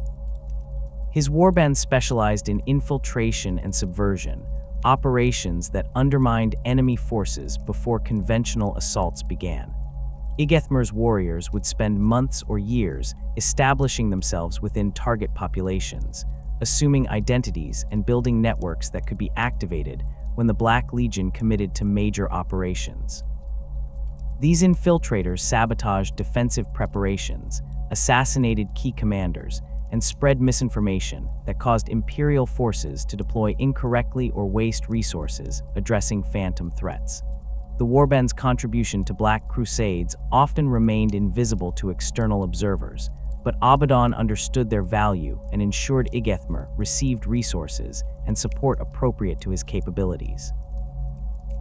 His warband specialized in infiltration and subversion, operations that undermined enemy forces before conventional assaults began. Igethmer's warriors would spend months or years establishing themselves within target populations, assuming identities and building networks that could be activated when the Black Legion committed to major operations. These infiltrators sabotaged defensive preparations, assassinated key commanders, and spread misinformation that caused Imperial forces to deploy incorrectly or waste resources addressing phantom threats. The warband's contribution to Black Crusades often remained invisible to external observers, but Abaddon understood their value and ensured Igethmer received resources and support appropriate to his capabilities.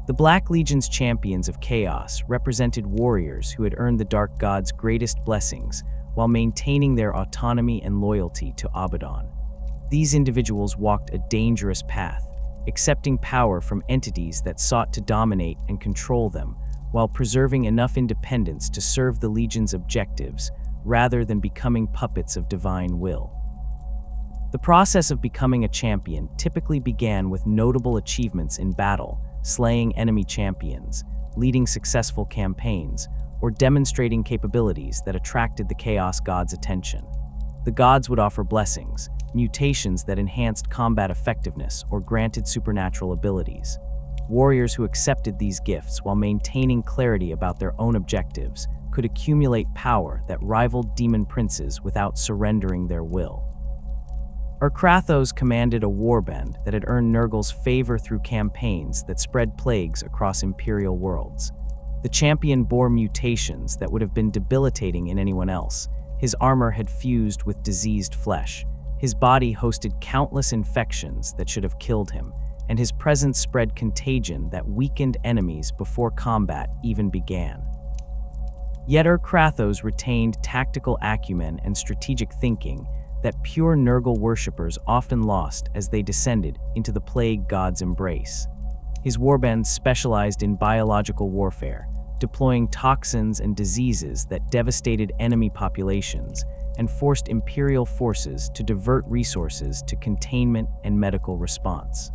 The Black Legion's champions of chaos represented warriors who had earned the Dark God's greatest blessings while maintaining their autonomy and loyalty to Abaddon. These individuals walked a dangerous path, accepting power from entities that sought to dominate and control them, while preserving enough independence to serve the Legion's objectives rather than becoming puppets of divine will. The process of becoming a champion typically began with notable achievements in battle, slaying enemy champions, leading successful campaigns, or demonstrating capabilities that attracted the Chaos God's attention. The gods would offer blessings, mutations that enhanced combat effectiveness or granted supernatural abilities. Warriors who accepted these gifts while maintaining clarity about their own objectives could accumulate power that rivaled demon princes without surrendering their will. Krathos commanded a warband that had earned Nurgle's favor through campaigns that spread plagues across Imperial worlds. The champion bore mutations that would have been debilitating in anyone else. His armor had fused with diseased flesh. His body hosted countless infections that should have killed him, and his presence spread contagion that weakened enemies before combat even began. Yet Krathos retained tactical acumen and strategic thinking that pure Nurgle worshippers often lost as they descended into the plague god's embrace. His warbands specialized in biological warfare, deploying toxins and diseases that devastated enemy populations and forced Imperial forces to divert resources to containment and medical response.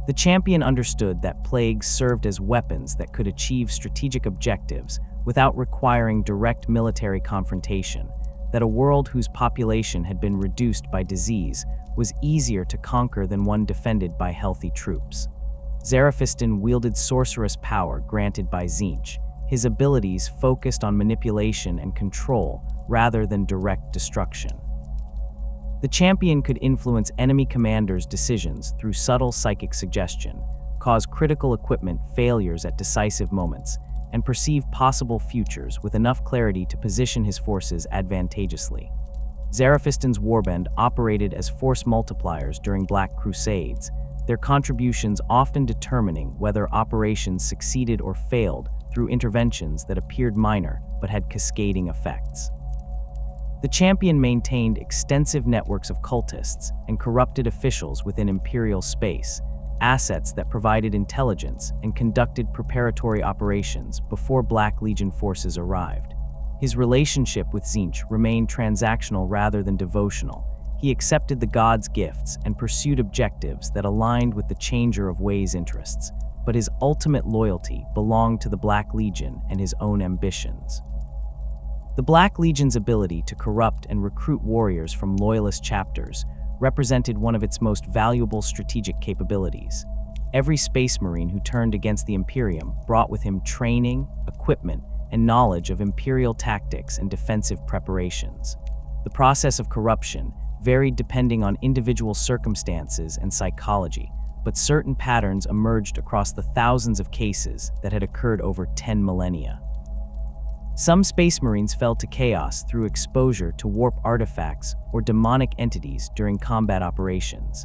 The champion understood that plagues served as weapons that could achieve strategic objectives without requiring direct military confrontation, that a world whose population had been reduced by disease was easier to conquer than one defended by healthy troops. Zaraphiston wielded sorcerous power granted by Tzeentch, his abilities focused on manipulation and control rather than direct destruction. The champion could influence enemy commanders' decisions through subtle psychic suggestion, cause critical equipment failures at decisive moments, and perceive possible futures with enough clarity to position his forces advantageously. Zaraphiston's warband operated as force multipliers during Black Crusades, their contributions often determining whether operations succeeded or failed through interventions that appeared minor but had cascading effects. The champion maintained extensive networks of cultists and corrupted officials within Imperial space, assets that provided intelligence and conducted preparatory operations before Black Legion forces arrived. His relationship with Tzeentch remained transactional rather than devotional. He accepted the gods' gifts and pursued objectives that aligned with the Changer of Ways' interests, but his ultimate loyalty belonged to the Black Legion and his own ambitions. The Black Legion's ability to corrupt and recruit warriors from loyalist chapters represented one of its most valuable strategic capabilities. Every Space Marine who turned against the Imperium brought with him training, equipment, and knowledge of Imperial tactics and defensive preparations. The process of corruption varied depending on individual circumstances and psychology, but certain patterns emerged across the thousands of cases that had occurred over 10 millennia. Some Space Marines fell to chaos through exposure to warp artifacts or demonic entities during combat operations.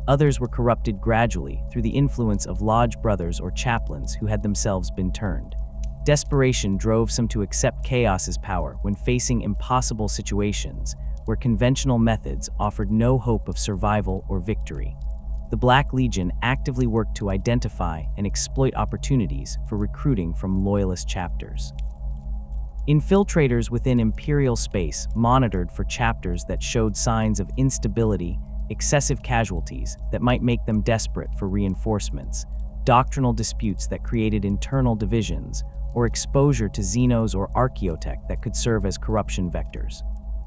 Others were corrupted gradually through the influence of lodge brothers or chaplains who had themselves been turned. Desperation drove some to accept chaos's power when facing impossible situations where conventional methods offered no hope of survival or victory. The Black Legion actively worked to identify and exploit opportunities for recruiting from loyalist chapters. Infiltrators within Imperial space monitored for chapters that showed signs of instability, excessive casualties that might make them desperate for reinforcements, doctrinal disputes that created internal divisions, or exposure to xenos or archaeotech that could serve as corruption vectors.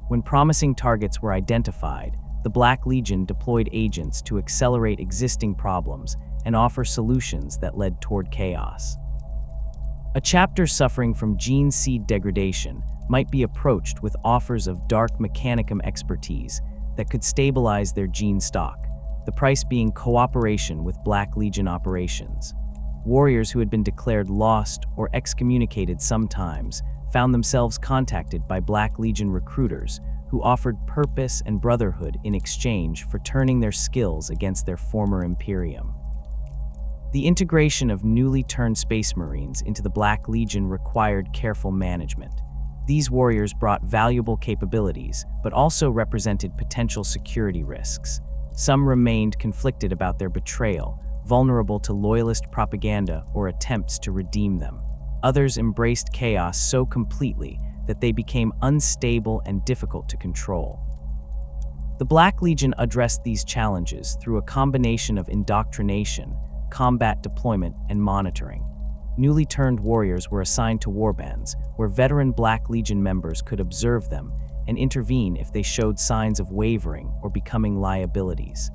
When promising targets were identified, the Black Legion deployed agents to accelerate existing problems and offer solutions that led toward chaos. A chapter suffering from gene seed degradation might be approached with offers of dark mechanicum expertise that could stabilize their gene stock, the price being cooperation with Black Legion operations. Warriors who had been declared lost or excommunicated sometimes found themselves contacted by Black Legion recruiters who offered purpose and brotherhood in exchange for turning their skills against their former Imperium. The integration of newly turned Space Marines into the Black Legion required careful management. These warriors brought valuable capabilities, but also represented potential security risks. Some remained conflicted about their betrayal, vulnerable to loyalist propaganda or attempts to redeem them. Others embraced chaos so completely that they became unstable and difficult to control. The Black Legion addressed these challenges through a combination of indoctrination, combat deployment, and monitoring. Newly turned warriors were assigned to warbands, where veteran Black Legion members could observe them and intervene if they showed signs of wavering or becoming liabilities.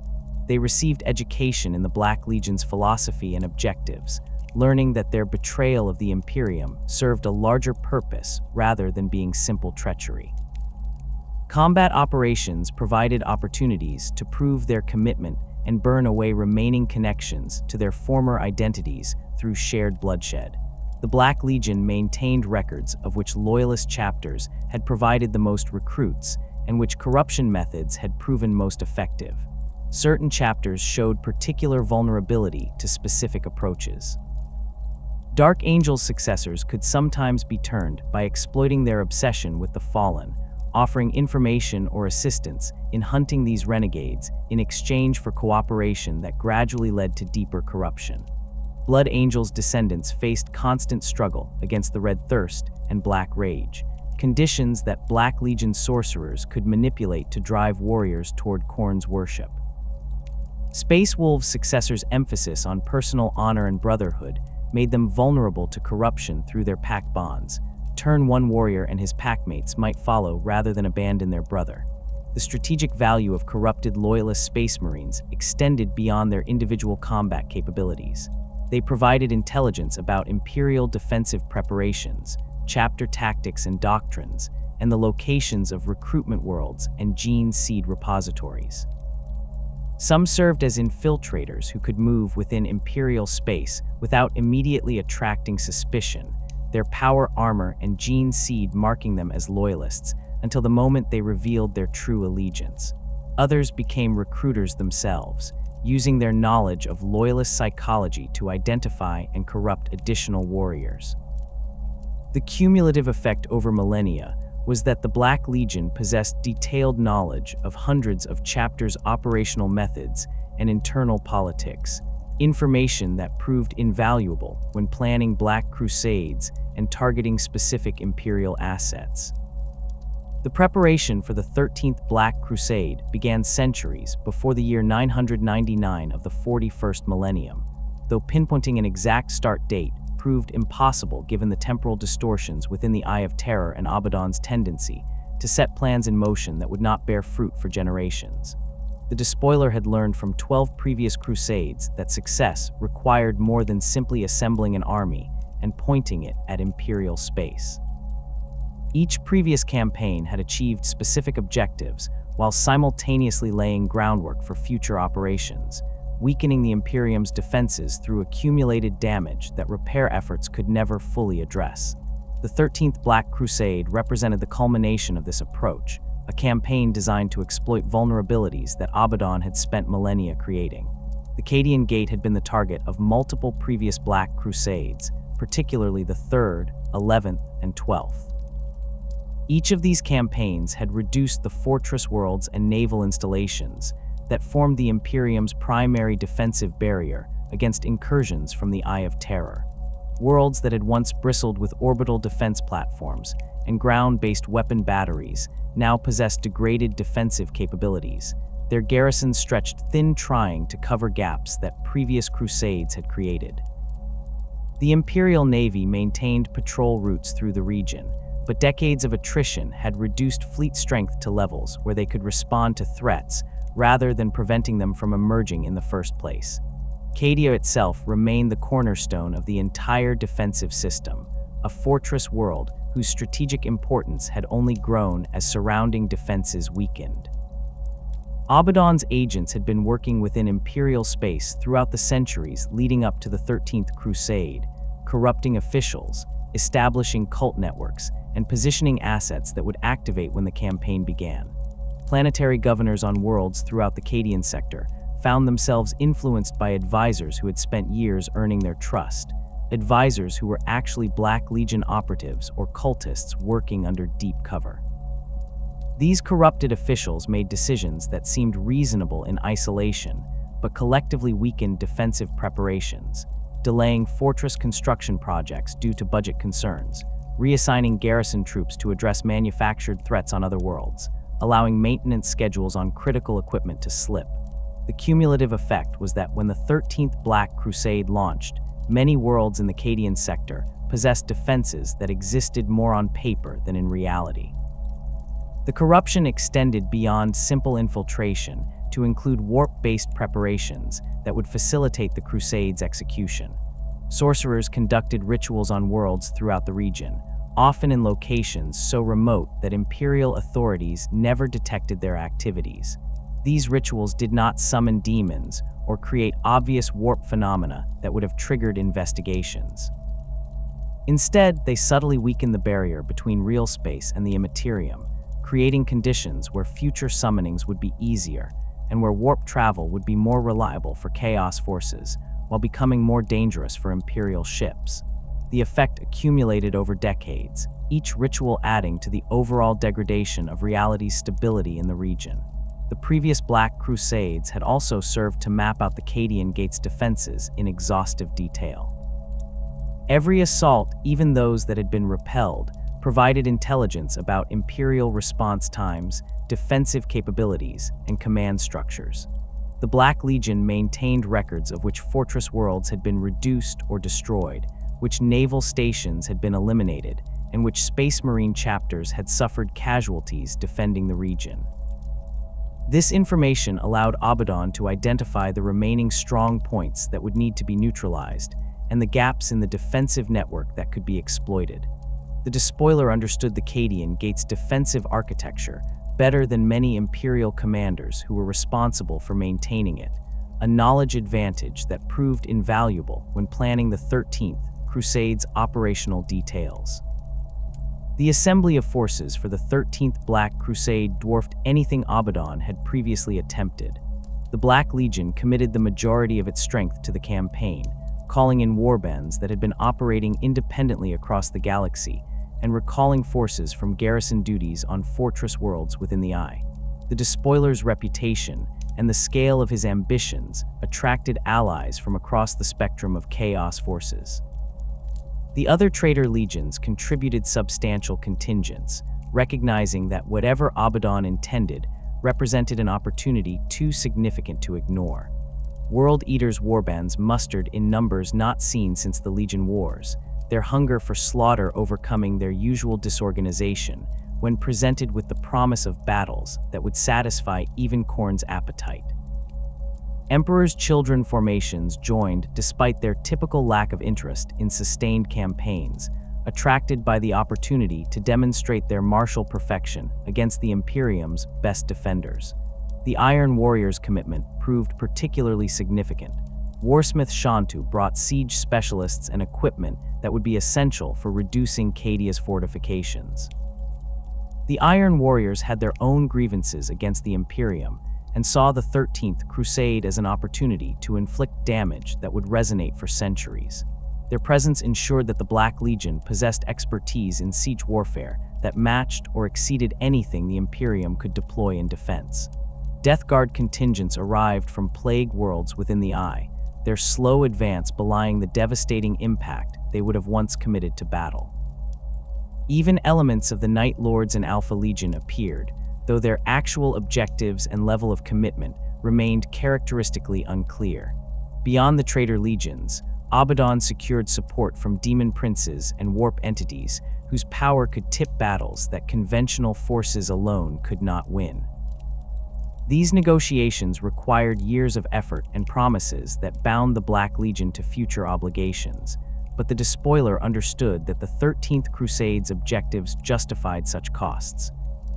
They received education in the Black Legion's philosophy and objectives, learning that their betrayal of the Imperium served a larger purpose rather than being simple treachery. Combat operations provided opportunities to prove their commitment and burn away remaining connections to their former identities through shared bloodshed. The Black Legion maintained records of which loyalist chapters had provided the most recruits and which corruption methods had proven most effective. Certain chapters showed particular vulnerability to specific approaches. Dark Angel's successors could sometimes be turned by exploiting their obsession with the fallen, offering information or assistance in hunting these renegades in exchange for cooperation that gradually led to deeper corruption. Blood Angel's descendants faced constant struggle against the Red Thirst and Black Rage, conditions that Black Legion sorcerers could manipulate to drive warriors toward Khorne's worship. Space Wolves' successors' emphasis on personal honor and brotherhood made them vulnerable to corruption through their pack bonds. Turn one warrior and his packmates might follow rather than abandon their brother. The strategic value of corrupted loyalist space marines extended beyond their individual combat capabilities. They provided intelligence about Imperial defensive preparations, chapter tactics and doctrines, and the locations of recruitment worlds and gene seed repositories. Some served as infiltrators who could move within Imperial space without immediately attracting suspicion, their power armor and gene seed marking them as loyalists until the moment they revealed their true allegiance. Others became recruiters themselves, using their knowledge of loyalist psychology to identify and corrupt additional warriors. The cumulative effect over millennia was that the Black Legion possessed detailed knowledge of hundreds of chapters' operational methods and internal politics, information that proved invaluable when planning Black Crusades and targeting specific Imperial assets. The preparation for the 13th Black Crusade began centuries before the year 999 of the 41st millennium, though pinpointing an exact start date proved impossible given the temporal distortions within the Eye of Terror and Abaddon's tendency to set plans in motion that would not bear fruit for generations. The Despoiler had learned from 12 previous crusades that success required more than simply assembling an army and pointing it at Imperial space. Each previous campaign had achieved specific objectives while simultaneously laying groundwork for future operations, weakening the Imperium's defenses through accumulated damage that repair efforts could never fully address. The 13th Black Crusade represented the culmination of this approach, a campaign designed to exploit vulnerabilities that Abaddon had spent millennia creating. The Cadian Gate had been the target of multiple previous Black Crusades, particularly the 3rd, 11th, and 12th. Each of these campaigns had reduced the fortress worlds and naval installations that formed the Imperium's primary defensive barrier against incursions from the Eye of Terror. Worlds that had once bristled with orbital defense platforms and ground-based weapon batteries now possessed degraded defensive capabilities, their garrisons stretched thin trying to cover gaps that previous crusades had created. The Imperial Navy maintained patrol routes through the region, but decades of attrition had reduced fleet strength to levels where they could respond to threats rather than preventing them from emerging in the first place. Cadia itself remained the cornerstone of the entire defensive system, a fortress world whose strategic importance had only grown as surrounding defenses weakened. Abaddon's agents had been working within Imperial space throughout the centuries leading up to the 13th Crusade, corrupting officials, establishing cult networks, and positioning assets that would activate when the campaign began. Planetary governors on worlds throughout the Cadian sector found themselves influenced by advisors who had spent years earning their trust, advisors who were actually Black Legion operatives or cultists working under deep cover. These corrupted officials made decisions that seemed reasonable in isolation, but collectively weakened defensive preparations, delaying fortress construction projects due to budget concerns, reassigning garrison troops to address manufactured threats on other worlds, allowing maintenance schedules on critical equipment to slip. The cumulative effect was that when the 13th Black Crusade launched, many worlds in the Cadian sector possessed defenses that existed more on paper than in reality. The corruption extended beyond simple infiltration to include warp-based preparations that would facilitate the Crusade's execution. Sorcerers conducted rituals on worlds throughout the region, often in locations so remote that Imperial authorities never detected their activities. These rituals did not summon demons or create obvious warp phenomena that would have triggered investigations. Instead, they subtly weakened the barrier between real space and the Imperium, creating conditions where future summonings would be easier and where warp travel would be more reliable for Chaos forces, while becoming more dangerous for Imperial ships. The effect accumulated over decades, each ritual adding to the overall degradation of reality's stability in the region. The previous Black Crusades had also served to map out the Cadian Gate's defenses in exhaustive detail. Every assault, even those that had been repelled, provided intelligence about Imperial response times, defensive capabilities, and command structures. The Black Legion maintained records of which fortress worlds had been reduced or destroyed, which naval stations had been eliminated, and which Space Marine chapters had suffered casualties defending the region. This information allowed Abaddon to identify the remaining strong points that would need to be neutralized, and the gaps in the defensive network that could be exploited. The Despoiler understood the Cadian Gate's defensive architecture better than many Imperial commanders who were responsible for maintaining it, a knowledge advantage that proved invaluable when planning the 13th Crusade's operational details. The assembly of forces for the 13th Black Crusade dwarfed anything Abaddon had previously attempted. The Black Legion committed the majority of its strength to the campaign, calling in warbands that had been operating independently across the galaxy and recalling forces from garrison duties on fortress worlds within the Eye. The Despoiler's reputation and the scale of his ambitions attracted allies from across the spectrum of Chaos forces. The other traitor legions contributed substantial contingents, recognizing that whatever Abaddon intended represented an opportunity too significant to ignore. World Eaters' warbands mustered in numbers not seen since the Legion Wars, their hunger for slaughter overcoming their usual disorganization when presented with the promise of battles that would satisfy even Khorne's appetite. Emperor's Children formations joined despite their typical lack of interest in sustained campaigns, attracted by the opportunity to demonstrate their martial perfection against the Imperium's best defenders. The Iron Warrior's commitment proved particularly significant. Warsmith Shantu brought siege specialists and equipment that would be essential for reducing Cadia's fortifications. The Iron Warriors had their own grievances against the Imperium and saw the 13th Crusade as an opportunity to inflict damage that would resonate for centuries. Their presence ensured that the Black Legion possessed expertise in siege warfare that matched or exceeded anything the Imperium could deploy in defense. Death Guard contingents arrived from plague worlds within the Eye, their slow advance belying the devastating impact they would have once committed to battle. Even elements of the Night Lords and Alpha Legion appeared, though their actual objectives and level of commitment remained characteristically unclear. Beyond the traitor legions, Abaddon secured support from demon princes and warp entities whose power could tip battles that conventional forces alone could not win. These negotiations required years of effort and promises that bound the Black Legion to future obligations, but the Despoiler understood that the 13th Crusade's objectives justified such costs.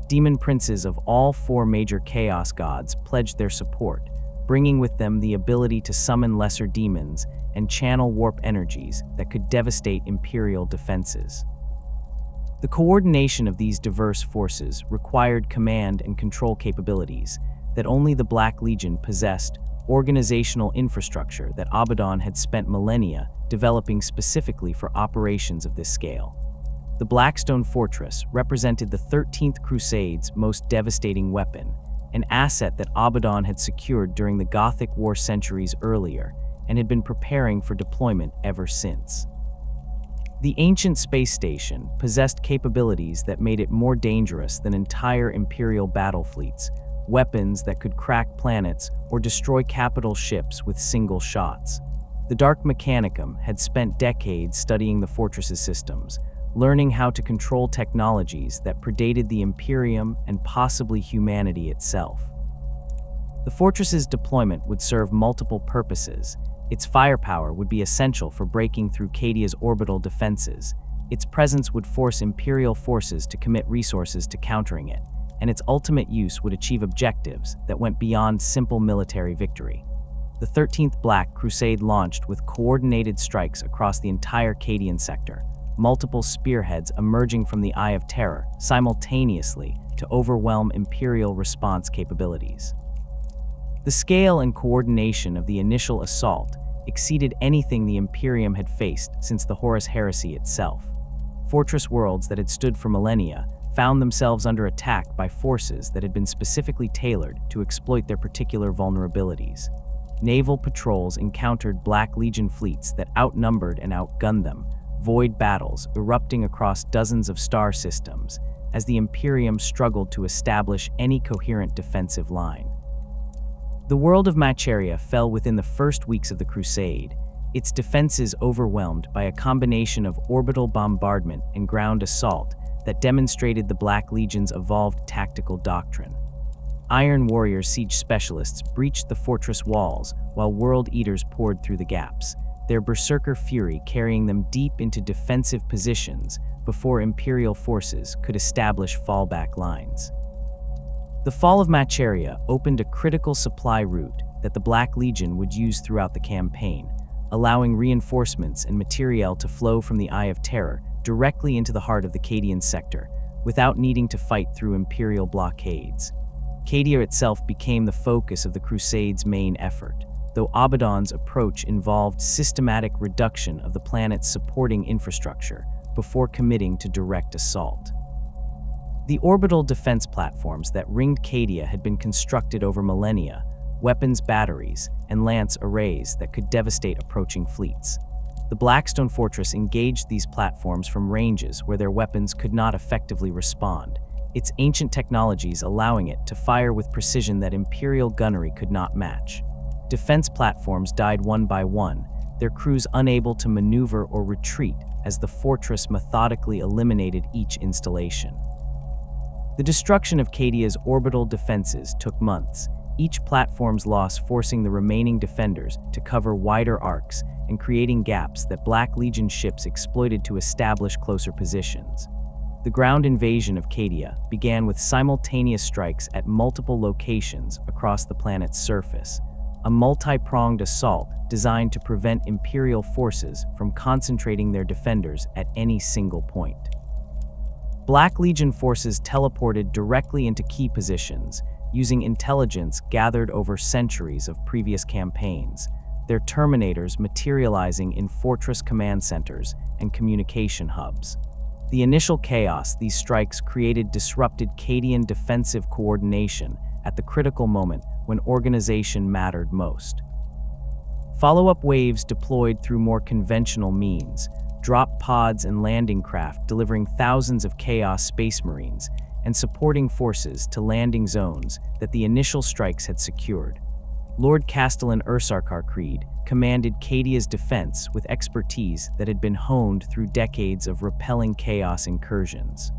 Demon princes of all four major Chaos gods pledged their support, bringing with them the ability to summon lesser demons and channel warp energies that could devastate Imperial defenses. The coordination of these diverse forces required command and control capabilities that only the Black Legion possessed organizational infrastructure that Abaddon had spent millennia developing specifically for operations of this scale. The Blackstone Fortress represented the 13th Crusade's most devastating weapon, an asset that Abaddon had secured during the Gothic War centuries earlier and had been preparing for deployment ever since. The ancient space station possessed capabilities that made it more dangerous than entire Imperial battle fleets, weapons that could crack planets or destroy capital ships with single shots. The Dark Mechanicum had spent decades studying the fortress's systems, learning how to control technologies that predated the Imperium and possibly humanity itself. The fortress's deployment would serve multiple purposes. Its firepower would be essential for breaking through Cadia's orbital defenses. Its presence would force Imperial forces to commit resources to countering it, and its ultimate use would achieve objectives that went beyond simple military victory. The 13th Black Crusade launched with coordinated strikes across the entire Cadian sector, multiple spearheads emerging from the Eye of Terror simultaneously to overwhelm Imperial response capabilities. The scale and coordination of the initial assault exceeded anything the Imperium had faced since the Horus heresy itself. Fortress worlds that had stood for millennia found themselves under attack by forces that had been specifically tailored to exploit their particular vulnerabilities. Naval patrols encountered Black Legion fleets that outnumbered and outgunned them, void battles erupting across dozens of star systems as the Imperium struggled to establish any coherent defensive line. The world of Macharia fell within the first weeks of the Crusade, its defenses overwhelmed by a combination of orbital bombardment and ground assault that demonstrated the Black Legion's evolved tactical doctrine. Iron Warrior siege specialists breached the fortress walls while World Eaters poured through the gaps, their berserker fury carrying them deep into defensive positions before Imperial forces could establish fallback lines. The fall of Macharia opened a critical supply route that the Black Legion would use throughout the campaign, allowing reinforcements and materiel to flow from the Eye of Terror directly into the heart of the Cadian sector, without needing to fight through Imperial blockades. Cadia itself became the focus of the Crusade's main effort, though Abaddon's approach involved systematic reduction of the planet's supporting infrastructure before committing to direct assault. The orbital defense platforms that ringed Cadia had been constructed over millennia, weapons batteries, and lance arrays that could devastate approaching fleets. The Blackstone Fortress engaged these platforms from ranges where their weapons could not effectively respond, its ancient technologies allowing it to fire with precision that Imperial gunnery could not match. Defense platforms died one by one, their crews unable to maneuver or retreat as the fortress methodically eliminated each installation. The destruction of Cadia's orbital defenses took months, each platform's loss forcing the remaining defenders to cover wider arcs and creating gaps that Black Legion ships exploited to establish closer positions. The ground invasion of Cadia began with simultaneous strikes at multiple locations across the planet's surface, a multi-pronged assault designed to prevent Imperial forces from concentrating their defenders at any single point. Black Legion forces teleported directly into key positions, using intelligence gathered over centuries of previous campaigns, their terminators materializing in fortress command centers and communication hubs. The initial chaos these strikes created disrupted Cadian defensive coordination at the critical moment when organization mattered most. Follow-up waves deployed through more conventional means, drop pods and landing craft delivering thousands of Chaos Space Marines and supporting forces to landing zones that the initial strikes had secured. Lord Castellan Ursarkar Creed commanded Cadia's defense with expertise that had been honed through decades of repelling Chaos incursions.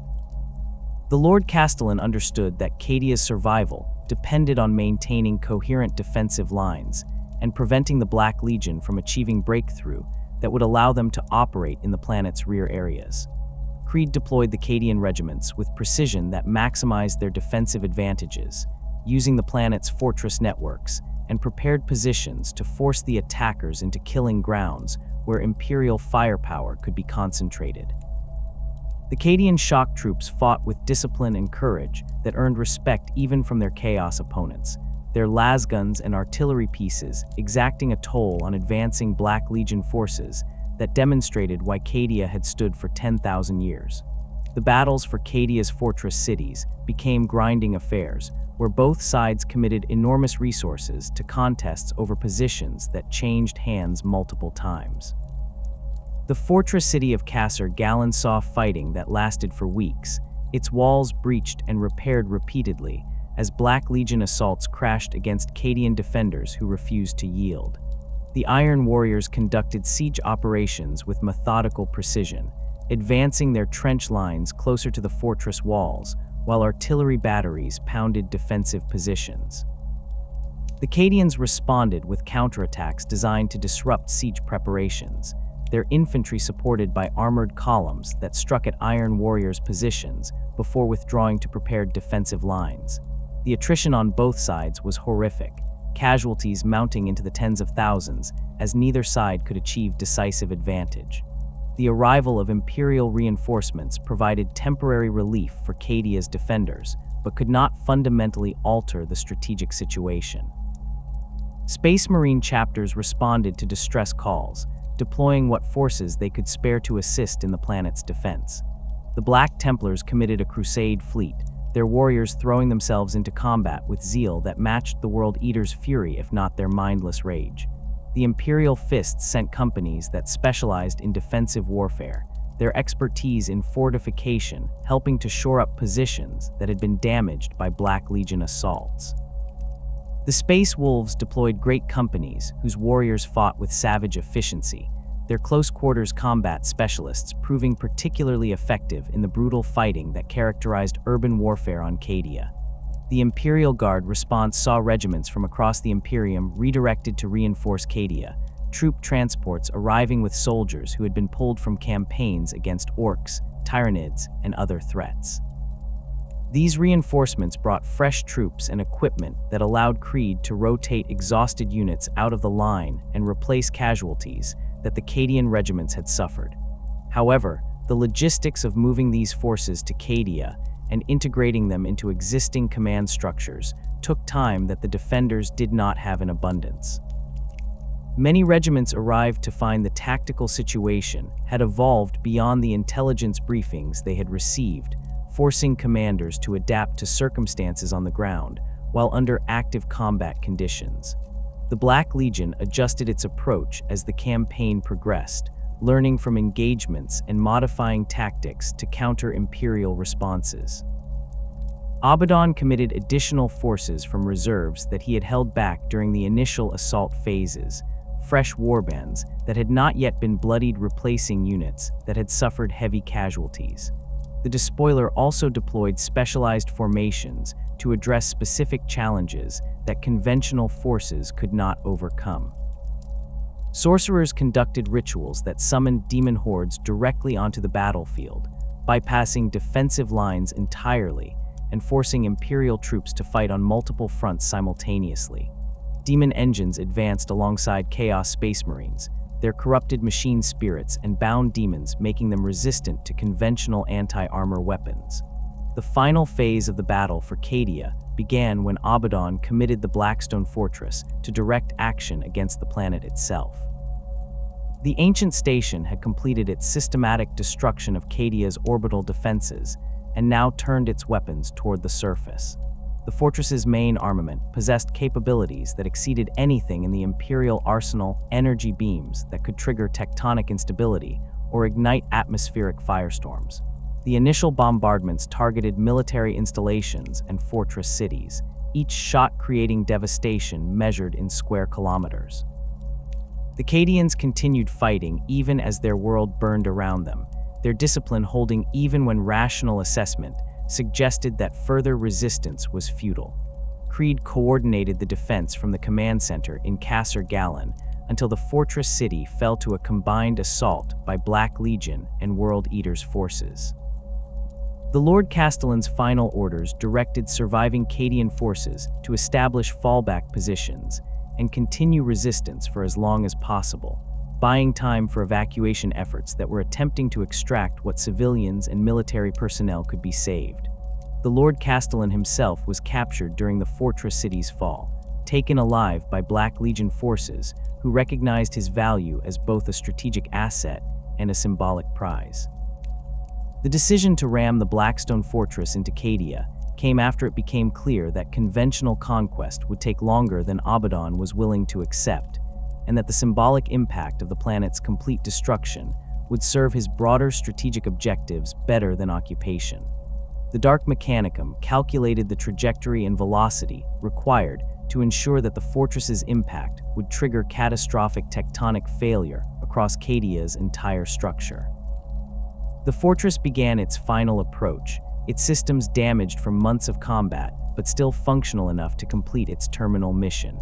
The Lord Castellan understood that Cadia's survival depended on maintaining coherent defensive lines and preventing the Black Legion from achieving breakthrough that would allow them to operate in the planet's rear areas. Creed deployed the Cadian regiments with precision that maximized their defensive advantages, using the planet's fortress networks, and prepared positions to force the attackers into killing grounds where Imperial firepower could be concentrated. The Cadian shock troops fought with discipline and courage that earned respect even from their Chaos opponents, their lasguns and artillery pieces exacting a toll on advancing Black Legion forces that demonstrated why Cadia had stood for 10,000 years. The battles for Cadia's fortress cities became grinding affairs, where both sides committed enormous resources to contests over positions that changed hands multiple times. The fortress city of Casser Galan saw fighting that lasted for weeks, its walls breached and repaired repeatedly as Black Legion assaults crashed against Cadian defenders who refused to yield. The Iron Warriors conducted siege operations with methodical precision, advancing their trench lines closer to the fortress walls, while artillery batteries pounded defensive positions. The Cadians responded with counterattacks designed to disrupt siege preparations, their infantry supported by armored columns that struck at Iron Warriors' positions before withdrawing to prepared defensive lines. The attrition on both sides was horrific, casualties mounting into the tens of thousands as neither side could achieve decisive advantage. The arrival of Imperial reinforcements provided temporary relief for Cadia's defenders, but could not fundamentally alter the strategic situation. Space Marine chapters responded to distress calls, deploying what forces they could spare to assist in the planet's defense. The Black Templars committed a crusade fleet, their warriors throwing themselves into combat with zeal that matched the World Eater's fury if not their mindless rage. The Imperial Fists sent companies that specialized in defensive warfare, their expertise in fortification helping to shore up positions that had been damaged by Black Legion assaults. The Space Wolves deployed great companies whose warriors fought with savage efficiency, their close-quarters combat specialists proving particularly effective in the brutal fighting that characterized urban warfare on Cadia. The Imperial Guard response saw regiments from across the Imperium redirected to reinforce Cadia, troop transports arriving with soldiers who had been pulled from campaigns against orcs, tyrannids, and other threats. These reinforcements brought fresh troops and equipment that allowed Creed to rotate exhausted units out of the line and replace casualties that the Cadian regiments had suffered. However, the logistics of moving these forces to Cadia and integrating them into existing command structures took time that the defenders did not have in abundance. Many regiments arrived to find the tactical situation had evolved beyond the intelligence briefings they had received, forcing commanders to adapt to circumstances on the ground while under active combat conditions. The Black Legion adjusted its approach as the campaign progressed, learning from engagements and modifying tactics to counter Imperial responses. Abaddon committed additional forces from reserves that he had held back during the initial assault phases, fresh warbands that had not yet been bloodied replacing units that had suffered heavy casualties. The Despoiler also deployed specialized formations to address specific challenges that conventional forces could not overcome. Sorcerers conducted rituals that summoned demon hordes directly onto the battlefield, bypassing defensive lines entirely and forcing Imperial troops to fight on multiple fronts simultaneously. Demon engines advanced alongside Chaos Space Marines, their corrupted machine spirits and bound demons making them resistant to conventional anti-armor weapons. The final phase of the battle for Cadia began when Abaddon committed the Blackstone Fortress to direct action against the planet itself. The ancient station had completed its systematic destruction of Cadia's orbital defenses and now turned its weapons toward the surface. The fortress's main armament possessed capabilities that exceeded anything in the Imperial arsenal, energy beams that could trigger tectonic instability or ignite atmospheric firestorms. The initial bombardments targeted military installations and fortress cities, each shot creating devastation measured in square kilometers. The Cadians continued fighting even as their world burned around them, their discipline holding even when rational assessment suggested that further resistance was futile. Creed coordinated the defense from the command center in Casser Galan until the fortress city fell to a combined assault by Black Legion and World Eater's forces. The Lord Castellan's final orders directed surviving Cadian forces to establish fallback positions and continue resistance for as long as possible, buying time for evacuation efforts that were attempting to extract what civilians and military personnel could be saved. The Lord Castellan himself was captured during the fortress city's fall, taken alive by Black Legion forces, who recognized his value as both a strategic asset and a symbolic prize. The decision to ram the Blackstone fortress into Cadia came after it became clear that conventional conquest would take longer than Abaddon was willing to accept, and that the symbolic impact of the planet's complete destruction would serve his broader strategic objectives better than occupation. The Dark Mechanicum calculated the trajectory and velocity required to ensure that the fortress's impact would trigger catastrophic tectonic failure across Cadia's entire structure. The fortress began its final approach, its systems damaged from months of combat, but still functional enough to complete its terminal mission.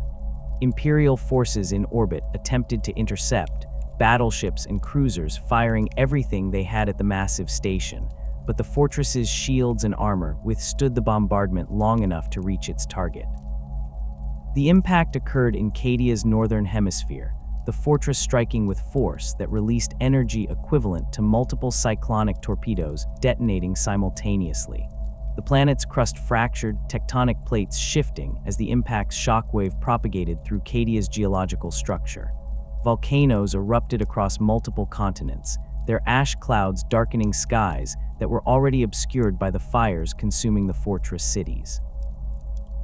Imperial forces in orbit attempted to intercept, battleships and cruisers firing everything they had at the massive station, but the fortress's shields and armor withstood the bombardment long enough to reach its target. The impact occurred in Cadia's northern hemisphere, the fortress striking with force that released energy equivalent to multiple cyclonic torpedoes detonating simultaneously. The planet's crust fractured, tectonic plates shifting as the impact's shockwave propagated through Cadia's geological structure. Volcanoes erupted across multiple continents, their ash clouds darkening skies that were already obscured by the fires consuming the fortress cities.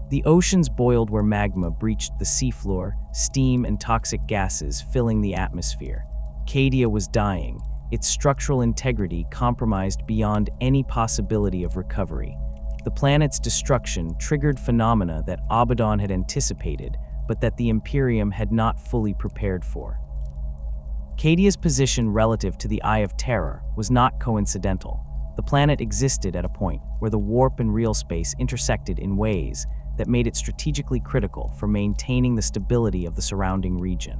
The oceans boiled where magma breached the seafloor, steam and toxic gases filling the atmosphere. Cadia was dying, its structural integrity compromised beyond any possibility of recovery. The planet's destruction triggered phenomena that Abaddon had anticipated, but that the Imperium had not fully prepared for. Cadia's position relative to the Eye of Terror was not coincidental. The planet existed at a point where the warp and real space intersected in ways that made it strategically critical for maintaining the stability of the surrounding region.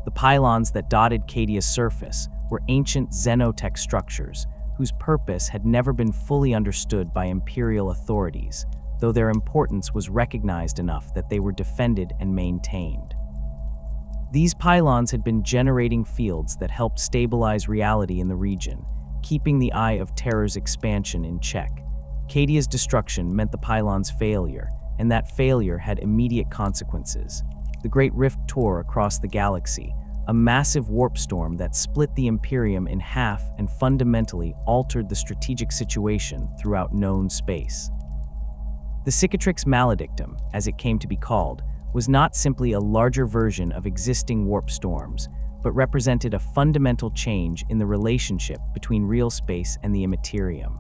The pylons that dotted Cadia's surface were ancient xenotech structures whose purpose had never been fully understood by Imperial authorities, though their importance was recognized enough that they were defended and maintained. These pylons had been generating fields that helped stabilize reality in the region, keeping the Eye of Terror's expansion in check. Cadia's destruction meant the pylons' failure, and that failure had immediate consequences. The Great Rift tore across the galaxy, a massive warp storm that split the Imperium in half and fundamentally altered the strategic situation throughout known space. The Cicatrix Maledictum, as it came to be called, was not simply a larger version of existing warp storms, but represented a fundamental change in the relationship between real space and the immaterium.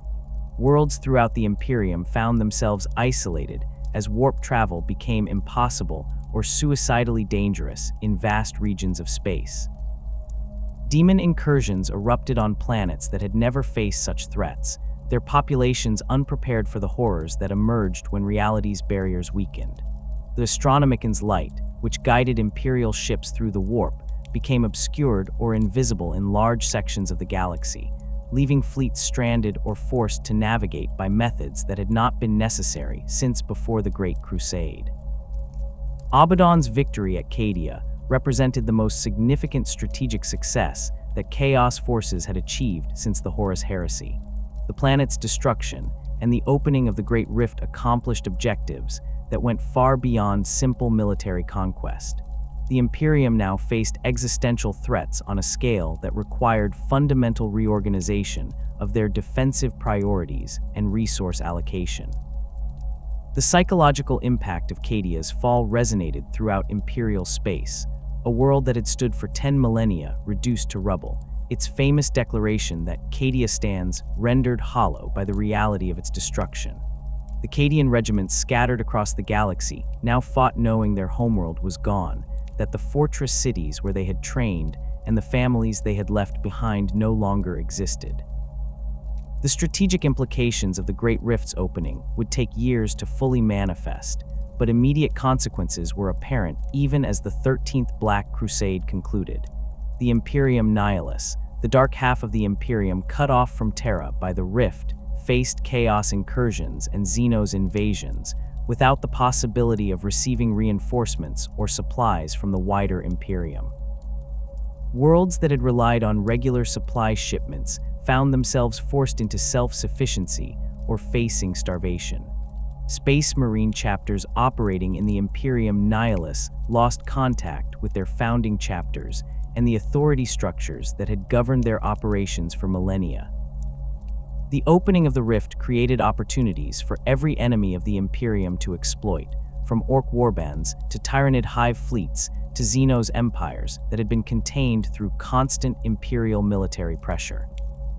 Worlds throughout the Imperium found themselves isolated as warp travel became impossible or suicidally dangerous in vast regions of space. Demon incursions erupted on planets that had never faced such threats, their populations unprepared for the horrors that emerged when reality's barriers weakened. The Astronomican's light, which guided Imperial ships through the warp, became obscured or invisible in large sections of the galaxy, leaving fleets stranded or forced to navigate by methods that had not been necessary since before the Great Crusade. Abaddon's victory at Cadia represented the most significant strategic success that Chaos forces had achieved since the Horus Heresy. The planet's destruction and the opening of the Great Rift accomplished objectives that went far beyond simple military conquest. The Imperium now faced existential threats on a scale that required fundamental reorganization of their defensive priorities and resource allocation. The psychological impact of Cadia's fall resonated throughout Imperial space, a world that had stood for 10 millennia reduced to rubble, its famous declaration that Cadia stands rendered hollow by the reality of its destruction. The Cadian regiments scattered across the galaxy now fought knowing their homeworld was gone, that the fortress cities where they had trained and the families they had left behind no longer existed. The strategic implications of the Great Rift's opening would take years to fully manifest, but immediate consequences were apparent even as the 13th Black Crusade concluded. The Imperium Nihilus, the dark half of the Imperium cut off from Terra by the Rift, faced Chaos incursions and Xenos invasions, without the possibility of receiving reinforcements or supplies from the wider Imperium. Worlds that had relied on regular supply shipments found themselves forced into self-sufficiency or facing starvation. Space Marine chapters operating in the Imperium Nihilus lost contact with their founding chapters and the authority structures that had governed their operations for millennia. The opening of the rift created opportunities for every enemy of the Imperium to exploit, from orc warbands to Tyranid hive fleets to Xenos empires that had been contained through constant Imperial military pressure.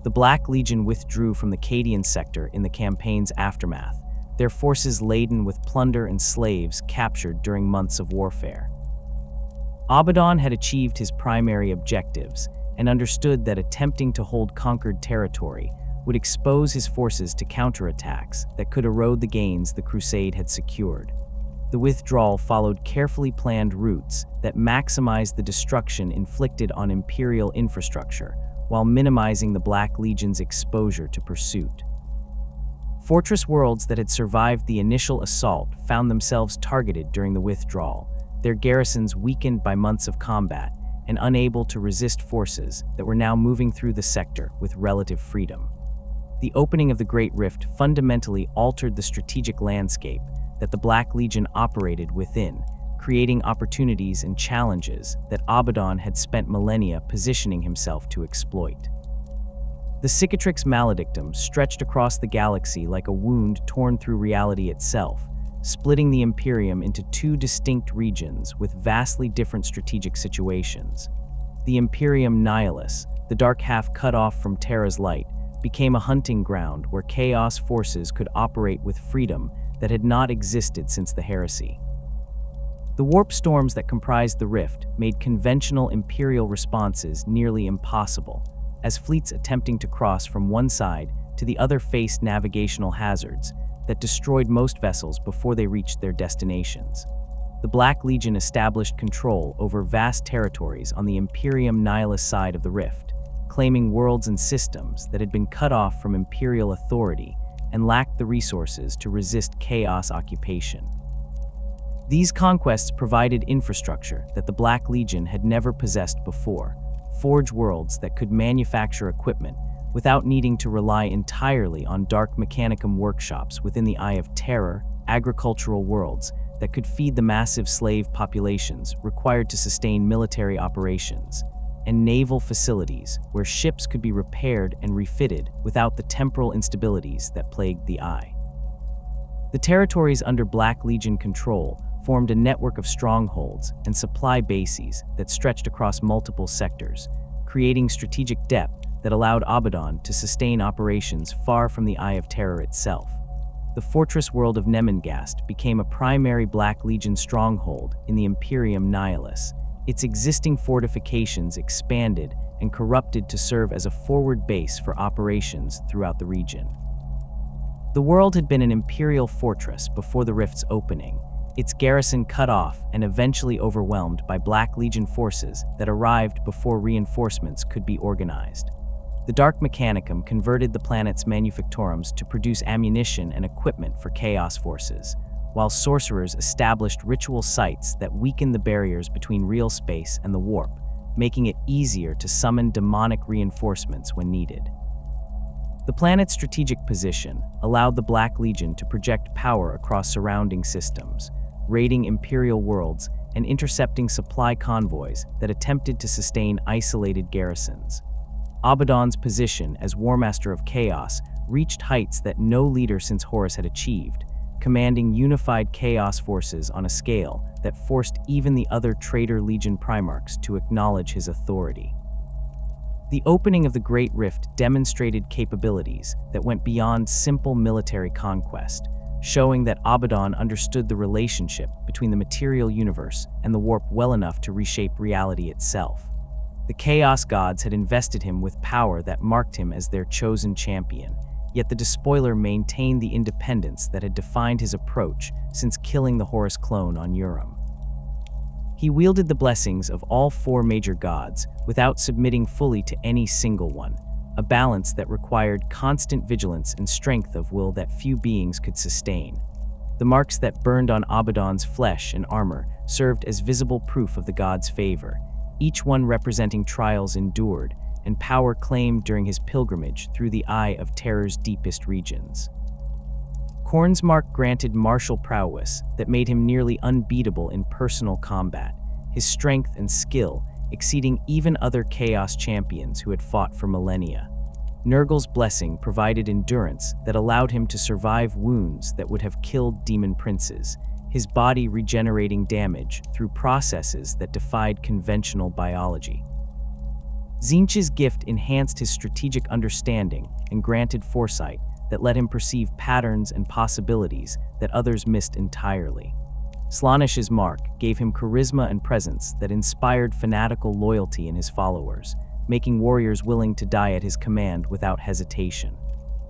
The Black Legion withdrew from the Cadian sector in the campaign's aftermath, their forces laden with plunder and slaves captured during months of warfare. Abaddon had achieved his primary objectives and understood that attempting to hold conquered territory would expose his forces to counterattacks that could erode the gains the Crusade had secured. The withdrawal followed carefully planned routes that maximized the destruction inflicted on Imperial infrastructure while minimizing the Black Legion's exposure to pursuit. Fortress worlds that had survived the initial assault found themselves targeted during the withdrawal, their garrisons weakened by months of combat and unable to resist forces that were now moving through the sector with relative freedom. The opening of the Great Rift fundamentally altered the strategic landscape that the Black Legion operated within, creating opportunities and challenges that Abaddon had spent millennia positioning himself to exploit. The Cicatrix Maledictum stretched across the galaxy like a wound torn through reality itself, splitting the Imperium into two distinct regions with vastly different strategic situations. The Imperium Nihilus, the dark half cut off from Terra's light, became a hunting ground where Chaos forces could operate with freedom that had not existed since the heresy. The warp storms that comprised the rift made conventional Imperial responses nearly impossible, as fleets attempting to cross from one side to the other faced navigational hazards that destroyed most vessels before they reached their destinations. The Black Legion established control over vast territories on the Imperium Nihilus side of the rift, claiming worlds and systems that had been cut off from Imperial authority and lacked the resources to resist Chaos occupation. These conquests provided infrastructure that the Black Legion had never possessed before, forge worlds that could manufacture equipment without needing to rely entirely on dark mechanicum workshops within the Eye of Terror, agricultural worlds that could feed the massive slave populations required to sustain military operations, and naval facilities where ships could be repaired and refitted without the temporal instabilities that plagued the Eye. The territories under Black Legion control formed a network of strongholds and supply bases that stretched across multiple sectors, creating strategic depth that allowed Abaddon to sustain operations far from the Eye of Terror itself. The fortress world of Nemengast became a primary Black Legion stronghold in the Imperium Nihilus. Its existing fortifications expanded and corrupted to serve as a forward base for operations throughout the region. The world had been an Imperial fortress before the rift's opening, its garrison cut off and eventually overwhelmed by Black Legion forces that arrived before reinforcements could be organized. The Dark Mechanicum converted the planet's manufactorums to produce ammunition and equipment for Chaos forces, while sorcerers established ritual sites that weakened the barriers between real space and the warp, making it easier to summon demonic reinforcements when needed. The planet's strategic position allowed the Black Legion to project power across surrounding systems, raiding Imperial worlds and intercepting supply convoys that attempted to sustain isolated garrisons. Abaddon's position as Warmaster of Chaos reached heights that no leader since Horus had achieved, commanding unified Chaos forces on a scale that forced even the other traitor Legion Primarchs to acknowledge his authority. The opening of the Great Rift demonstrated capabilities that went beyond simple military conquest, showing that Abaddon understood the relationship between the material universe and the warp well enough to reshape reality itself. The Chaos gods had invested him with power that marked him as their chosen champion, yet the Despoiler maintained the independence that had defined his approach since killing the Horus clone on Urim. He wielded the blessings of all four major gods without submitting fully to any single one, a balance that required constant vigilance and strength of will that few beings could sustain. The marks that burned on Abaddon's flesh and armor served as visible proof of the god's favor, each one representing trials endured and power claimed during his pilgrimage through the Eye of Terror's deepest regions. Khorne's mark granted martial prowess that made him nearly unbeatable in personal combat, his strength and skill exceeding even other Chaos champions who had fought for millennia. Nurgle's blessing provided endurance that allowed him to survive wounds that would have killed demon princes, his body regenerating damage through processes that defied conventional biology. Tzeentch's gift enhanced his strategic understanding and granted foresight that let him perceive patterns and possibilities that others missed entirely. Slaanesh's mark gave him charisma and presence that inspired fanatical loyalty in his followers, making warriors willing to die at his command without hesitation.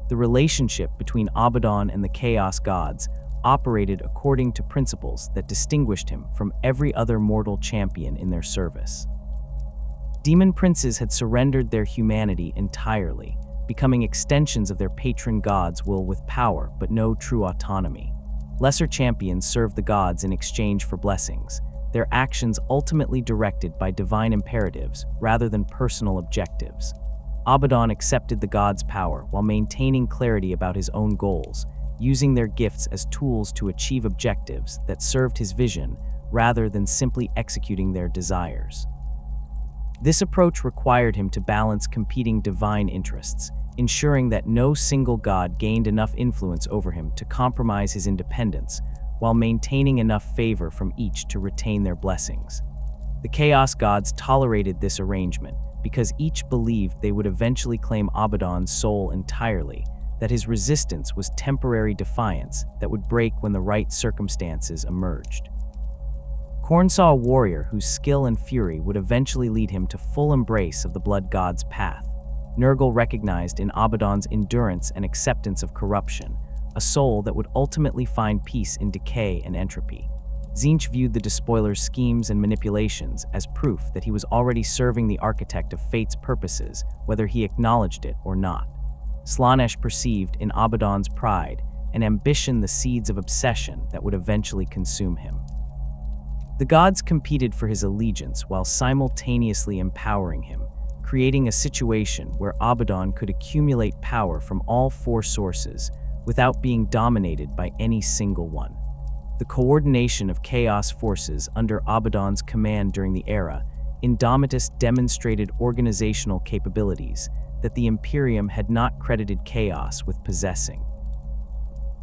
The relationship between Abaddon and the Chaos gods operated according to principles that distinguished him from every other mortal champion in their service. Demon princes had surrendered their humanity entirely, becoming extensions of their patron god's will with power but no true autonomy. Lesser champions served the gods in exchange for blessings, their actions ultimately directed by divine imperatives rather than personal objectives. Abaddon accepted the gods' power while maintaining clarity about his own goals, using their gifts as tools to achieve objectives that served his vision rather than simply executing their desires. This approach required him to balance competing divine interests, ensuring that no single god gained enough influence over him to compromise his independence, while maintaining enough favor from each to retain their blessings. The Chaos gods tolerated this arrangement because each believed they would eventually claim Abaddon's soul entirely, that his resistance was temporary defiance that would break when the right circumstances emerged. Khorne saw a warrior whose skill and fury would eventually lead him to full embrace of the blood god's path. Nurgle recognized in Abaddon's endurance and acceptance of corruption, a soul that would ultimately find peace in decay and entropy. Tzeentch viewed the Despoiler's schemes and manipulations as proof that he was already serving the architect of fate's purposes, whether he acknowledged it or not. Slaanesh perceived in Abaddon's pride and ambition the seeds of obsession that would eventually consume him. The gods competed for his allegiance while simultaneously empowering him, creating a situation where Abaddon could accumulate power from all four sources without being dominated by any single one. The coordination of Chaos forces under Abaddon's command during the era, Indomitus demonstrated organizational capabilities that the Imperium had not credited Chaos with possessing.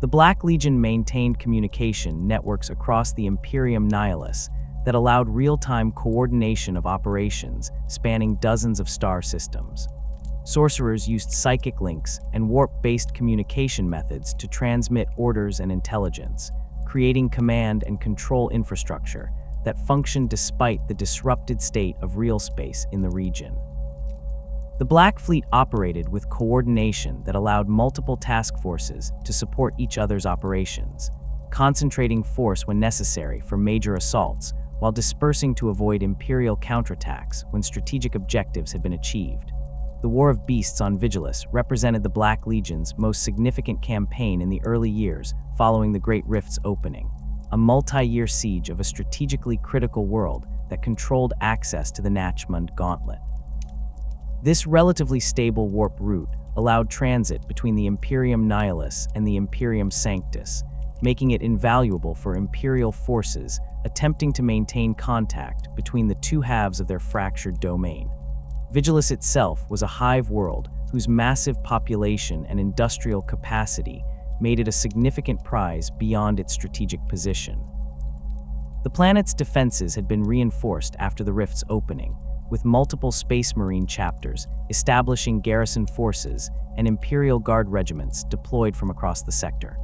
The Black Legion maintained communication networks across the Imperium Nihilus that allowed real-time coordination of operations spanning dozens of star systems. Sorcerers used psychic links and warp-based communication methods to transmit orders and intelligence, creating command and control infrastructure that functioned despite the disrupted state of real space in the region. The Black Fleet operated with coordination that allowed multiple task forces to support each other's operations, concentrating force when necessary for major assaults while dispersing to avoid Imperial counterattacks when strategic objectives had been achieved. The War of Beasts on Vigilus represented the Black Legion's most significant campaign in the early years following the Great Rift's opening, a multi-year siege of a strategically critical world that controlled access to the Nachmund Gauntlet. This relatively stable warp route allowed transit between the Imperium Nihilus and the Imperium Sanctus, making it invaluable for Imperial forces attempting to maintain contact between the two halves of their fractured domain. Vigilus itself was a hive world whose massive population and industrial capacity made it a significant prize beyond its strategic position. The planet's defenses had been reinforced after the Rift's opening, with multiple Space Marine chapters establishing garrison forces and Imperial Guard regiments deployed from across the sector.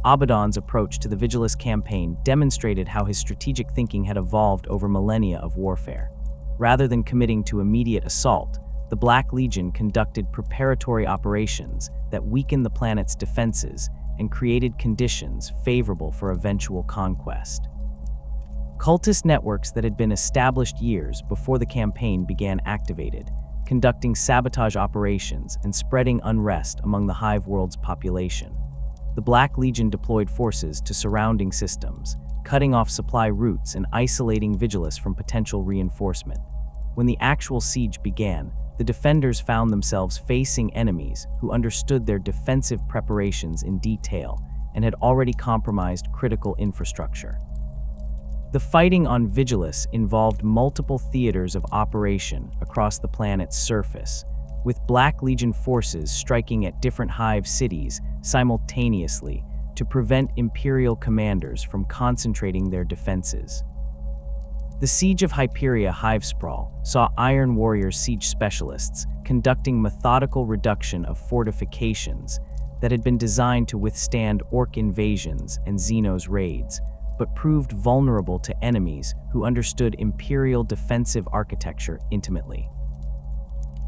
Abaddon's approach to the Vigilus campaign demonstrated how his strategic thinking had evolved over millennia of warfare. Rather than committing to immediate assault, the Black Legion conducted preparatory operations that weakened the planet's defenses and created conditions favorable for eventual conquest. Cultist networks that had been established years before the campaign began activated, conducting sabotage operations and spreading unrest among the Hive world's population. The Black Legion deployed forces to surrounding systems, cutting off supply routes and isolating Vigilus from potential reinforcement. When the actual siege began, the defenders found themselves facing enemies who understood their defensive preparations in detail and had already compromised critical infrastructure. The fighting on Vigilus involved multiple theaters of operation across the planet's surface, with Black Legion forces striking at different hive cities simultaneously to prevent Imperial commanders from concentrating their defenses. The Siege of Hyperia hive sprawl saw Iron Warrior siege specialists conducting methodical reduction of fortifications that had been designed to withstand Orc invasions and Xenos raids, but proved vulnerable to enemies who understood Imperial defensive architecture intimately.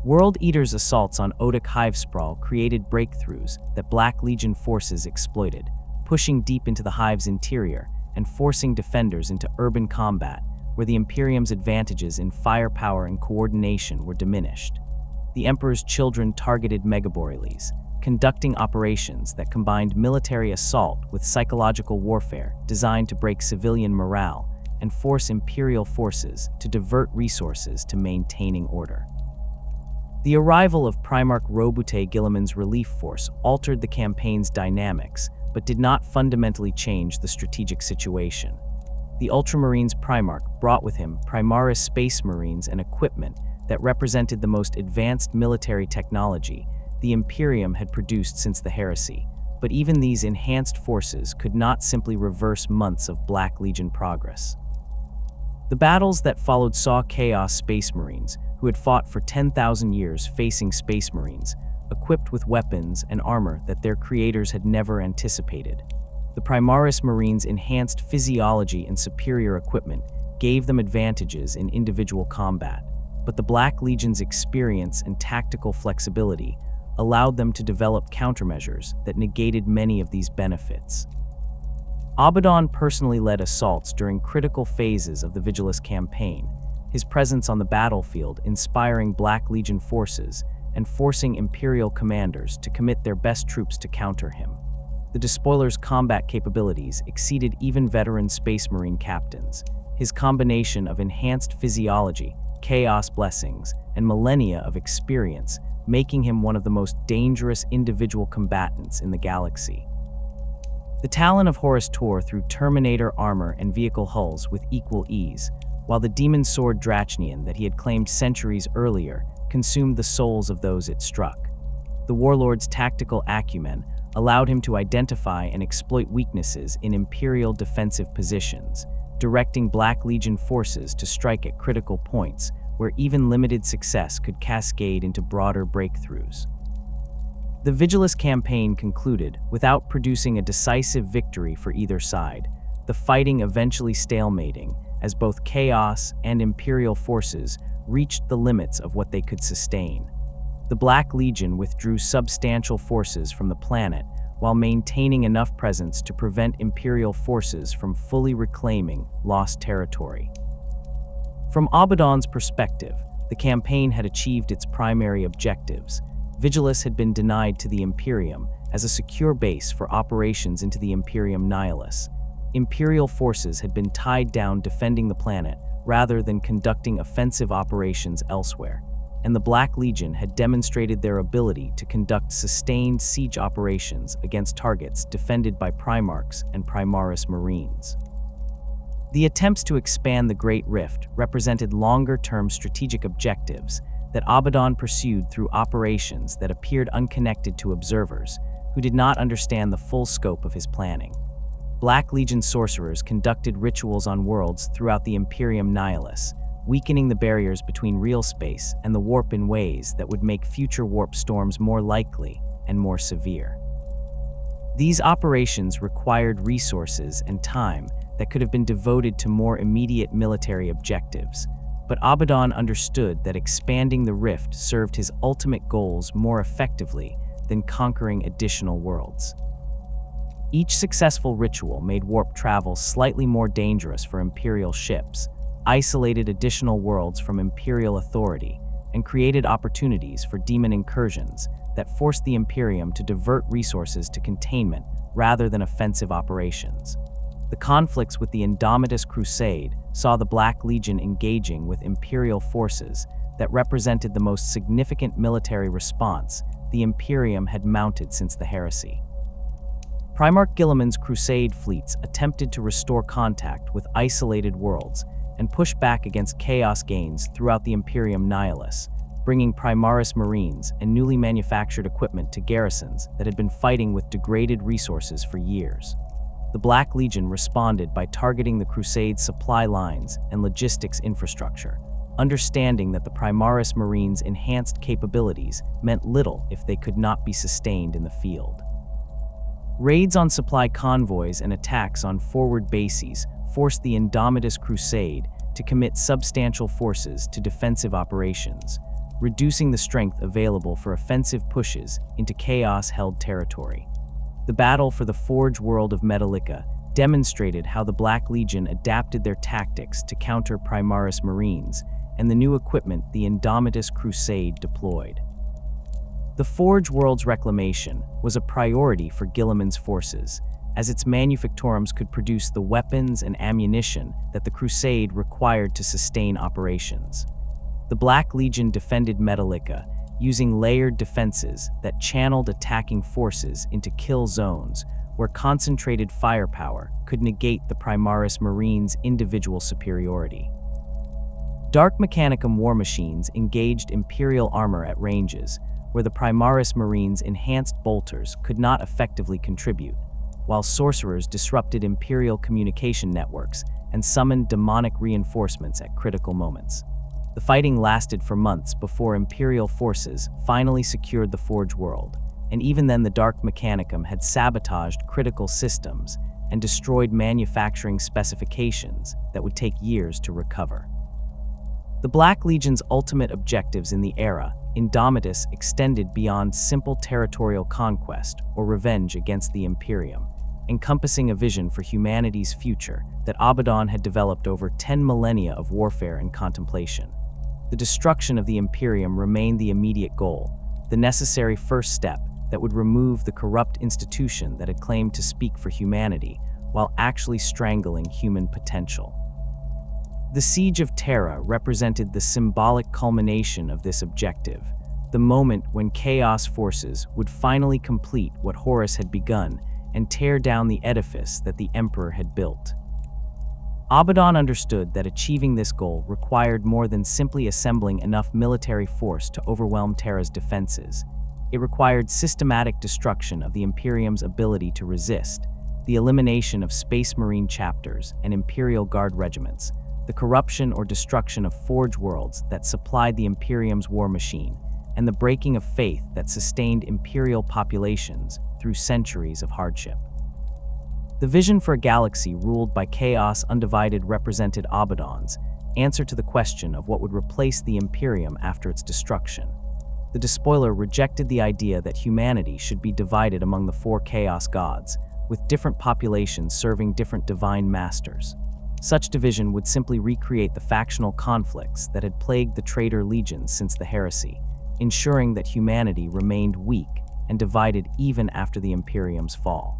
World Eater's assaults on Odic hive sprawl created breakthroughs that Black Legion forces exploited, pushing deep into the hive's interior and forcing defenders into urban combat, where the Imperium's advantages in firepower and coordination were diminished. The Emperor's children targeted Megaborealis, conducting operations that combined military assault with psychological warfare designed to break civilian morale and force Imperial forces to divert resources to maintaining order. The arrival of Primarch Robute Guilliman's relief force altered the campaign's dynamics, but did not fundamentally change the strategic situation. The Ultramarines Primarch brought with him Primaris Space Marines and equipment that represented the most advanced military technology the Imperium had produced since the heresy, but even these enhanced forces could not simply reverse months of Black Legion progress. The battles that followed saw Chaos Space Marines, who had fought for 10,000 years facing Space Marines, equipped with weapons and armor that their creators had never anticipated. The Primaris Marines' enhanced physiology and superior equipment gave them advantages in individual combat, but the Black Legion's experience and tactical flexibility allowed them to develop countermeasures that negated many of these benefits. Abaddon personally led assaults during critical phases of the Vigilus campaign, his presence on the battlefield inspiring Black Legion forces and forcing Imperial commanders to commit their best troops to counter him. The Despoiler's combat capabilities exceeded even veteran Space Marine captains, his combination of enhanced physiology, chaos blessings, and millennia of experience making him one of the most dangerous individual combatants in the galaxy. The Talon of Horus tore through Terminator armor and vehicle hulls with equal ease, while the demon sword Drachnian that he had claimed centuries earlier consumed the souls of those it struck. The Warlord's tactical acumen allowed him to identify and exploit weaknesses in Imperial defensive positions, directing Black Legion forces to strike at critical points where even limited success could cascade into broader breakthroughs. The Vigilus campaign concluded without producing a decisive victory for either side, the fighting eventually stalemating as both Chaos and Imperial forces reached the limits of what they could sustain. The Black Legion withdrew substantial forces from the planet while maintaining enough presence to prevent Imperial forces from fully reclaiming lost territory. From Abaddon's perspective, the campaign had achieved its primary objectives. Vigilus had been denied to the Imperium as a secure base for operations into the Imperium Nihilus. Imperial forces had been tied down defending the planet rather than conducting offensive operations elsewhere, and the Black Legion had demonstrated their ability to conduct sustained siege operations against targets defended by Primarchs and Primaris Marines. The attempts to expand the Great Rift represented longer-term strategic objectives that Abaddon pursued through operations that appeared unconnected to observers who did not understand the full scope of his planning. Black Legion sorcerers conducted rituals on worlds throughout the Imperium Nihilus, weakening the barriers between real space and the warp in ways that would make future warp storms more likely and more severe. These operations required resources and time that could have been devoted to more immediate military objectives, but Abaddon understood that expanding the rift served his ultimate goals more effectively than conquering additional worlds. Each successful ritual made warp travel slightly more dangerous for Imperial ships, isolated additional worlds from Imperial authority, and created opportunities for demon incursions that forced the Imperium to divert resources to containment rather than offensive operations. The conflicts with the Indomitus Crusade saw the Black Legion engaging with Imperial forces that represented the most significant military response the Imperium had mounted since the heresy. Primarch Guilliman's Crusade fleets attempted to restore contact with isolated worlds and push back against chaos gains throughout the Imperium Nihilus, bringing Primaris Marines and newly manufactured equipment to garrisons that had been fighting with degraded resources for years. The Black Legion responded by targeting the Crusade's supply lines and logistics infrastructure, understanding that the Primaris Marines' enhanced capabilities meant little if they could not be sustained in the field. Raids on supply convoys and attacks on forward bases forced the Indomitus Crusade to commit substantial forces to defensive operations, reducing the strength available for offensive pushes into chaos-held territory. The battle for the Forge world of Metalica demonstrated how the Black Legion adapted their tactics to counter Primaris Marines and the new equipment the Indomitus Crusade deployed. The Forge world's reclamation was a priority for Guilliman's forces, as its manufactorums could produce the weapons and ammunition that the Crusade required to sustain operations. The Black Legion defended Metalica, using layered defenses that channeled attacking forces into kill zones where concentrated firepower could negate the Primaris Marines' individual superiority. Dark Mechanicum war machines engaged Imperial armor at ranges where the Primaris Marines' enhanced bolters could not effectively contribute, while sorcerers disrupted Imperial communication networks and summoned demonic reinforcements at critical moments. The fighting lasted for months before Imperial forces finally secured the Forge world, and even then the Dark Mechanicum had sabotaged critical systems and destroyed manufacturing specifications that would take years to recover. The Black Legion's ultimate objectives in the era, Indomitus, extended beyond simple territorial conquest or revenge against the Imperium, encompassing a vision for humanity's future that Abaddon had developed over 10 millennia of warfare and contemplation. The destruction of the Imperium remained the immediate goal, the necessary first step that would remove the corrupt institution that had claimed to speak for humanity while actually strangling human potential. The Siege of Terra represented the symbolic culmination of this objective, the moment when Chaos forces would finally complete what Horus had begun and tear down the edifice that the Emperor had built. Abaddon understood that achieving this goal required more than simply assembling enough military force to overwhelm Terra's defenses. It required systematic destruction of the Imperium's ability to resist, the elimination of Space Marine chapters and Imperial Guard regiments, the corruption or destruction of Forge worlds that supplied the Imperium's war machine, and the breaking of faith that sustained Imperial populations through centuries of hardship. The vision for a galaxy ruled by chaos undivided represented Abaddon's answer to the question of what would replace the Imperium after its destruction. The Despoiler rejected the idea that humanity should be divided among the four chaos gods, with different populations serving different divine masters. Such division would simply recreate the factional conflicts that had plagued the traitor legions since the heresy, ensuring that humanity remained weak and divided even after the Imperium's fall.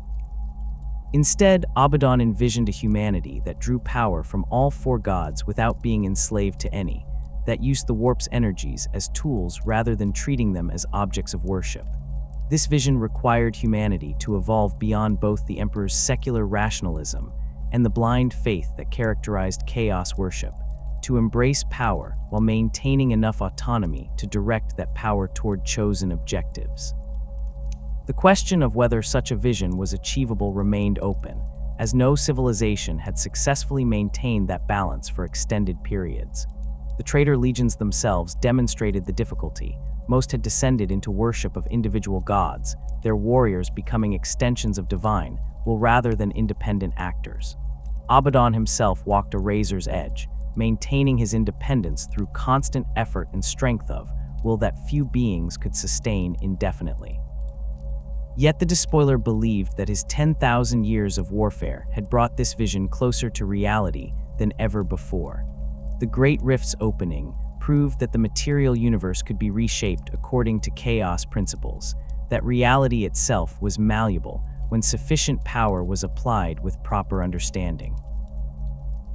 Instead, Abaddon envisioned a humanity that drew power from all four gods without being enslaved to any, that used the warp's energies as tools rather than treating them as objects of worship. This vision required humanity to evolve beyond both the Emperor's secular rationalism and the blind faith that characterized chaos worship, to embrace power while maintaining enough autonomy to direct that power toward chosen objectives. The question of whether such a vision was achievable remained open, as no civilization had successfully maintained that balance for extended periods. The traitor legions themselves demonstrated the difficulty. Most had descended into worship of individual gods, their warriors becoming extensions of divine, rather than independent actors. Abaddon himself walked a razor's edge, maintaining his independence through constant effort and strength of will that few beings could sustain indefinitely. Yet the Despoiler believed that his 10,000 years of warfare had brought this vision closer to reality than ever before. The Great Rift's opening proved that the material universe could be reshaped according to chaos principles, that reality itself was malleable when sufficient power was applied with proper understanding.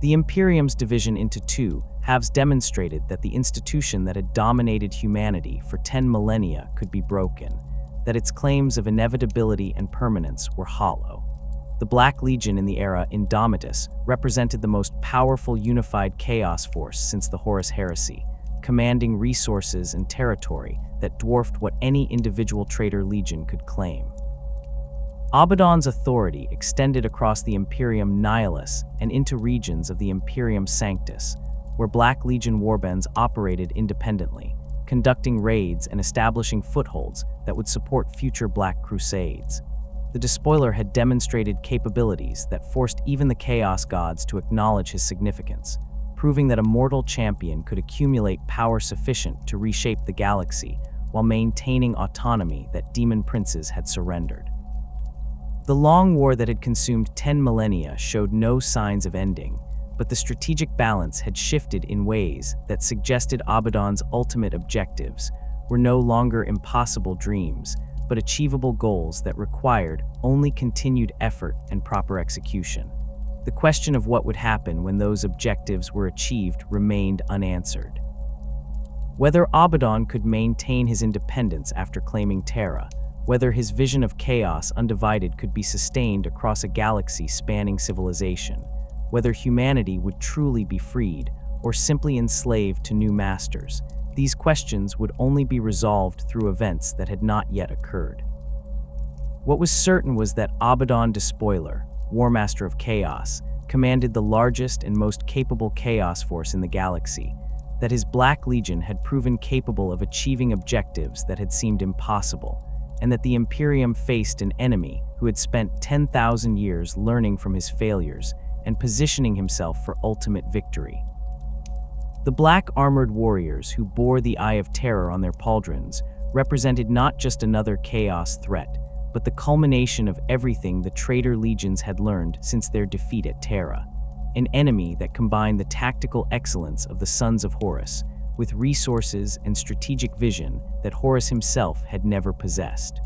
The Imperium's division into two halves demonstrated that the institution that had dominated humanity for 10 millennia could be broken, that its claims of inevitability and permanence were hollow. The Black Legion in the era Indomitus represented the most powerful unified chaos force since the Horus Heresy, commanding resources and territory that dwarfed what any individual traitor legion could claim. Abaddon's authority extended across the Imperium Nihilus and into regions of the Imperium Sanctus, where Black Legion warbands operated independently, conducting raids and establishing footholds that would support future Black Crusades. The Despoiler had demonstrated capabilities that forced even the Chaos Gods to acknowledge his significance, proving that a mortal champion could accumulate power sufficient to reshape the galaxy while maintaining autonomy that demon princes had surrendered. The long war that had consumed 10 millennia showed no signs of ending, but the strategic balance had shifted in ways that suggested Abaddon's ultimate objectives were no longer impossible dreams, but achievable goals that required only continued effort and proper execution. The question of what would happen when those objectives were achieved remained unanswered. Whether Abaddon could maintain his independence after claiming Terra, whether his vision of chaos undivided could be sustained across a galaxy spanning civilization, whether humanity would truly be freed or simply enslaved to new masters, these questions would only be resolved through events that had not yet occurred. What was certain was that Abaddon Despoiler, War Master of Chaos, commanded the largest and most capable chaos force in the galaxy, that his Black Legion had proven capable of achieving objectives that had seemed impossible, and that the Imperium faced an enemy who had spent 10,000 years learning from his failures and positioning himself for ultimate victory. The black armored warriors who bore the Eye of Terror on their pauldrons represented not just another chaos threat, but the culmination of everything the traitor legions had learned since their defeat at Terra, an enemy that combined the tactical excellence of the Sons of Horus with resources and strategic vision that Horus himself had never possessed.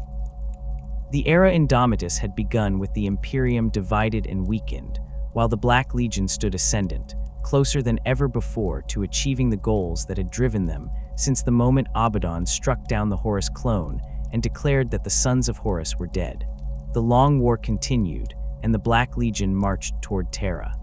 The era Indomitus had begun with the Imperium divided and weakened, while the Black Legion stood ascendant, closer than ever before to achieving the goals that had driven them since the moment Abaddon struck down the Horus clone and declared that the Sons of Horus were dead. The long war continued, and the Black Legion marched toward Terra.